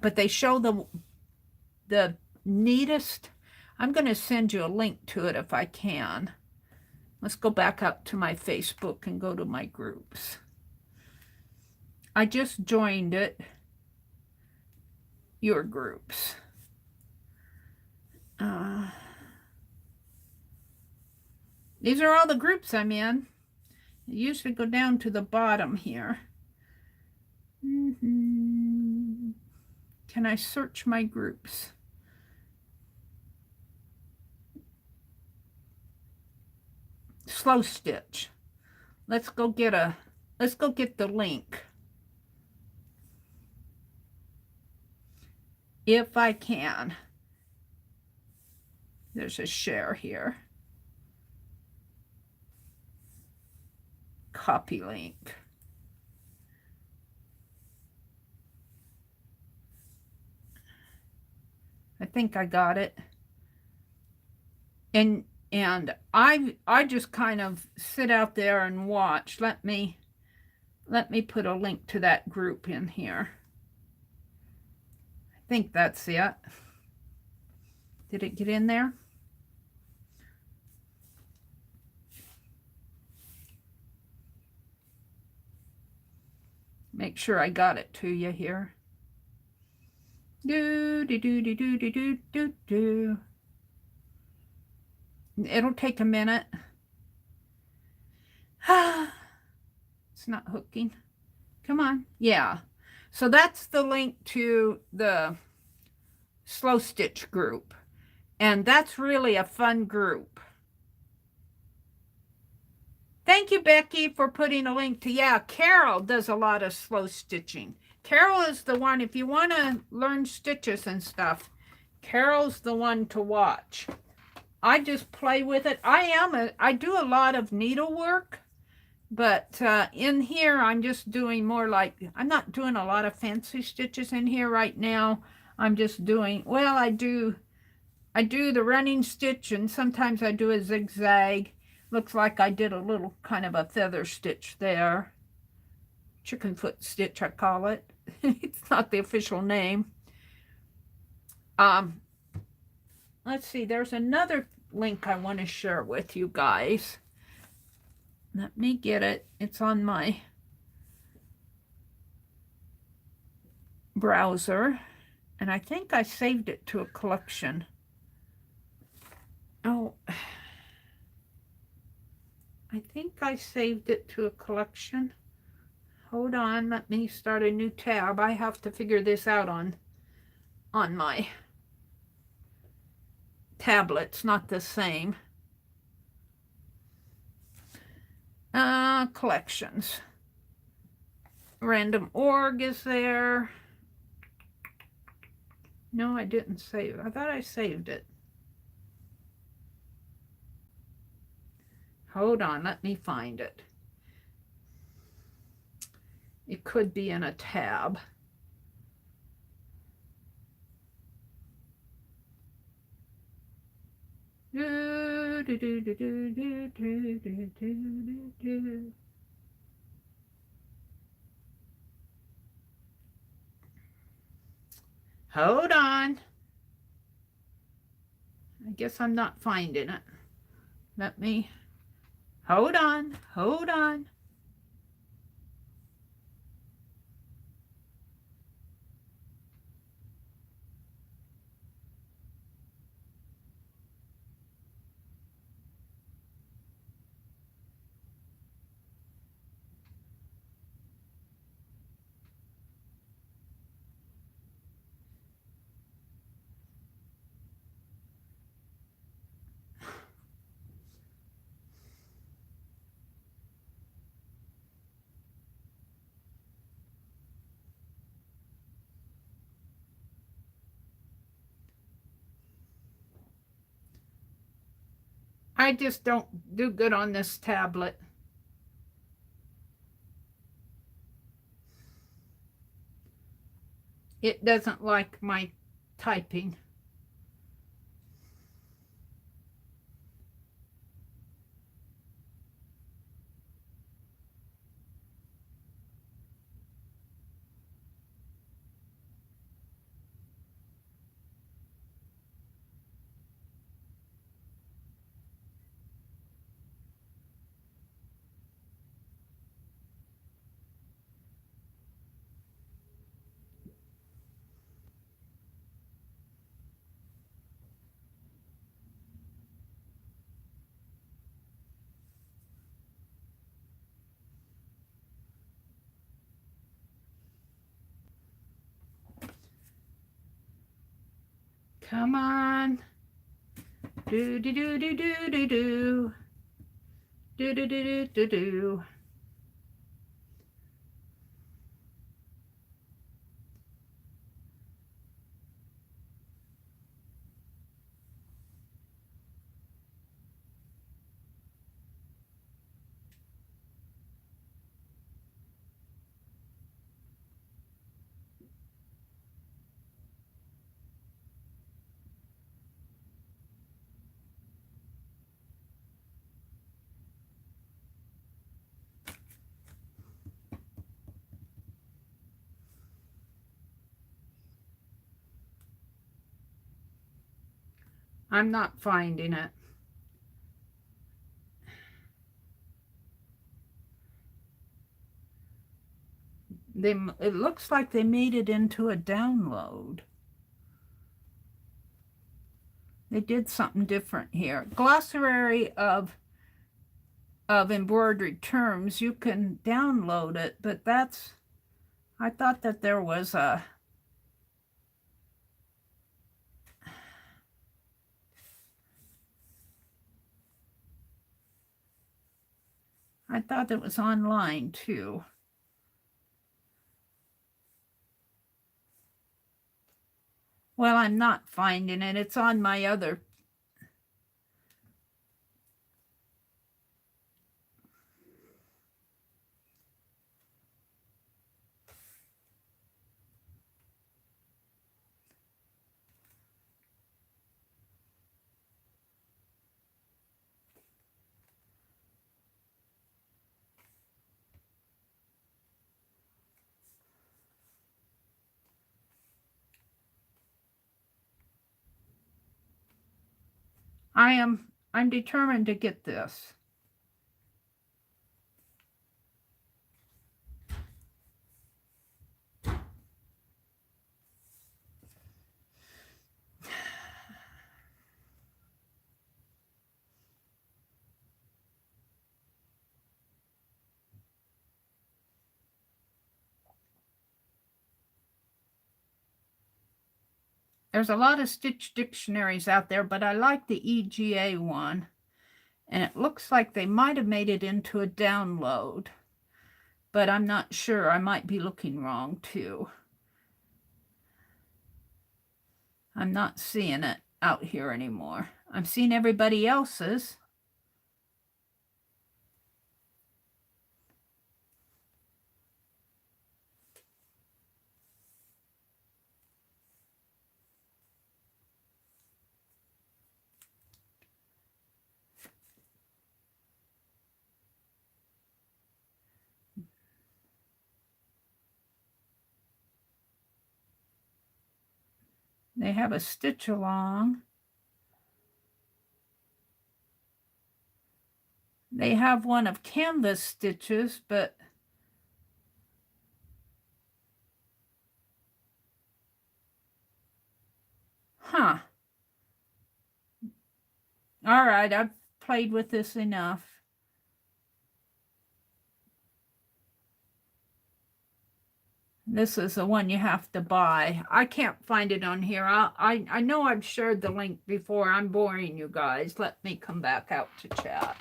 but they show the neatest. I'm going to send you a link to it if I can. Let's go back up to my Facebook and go to my groups. I just joined it. Your groups. These are all the groups I'm in. I usually go down to the bottom here. Can I search my groups? Slow stitch. Let's go get the link. If I can. There's a share here. Copy link. I think I got it. And I just kind of sit out there and watch. Let me put a link to that group in here. I think that's it. Did it get in there? Make sure I got it to you here. Do do do do do do do do do. It'll take a minute. It's not hooking. Come on. Yeah. So that's the link to the slow stitch group. And that's really a fun group. Thank you, Becky, for putting a link to, yeah, Carol does a lot of slow stitching. Carol is the one, if you want to learn stitches and stuff, Carol's the one to watch. I just play with it. I do a lot of needlework, but in here I'm just doing more like, I'm not doing a lot of fancy stitches in here right now. I'm just doing, well, I do the running stitch, and sometimes I do a zigzag. Looks like I did a little kind of a feather stitch there. Chicken foot stitch, I call it. It's not the official name. Let's see, there's another link I want to share with you guys. Let me get it. It's on my browser, and I think I saved it to a collection. Oh, I think I saved it to a collection. Hold on, let me start a new tab. I have to figure this out on my tablet. It's not the same. Collections. Random org is there. No, I didn't save it. I thought I saved it. Hold on, let me find it. It could be in a tab. Hold on. I guess I'm not finding it. Let me, hold on, hold on. I just don't do good on this tablet. It doesn't like my typing. Come on. Do do do do do do do. Do do do do do do. I'm not finding it. It looks like they made it into a download. They did something different here. Glossary of embroidered terms, you can download it, but that's, I thought that there was a, I thought it was online too. Well, I'm not finding it. It's on my other. I'm determined to get this. There's a lot of stitch dictionaries out there, but I like the EGA one. And it looks like they might have made it into a download, but I'm not sure. I might be looking wrong too. I'm not seeing it out here anymore. I'm seeing everybody else's. They have a stitch along. They have one of canvas stitches, but huh. All right, I've played with this enough. This is the one you have to buy. I can't find it on here. I know I've shared the link before. I'm boring you guys. Let me come back out to chat.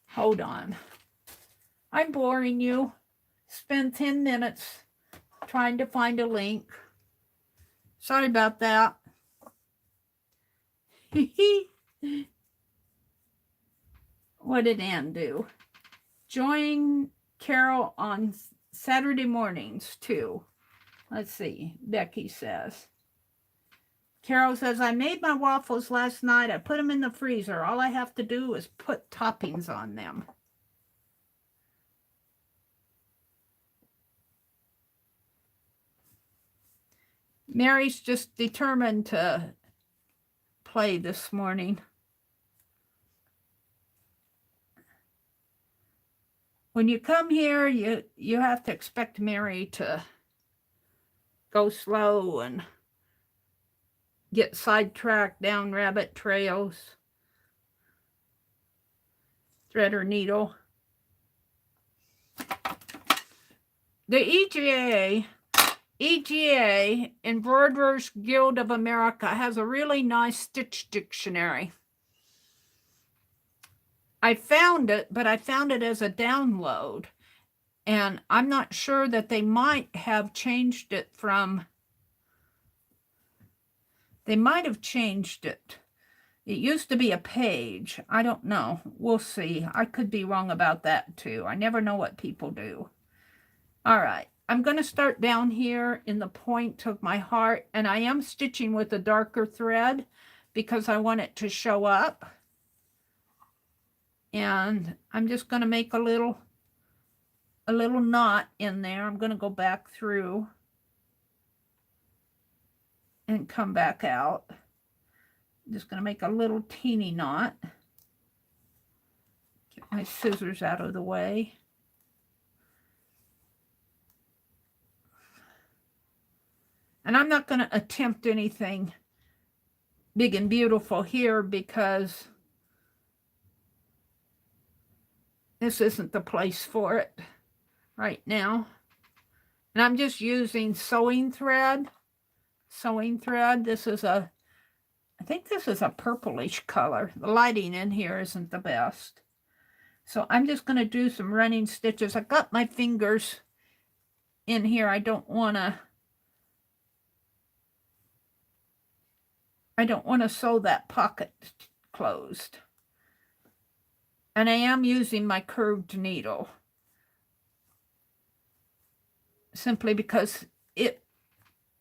Hold on. I'm boring you. Spend 10 minutes trying to find a link. Sorry about that. What did Ann do? Join Carol on Saturday mornings too. Let's see. Becky says. Carol says, I made my waffles last night. I put them in the freezer. All I have to do is put toppings on them. Mary's just determined to play this morning. When you come here, you have to expect Meri to go slow and get sidetracked down rabbit trails, thread her needle. The EGA, Embroiderers Guild of America, has a really nice stitch dictionary. I found it, but I found it as a download. And I'm not sure that they might have changed it from... They might have changed it. It used to be a page. I don't know. We'll see. I could be wrong about that too. I never know what people do. All right. I'm going to start down here in the point of my heart. And I am stitching with a darker thread because I want it to show up. And I'm just going to make a little knot in there. I'm going to go back through and come back out. I'm just going to make a little teeny knot. Get my scissors out of the way. And I'm not going to attempt anything big and beautiful here because this isn't the place for it right now. And I'm just using sewing thread. This is I think this is a purplish color. The lighting in here isn't the best. So I'm just going to do some running stitches. I got my fingers in here. I don't want to sew that pocket closed. And I am using my curved needle. Simply because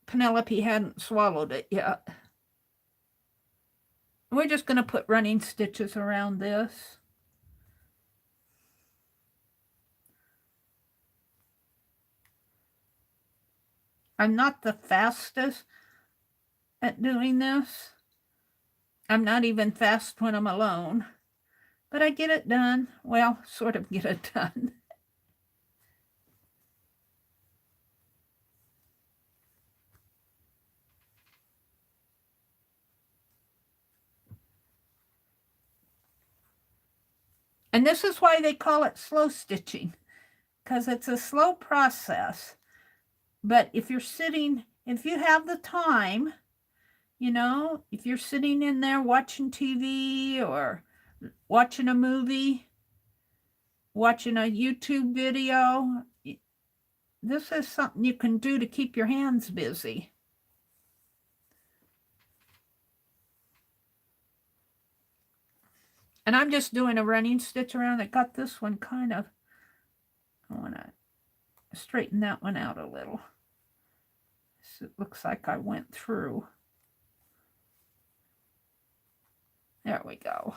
Penelope hadn't swallowed it yet. We're just going to put running stitches around this. I'm not the fastest at doing this. I'm not even fast when I'm alone. But I get it done. Well, sort of get it done. And this is why they call it slow stitching, because it's a slow process. But if you have the time, if you're sitting in there watching TV or watching a movie, watching a YouTube video, this is something you can do to keep your hands busy. And I'm just doing a running stitch around. I got this one kind of, I want to straighten that one out a little. So it looks like I went through. There we go.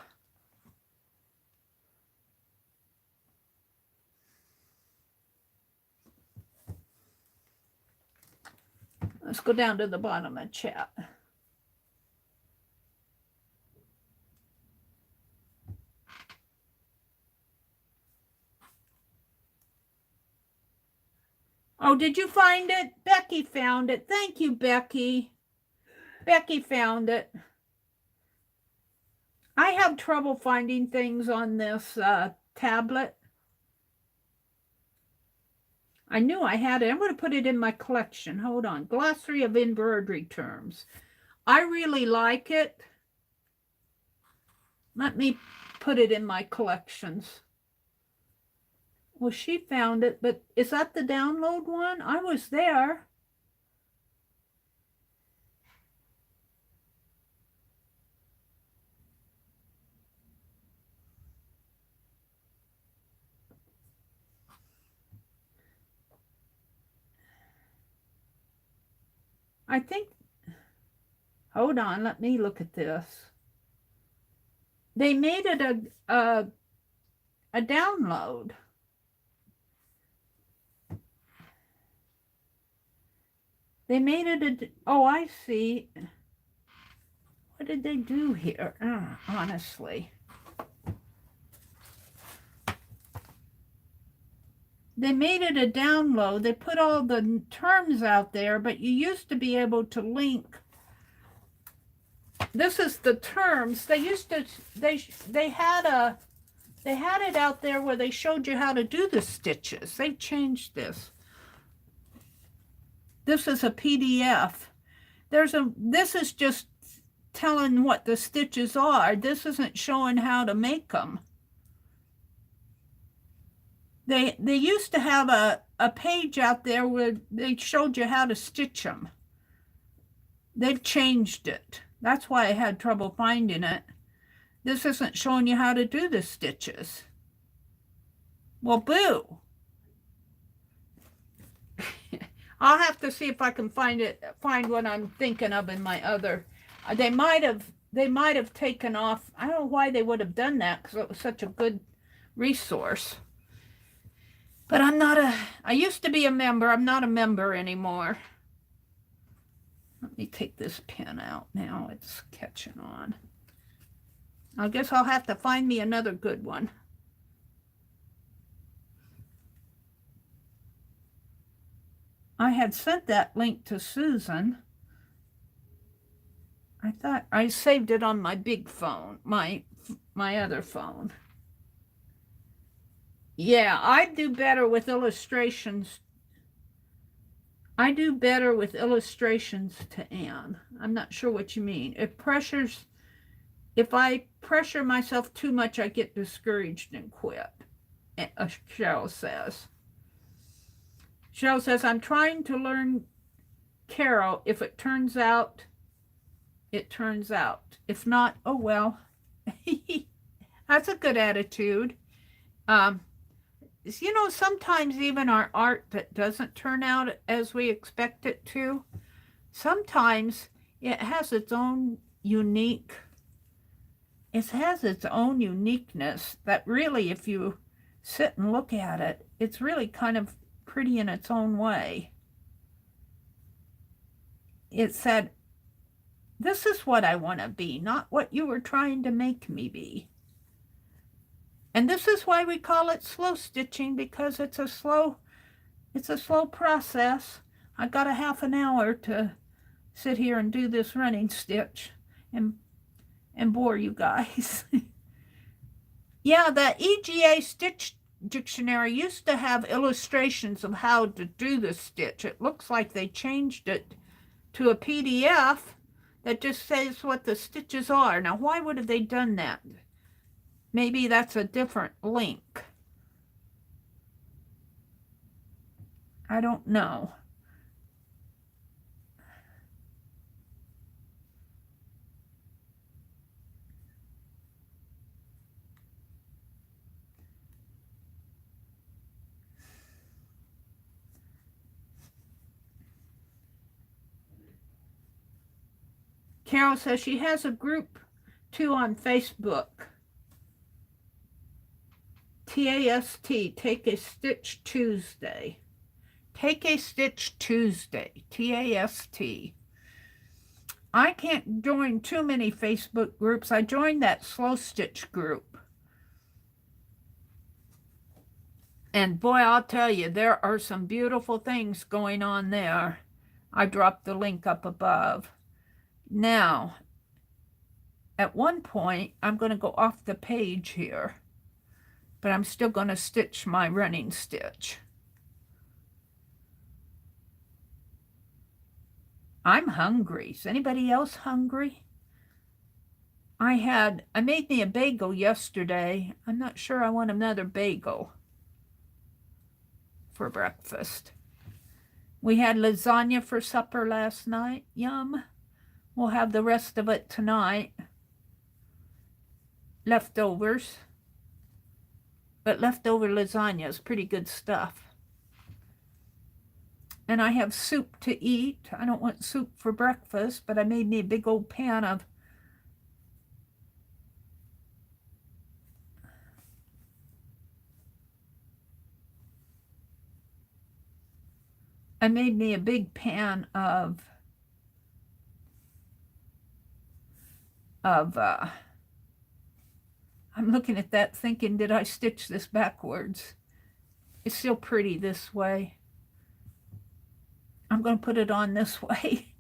Let's go down to the bottom of chat. Oh, did you find it? Becky found it. Thank you, Becky. Becky found it. I have trouble finding things on this tablet. I knew I had it. I'm going to put it in my collection. Hold on. Glossary of embroidery terms. I really like it. Let me put it in my collections. Well, she found it, but is that the download one? I was there. I think, hold on, let me look at this. They made it a download. They made it oh, I see. What did they do here? Honestly. They made it a download. They put all the terms out there, but you used to be able to link. This is the terms. They used to, they had it out there where they showed you how to do the stitches. They changed this. This is a PDF. This is just telling what the stitches are. This isn't showing how to make them. They used to have a page out there where they showed you how to stitch them. They've changed it. That's why I had trouble finding it. This isn't showing you how to do the stitches. Well, boo. I'll have to see if I can find what I'm thinking of in my other. They might have taken off. I don't know why they would have done that, because it was such a good resource. But I used to be a member. I'm not a member anymore. Let me take this pen out now. It's catching on. I guess I'll have to find me another good one. I had sent that link to Susan. I thought I saved it on my big phone, my other phone. Yeah, I do better with illustrations. I do better with illustrations to Anne. I'm not sure what you mean. If I pressure myself too much, I get discouraged and quit, Cheryl says. Cheryl says, I'm trying to learn Carol. If it turns out, it turns out. If not, oh well. That's a good attitude. You know, sometimes even our art that doesn't turn out as we expect it to, sometimes it has its own uniqueness that really, if you sit and look at it, it's really kind of pretty in its own way. It said, this is what I want to be, not what you were trying to make me be. And this is why we call it slow stitching, because it's a slow process. I got a half an hour to sit here and do this running stitch and bore you guys. Yeah, the EGA Stitch Dictionary used to have illustrations of how to do the stitch. It looks like they changed it to a PDF that just says what the stitches are. Now, why would have they done that? Maybe that's a different link. I don't know. Carol says she has a group too on Facebook. TAST, Take a Stitch Tuesday. Take a Stitch Tuesday, TAST. I can't join too many Facebook groups. I joined that Slow Stitch group. And boy, I'll tell you, there are some beautiful things going on there. I dropped the link up above. Now, at one point, I'm going to go off the page here, but I'm still going to stitch my running stitch. I'm hungry. Is anybody else hungry? I made me a bagel yesterday. I'm not sure I want another bagel for breakfast. We had lasagna for supper last night. Yum. We'll have the rest of it tonight. Leftovers. But leftover lasagna is pretty good stuff. And I have soup to eat. I don't want soup for breakfast, but I made me a big old pan of I'm looking at that thinking, did I stitch this backwards? It's still pretty this way. I'm going to put it on this way.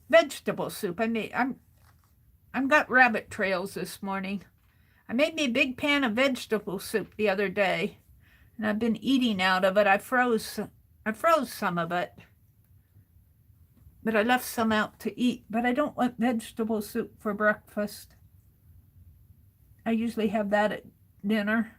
Vegetable soup. I've got rabbit trails this morning. I made me a big pan of vegetable soup the other day, and I've been eating out of it. I froze some of it, but I left some out to eat. But I don't want vegetable soup for breakfast. I usually have that at dinner.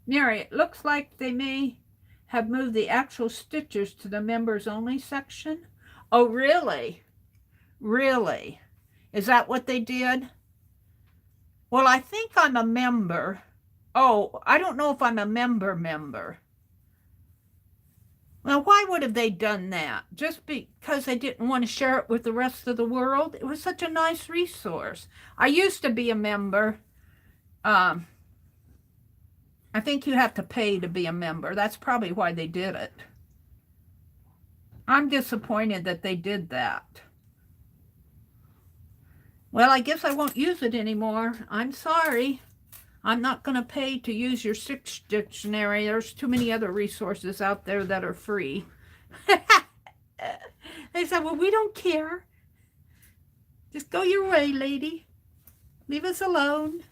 Meri, it looks like they may have moved the actual stitches to the members only section. Oh, really? Really? Is that what they did? Well, I think I'm a member. Oh, I don't know if I'm a member. Well, why would have they done that? Just because they didn't want to share it with the rest of the world? It was such a nice resource. I used to be a member. I think you have to pay to be a member. That's probably why they did it. I'm disappointed that they did that. Well, I guess I won't use it anymore. I'm sorry. I'm not going to pay to use your Stitch Dictionary. There's too many other resources out there that are free. They said, well, we don't care. Just go your way, lady. Leave us alone.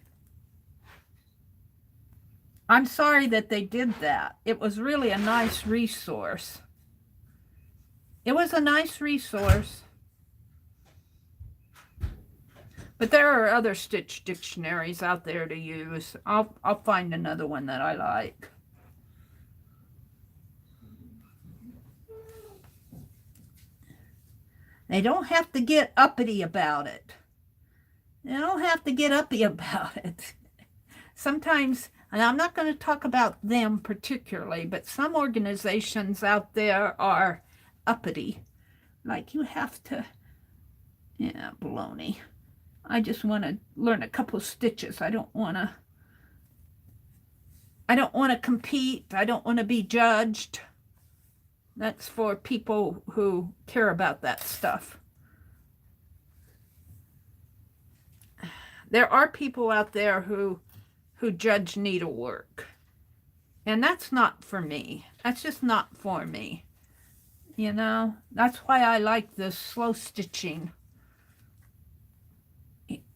I'm sorry that they did that. It was really a nice resource. It was a nice resource. But there are other Stitch dictionaries out there to use. I'll find another one that I like. They don't have to get uppity about it. They don't have to get uppy about it. Sometimes, and I'm not going to talk about them particularly, but some organizations out there are uppity. Like you have to, yeah, baloney. I just want to learn a couple stitches. I don't want to compete. I don't want to be judged. That's for people who care about that stuff. There are people out there who judge needlework. And that's not for me. That's just not for me. You know, that's why I like this slow stitching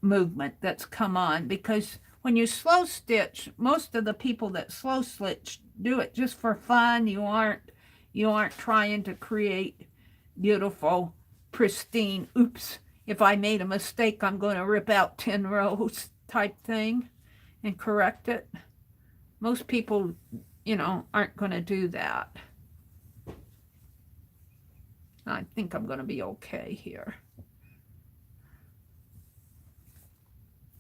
movement that's come on, because when you slow stitch, most of the people that slow stitch do it just for fun. You aren't trying to create beautiful, pristine, oops, if I made a mistake, I'm going to rip out 10 rows type thing and correct it. Most people, you know, aren't going to do that. I think I'm going to be okay here.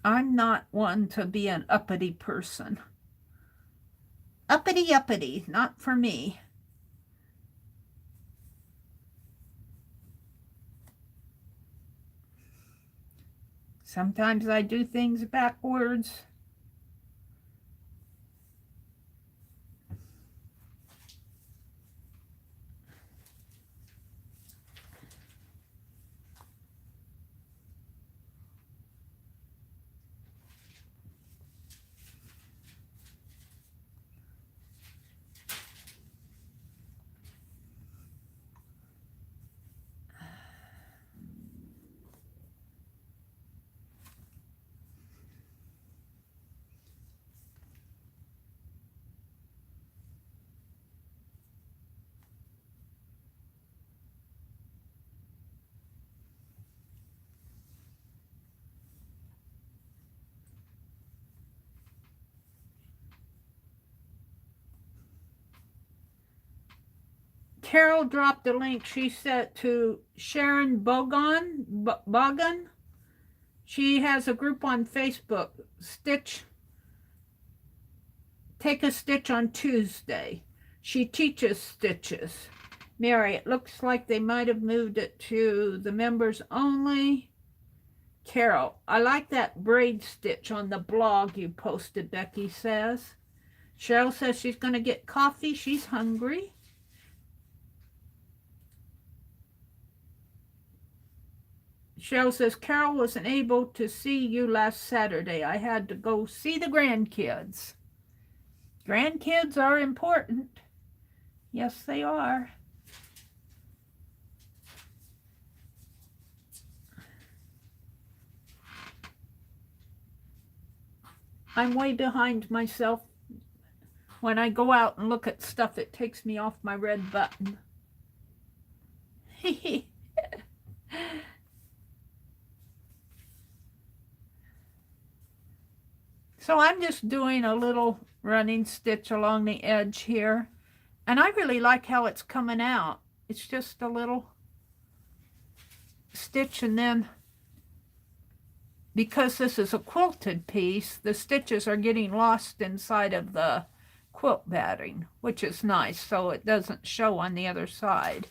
I'm not one to be an uppity person. Uppity uppity, not for me. Sometimes I do things backwards. Carol dropped a link she sent to Sharon Bogan. She has a group on Facebook, Take a Stitch on Tuesday. She teaches stitches. Meri, it looks like they might have moved it to the members only. Carol, I like that braid stitch on the blog you posted, Becky says. Cheryl says she's going to get coffee. She's hungry. Cheryl says, Carol wasn't able to see you last Saturday. I had to go see the grandkids. Grandkids are important. Yes, they are. I'm way behind myself. When I go out and look at stuff, it takes me off my red button. So I'm just doing a little running stitch along the edge here. And I really like how it's coming out. It's just a little stitch, and then because this is a quilted piece, the stitches are getting lost inside of the quilt batting, which is nice, so it doesn't show on the other side.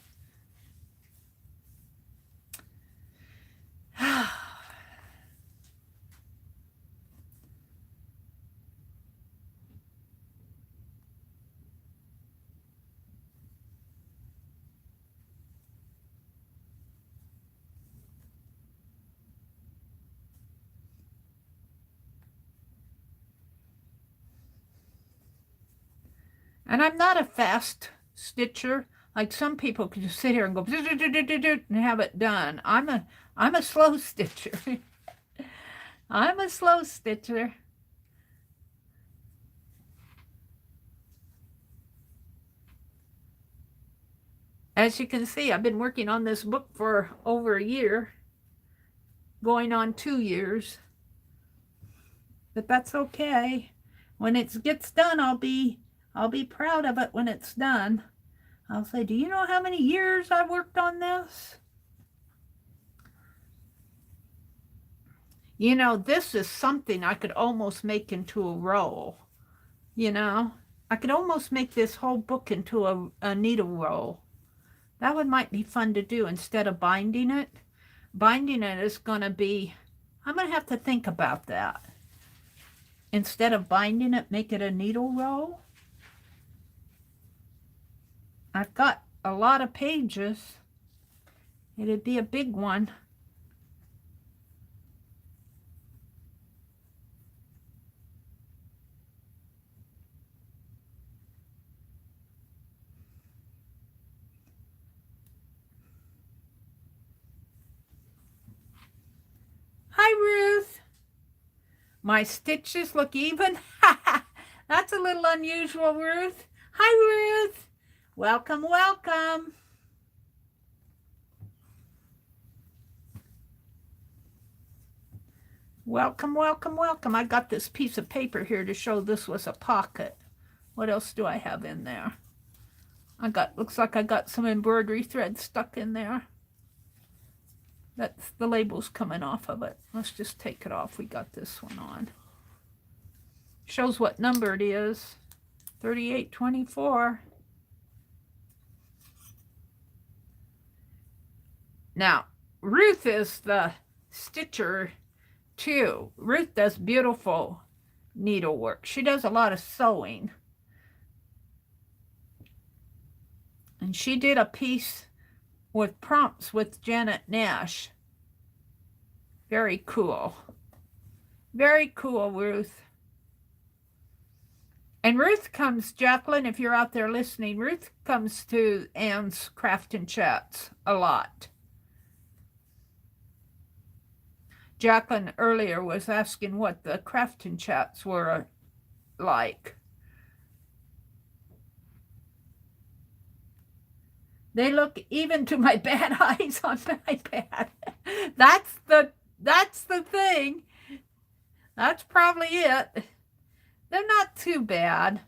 And I'm not a fast stitcher. Like some people could just sit here and go and have it done. I'm a slow stitcher. I'm a slow stitcher. As you can see, I've been working on this book for over a year, going on 2 years. But that's okay. When it gets done, I'll be proud of it when it's done. I'll say, do you know how many years I worked on this? You know, this is something I could almost make into a roll. You know, I could almost make this whole book into a needle roll. That one might be fun to do instead of binding it. Binding it is going to be, I'm going to have to think about that. Instead of binding it, make it a needle roll. I've got a lot of pages. It'd be a big one. Hi, Ruth. My stitches look even. That's a little unusual, Ruth. Hi, Ruth. Welcome, welcome. Welcome, welcome, welcome. I got this piece of paper here to show this was a pocket. What else do I have in there? Looks like I got some embroidery thread stuck in there. That's the label's coming off of it. Let's just take it off. We got this one on. Shows what number it is. 38.24. Now, Ruth is the stitcher too. Ruth does beautiful needlework. She does a lot of sewing. And she did a piece with prompts with Janet Nash. Very cool. Very cool, Ruth. And Ruth comes, Jacqueline, if you're out there listening, Ruth comes to Anne's Craft and Chats a lot. Jacqueline earlier was asking what the Craft and Chats were like. They look even to my bad eyes on my iPad. That's the thing. That's probably it. They're not too bad.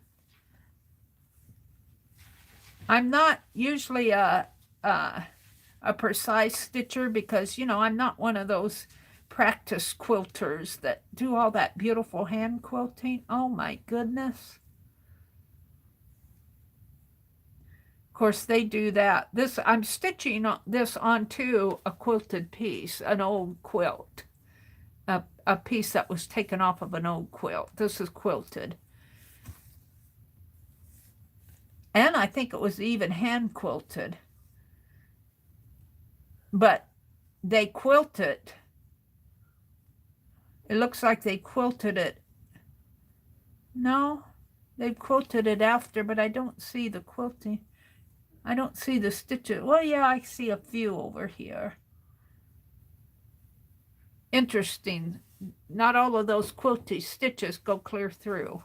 I'm not usually a precise stitcher because, you know, I'm not one of those practice quilters that do all that beautiful hand quilting. Oh my goodness. Of course, they do that. I'm stitching this onto a quilted piece, an old quilt. A piece that was taken off of an old quilt. This is quilted. And I think it was even hand quilted. But they quilt it. It looks like they quilted it. No, they quilted it after, but I don't see the quilting. I don't see the stitches. Well, yeah, I see a few over here. Interesting. Not all of those quilty stitches go clear through.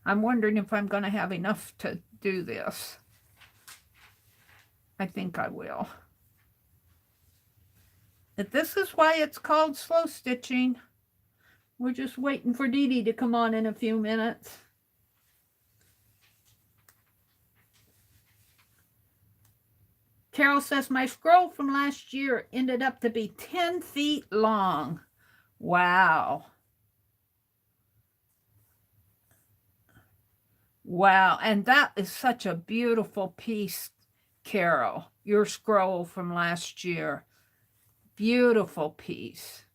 I'm wondering if I'm going to have enough to do this. I think I will. But this is why it's called slow stitching. We're just waiting for Dee Dee to come on in a few minutes. Carol says, my scroll from last year ended up to be 10 feet long. Wow. Wow. And that is such a beautiful piece, Carol. Your scroll from last year. Beautiful piece.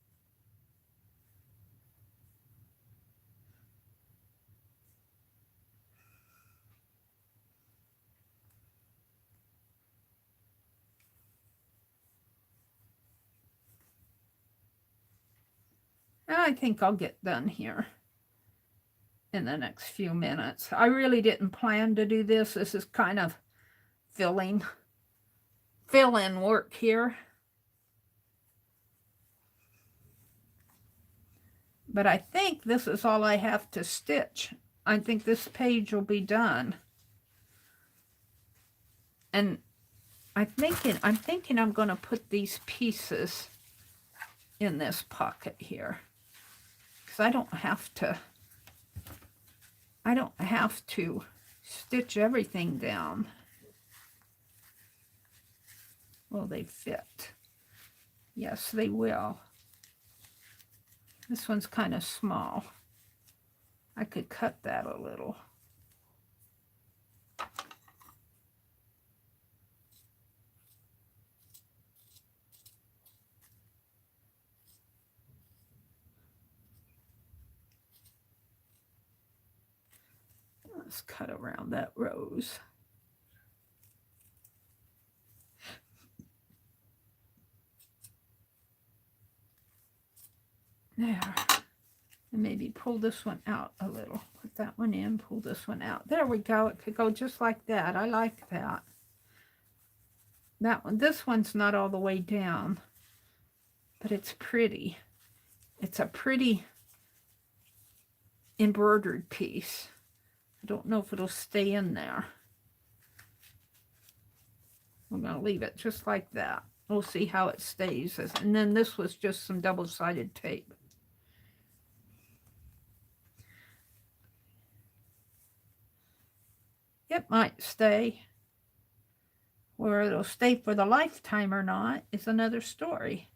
I think I'll get done here in the next few minutes. I really didn't plan to do this. This is kind of fill-in work here. But I think this is all I have to stitch. I think this page will be done. And I'm thinking I'm going to put these pieces in this pocket here. Because I don't have to stitch everything down. Will they fit? Yes, they will. This one's kind of small. I could cut that a little. Let's cut around that rose. There. And maybe pull this one out a little. Put that one in, pull this one out. There we go. It could go just like that. I like that. That one, this one's not all the way down, but it's pretty. It's a pretty embroidered piece. I don't know if it'll stay in there. I'm going to leave it just like that. We'll see how it stays. And then this was just some double-sided tape. It might stay. Where it'll stay for the lifetime or not is another story.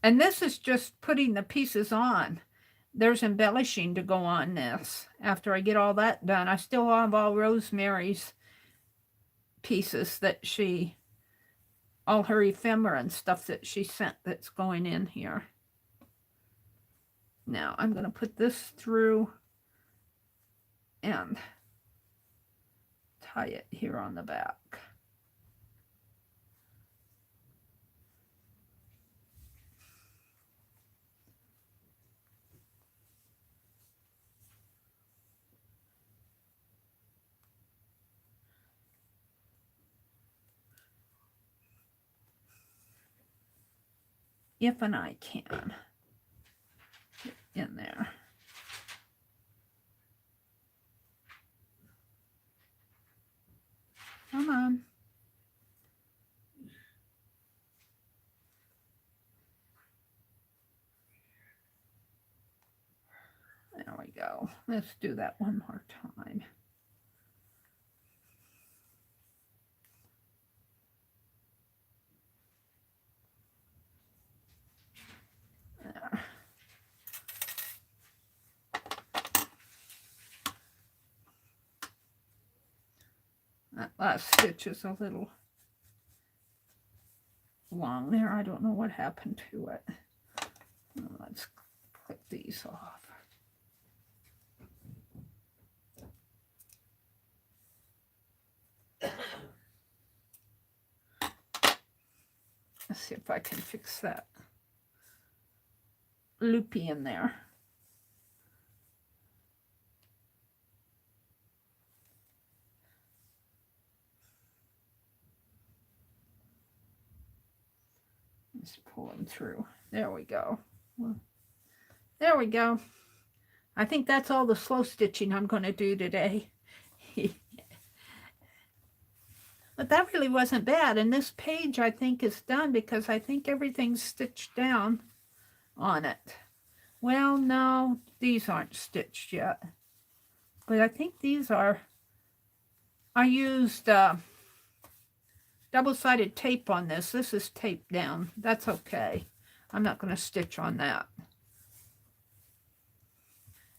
And this is just putting the pieces on. There's embellishing to go on this. After I get all that done, I still have all Rosemary's pieces that she, all her ephemera and stuff that she sent that's going in here. Now I'm going to put this through and tie it here on the back. If and I can get in there. Come on. There we go. Let's do that one more time. There. That last stitch is a little long there. I don't know what happened to it. Let's clip these off. Let's see if I can fix that loopy in there. Just pull them through. There we go. Well, there we go. I think that's all the slow stitching I'm going to do today. But that really wasn't bad. And this page I think is done because I think everything's stitched down on it. Well, no, these aren't stitched yet. But I think these are. I used double-sided tape on this. This is taped down. That's okay. I'm not going to stitch on that.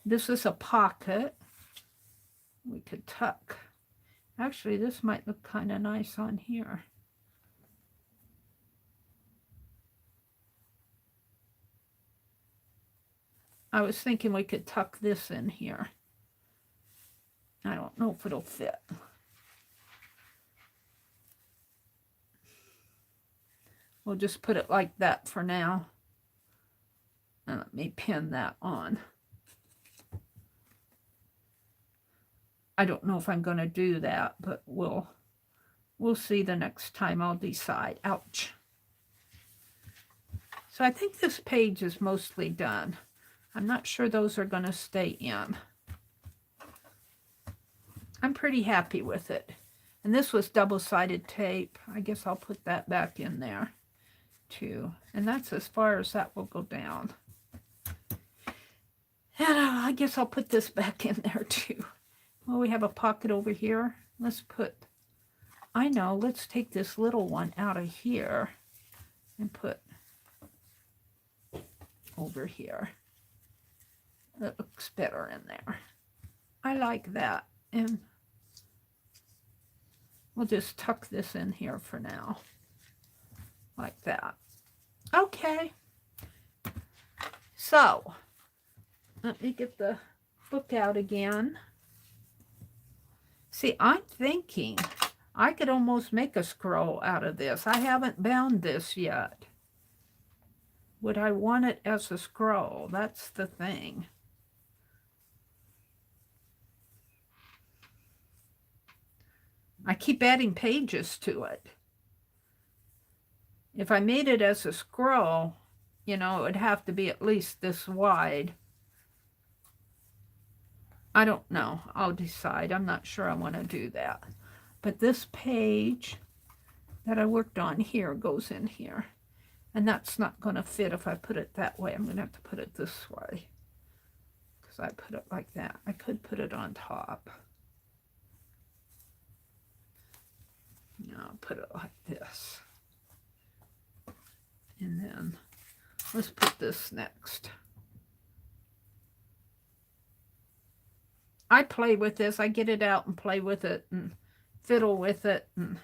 This is a pocket. We could tuck. Actually, this might look kind of nice on here. I was thinking we could tuck this in here. I don't know if it'll fit. We'll just put it like that for now. And let me pin that on. I don't know if I'm going to do that, but we'll see the next time. I'll decide. Ouch. So I think this page is mostly done. I'm not sure those are going to stay in. I'm pretty happy with it. And this was double-sided tape. I guess I'll put that back in there too. And that's as far as that will go down. And I guess I'll put this back in there too. Well, we have a pocket over here. Let's put, I know, let's take this little one out of here and put over here. That looks better in there. I like that. And we'll just tuck this in here for now. Like that. Okay. So, let me get the book out again. See, I'm thinking I could almost make a scroll out of this. I haven't bound this yet. Would I want it as a scroll? That's the thing. I keep adding pages to it. If I made it as a scroll, you know, it would have to be at least this wide. I don't know. I'll decide. I'm not sure I want to do that. But this page that I worked on here goes in here. And that's not going to fit if I put it that way. I'm going to have to put it this way. Because I put it like that. I could put it on top. No, I'll put it like this. And then Let's put this next. I play with this. I get it out and play with it and fiddle with it. And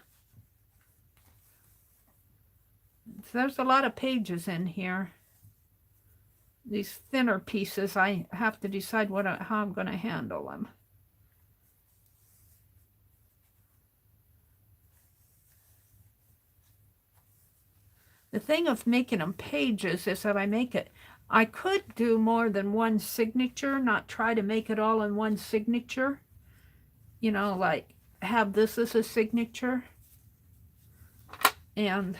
there's a lot of pages in here. These thinner pieces, I have to decide how I'm going to handle them. The thing of making them pages is that I could do more than one signature, not try to make it all in one signature. You know, like have this as a signature. And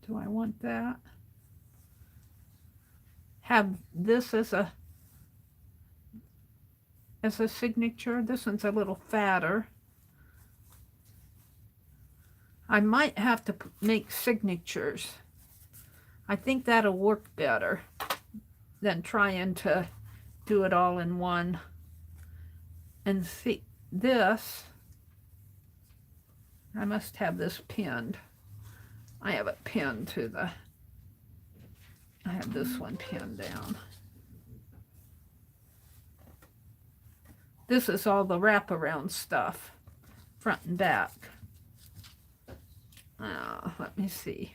do I want that? Have this as a signature. This one's a little fatter. I might have to make signatures. I think that'll work better than trying to do it all in one. And see, this, I must have this pinned. I have it pinned to the, I have this one pinned down. This is all the wraparound stuff, front and back. Let me see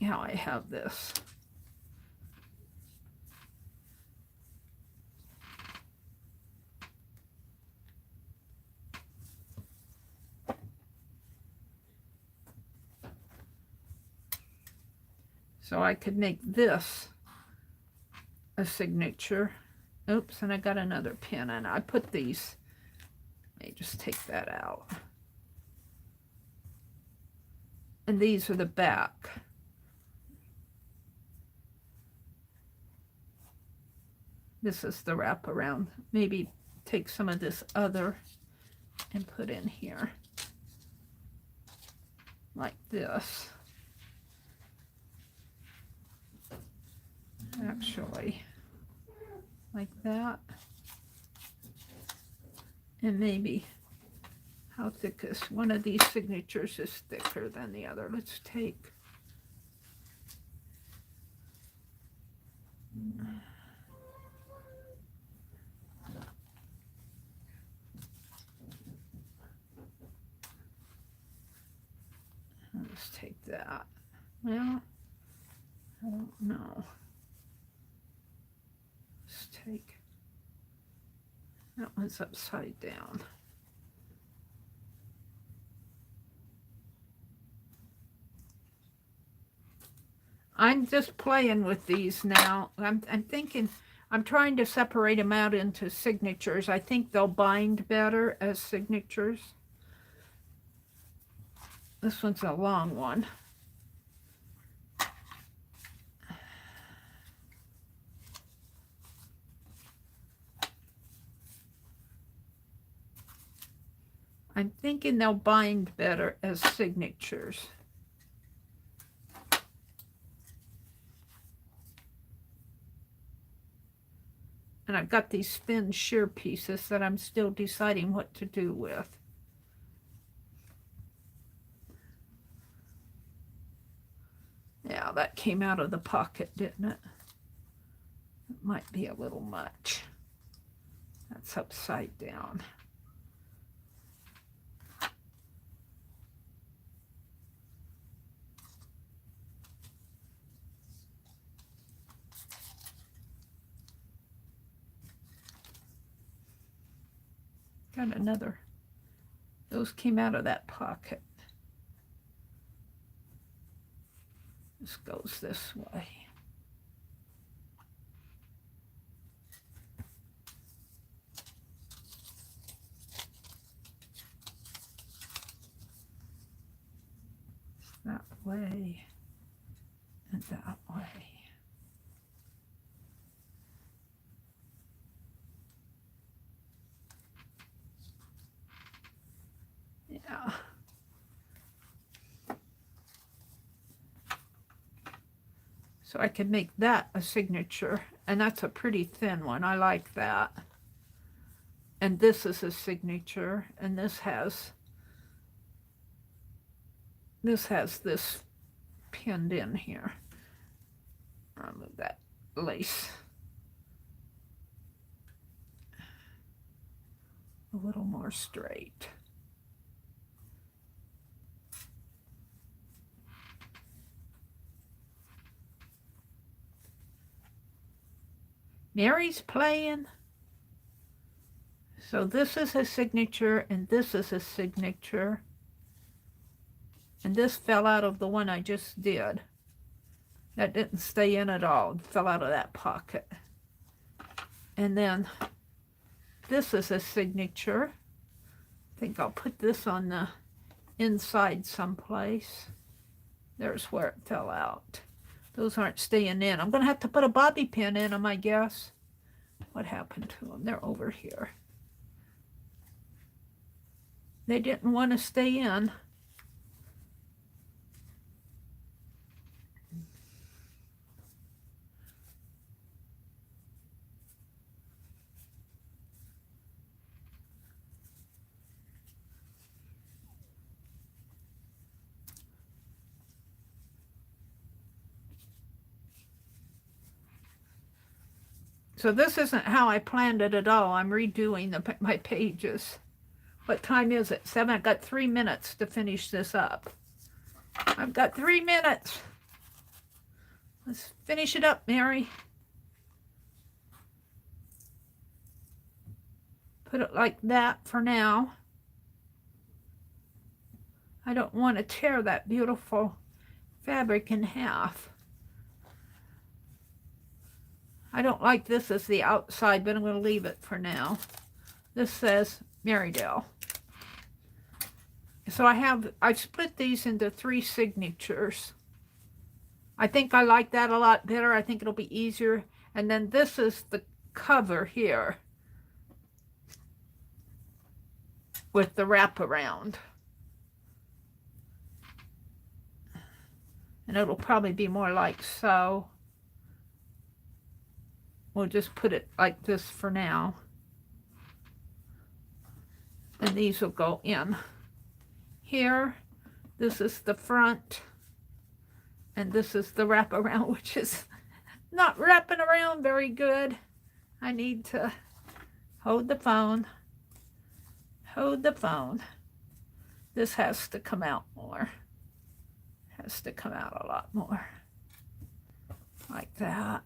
how I have this. So I could make this a signature. Oops, and I got another pin, and I put these. Let me just take that out. And these are the back. This is the wraparound. Maybe take some of this other and put in here. Like this. Actually. Like that. And maybe, how thick is one of these signatures is thicker than the other. Let's take that. Well, I don't know. Let's take, that one's upside down. I'm just playing with these now. I'm thinking, I'm trying to separate them out into signatures. I think they'll bind better as signatures. This one's a long one. I'm thinking they'll bind better as signatures. And I've got these thin sheer pieces that I'm still deciding what to do with. Yeah, that came out of the pocket, didn't it? It might be a little much. That's upside down. Got another. Those came out of that pocket. This goes this way. That way and that way. Yeah. So I can make that a signature, and that's a pretty thin one. I like that. And this is a signature, and this has this has this pinned in here. I'll move that lace a little more straight. Meri's playing. So this is a signature, and this is a signature. And this fell out of the one I just did. That didn't stay in at all. It fell out of that pocket. And then this is a signature. I think I'll put this on the inside someplace. There's where it fell out. Those aren't staying in. I'm going to have to put a bobby pin in them, I guess. What happened to them? They're over here. They didn't want to stay in. So this isn't how I planned it at all. I'm redoing my pages. What time is it? 7. I've got 3 minutes to finish this up. I've got 3 minutes. Let's finish it up, Meri. Put it like that for now. I don't want to tear that beautiful fabric in half. I don't like this as the outside, but I'm going to leave it for now. This says Meridel. So I split these into 3 signatures. I think I like that a lot better. I think it'll be easier. And then this is the cover here with the wraparound. And it'll probably be more like so. We'll just put it like this for now. And these will go in here. This is the front. And this is the wraparound, which is not wrapping around very good. I need to hold the phone. Hold the phone. This has to come out more. Has to come out a lot more. Like that.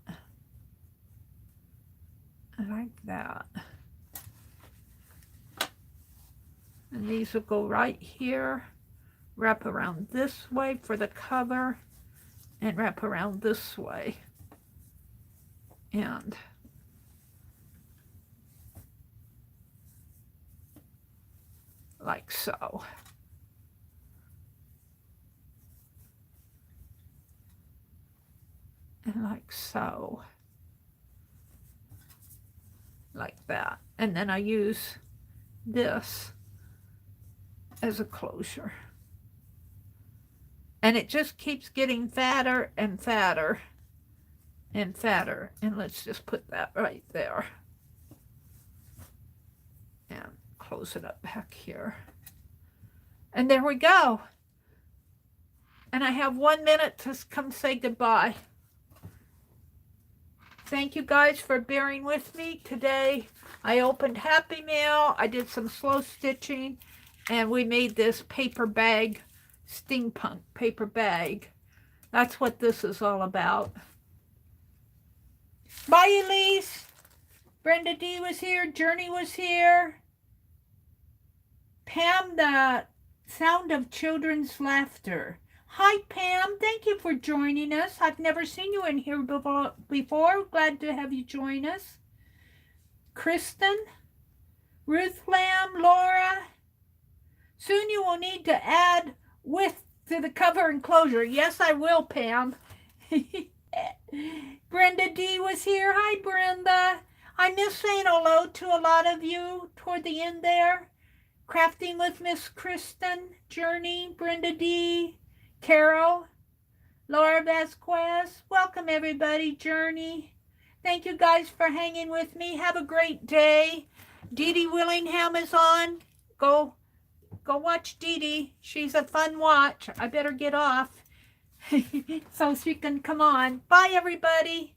Like that. And these will go right here, wrap around this way for the cover, and wrap around this way. And like so. And like so. Like that. And then I use this as a closure. And it just keeps getting fatter and fatter and fatter. And let's just put that right there. And close it up back here. And there we go. And I have 1 minute to come say goodbye. Thank you guys for bearing with me today. I opened Happy Mail. I did some slow stitching. And we made this paper bag, steampunk paper bag. That's what this is all about. Bye, Elise. Brenda D was here. Journey was here. Pam, the sound of children's laughter. Hi, Pam. Thank you for joining us. I've never seen you in here before. Glad to have you join us. Kristen, Ruth Lamb, Laura. Soon you will need to add width to the cover enclosure. Yes, I will, Pam. Brenda D was here. Hi, Brenda. I miss saying hello to a lot of you toward the end there. Crafting with Miss Kristen, Journey, Brenda D, Carol, Laura Vasquez. Welcome, everybody. Journey. Thank you guys for hanging with me. Have a great day. Dee Dee Willingham is on. Go go watch Dee Dee. She's a fun watch. I better get off so she can come on. Bye, everybody.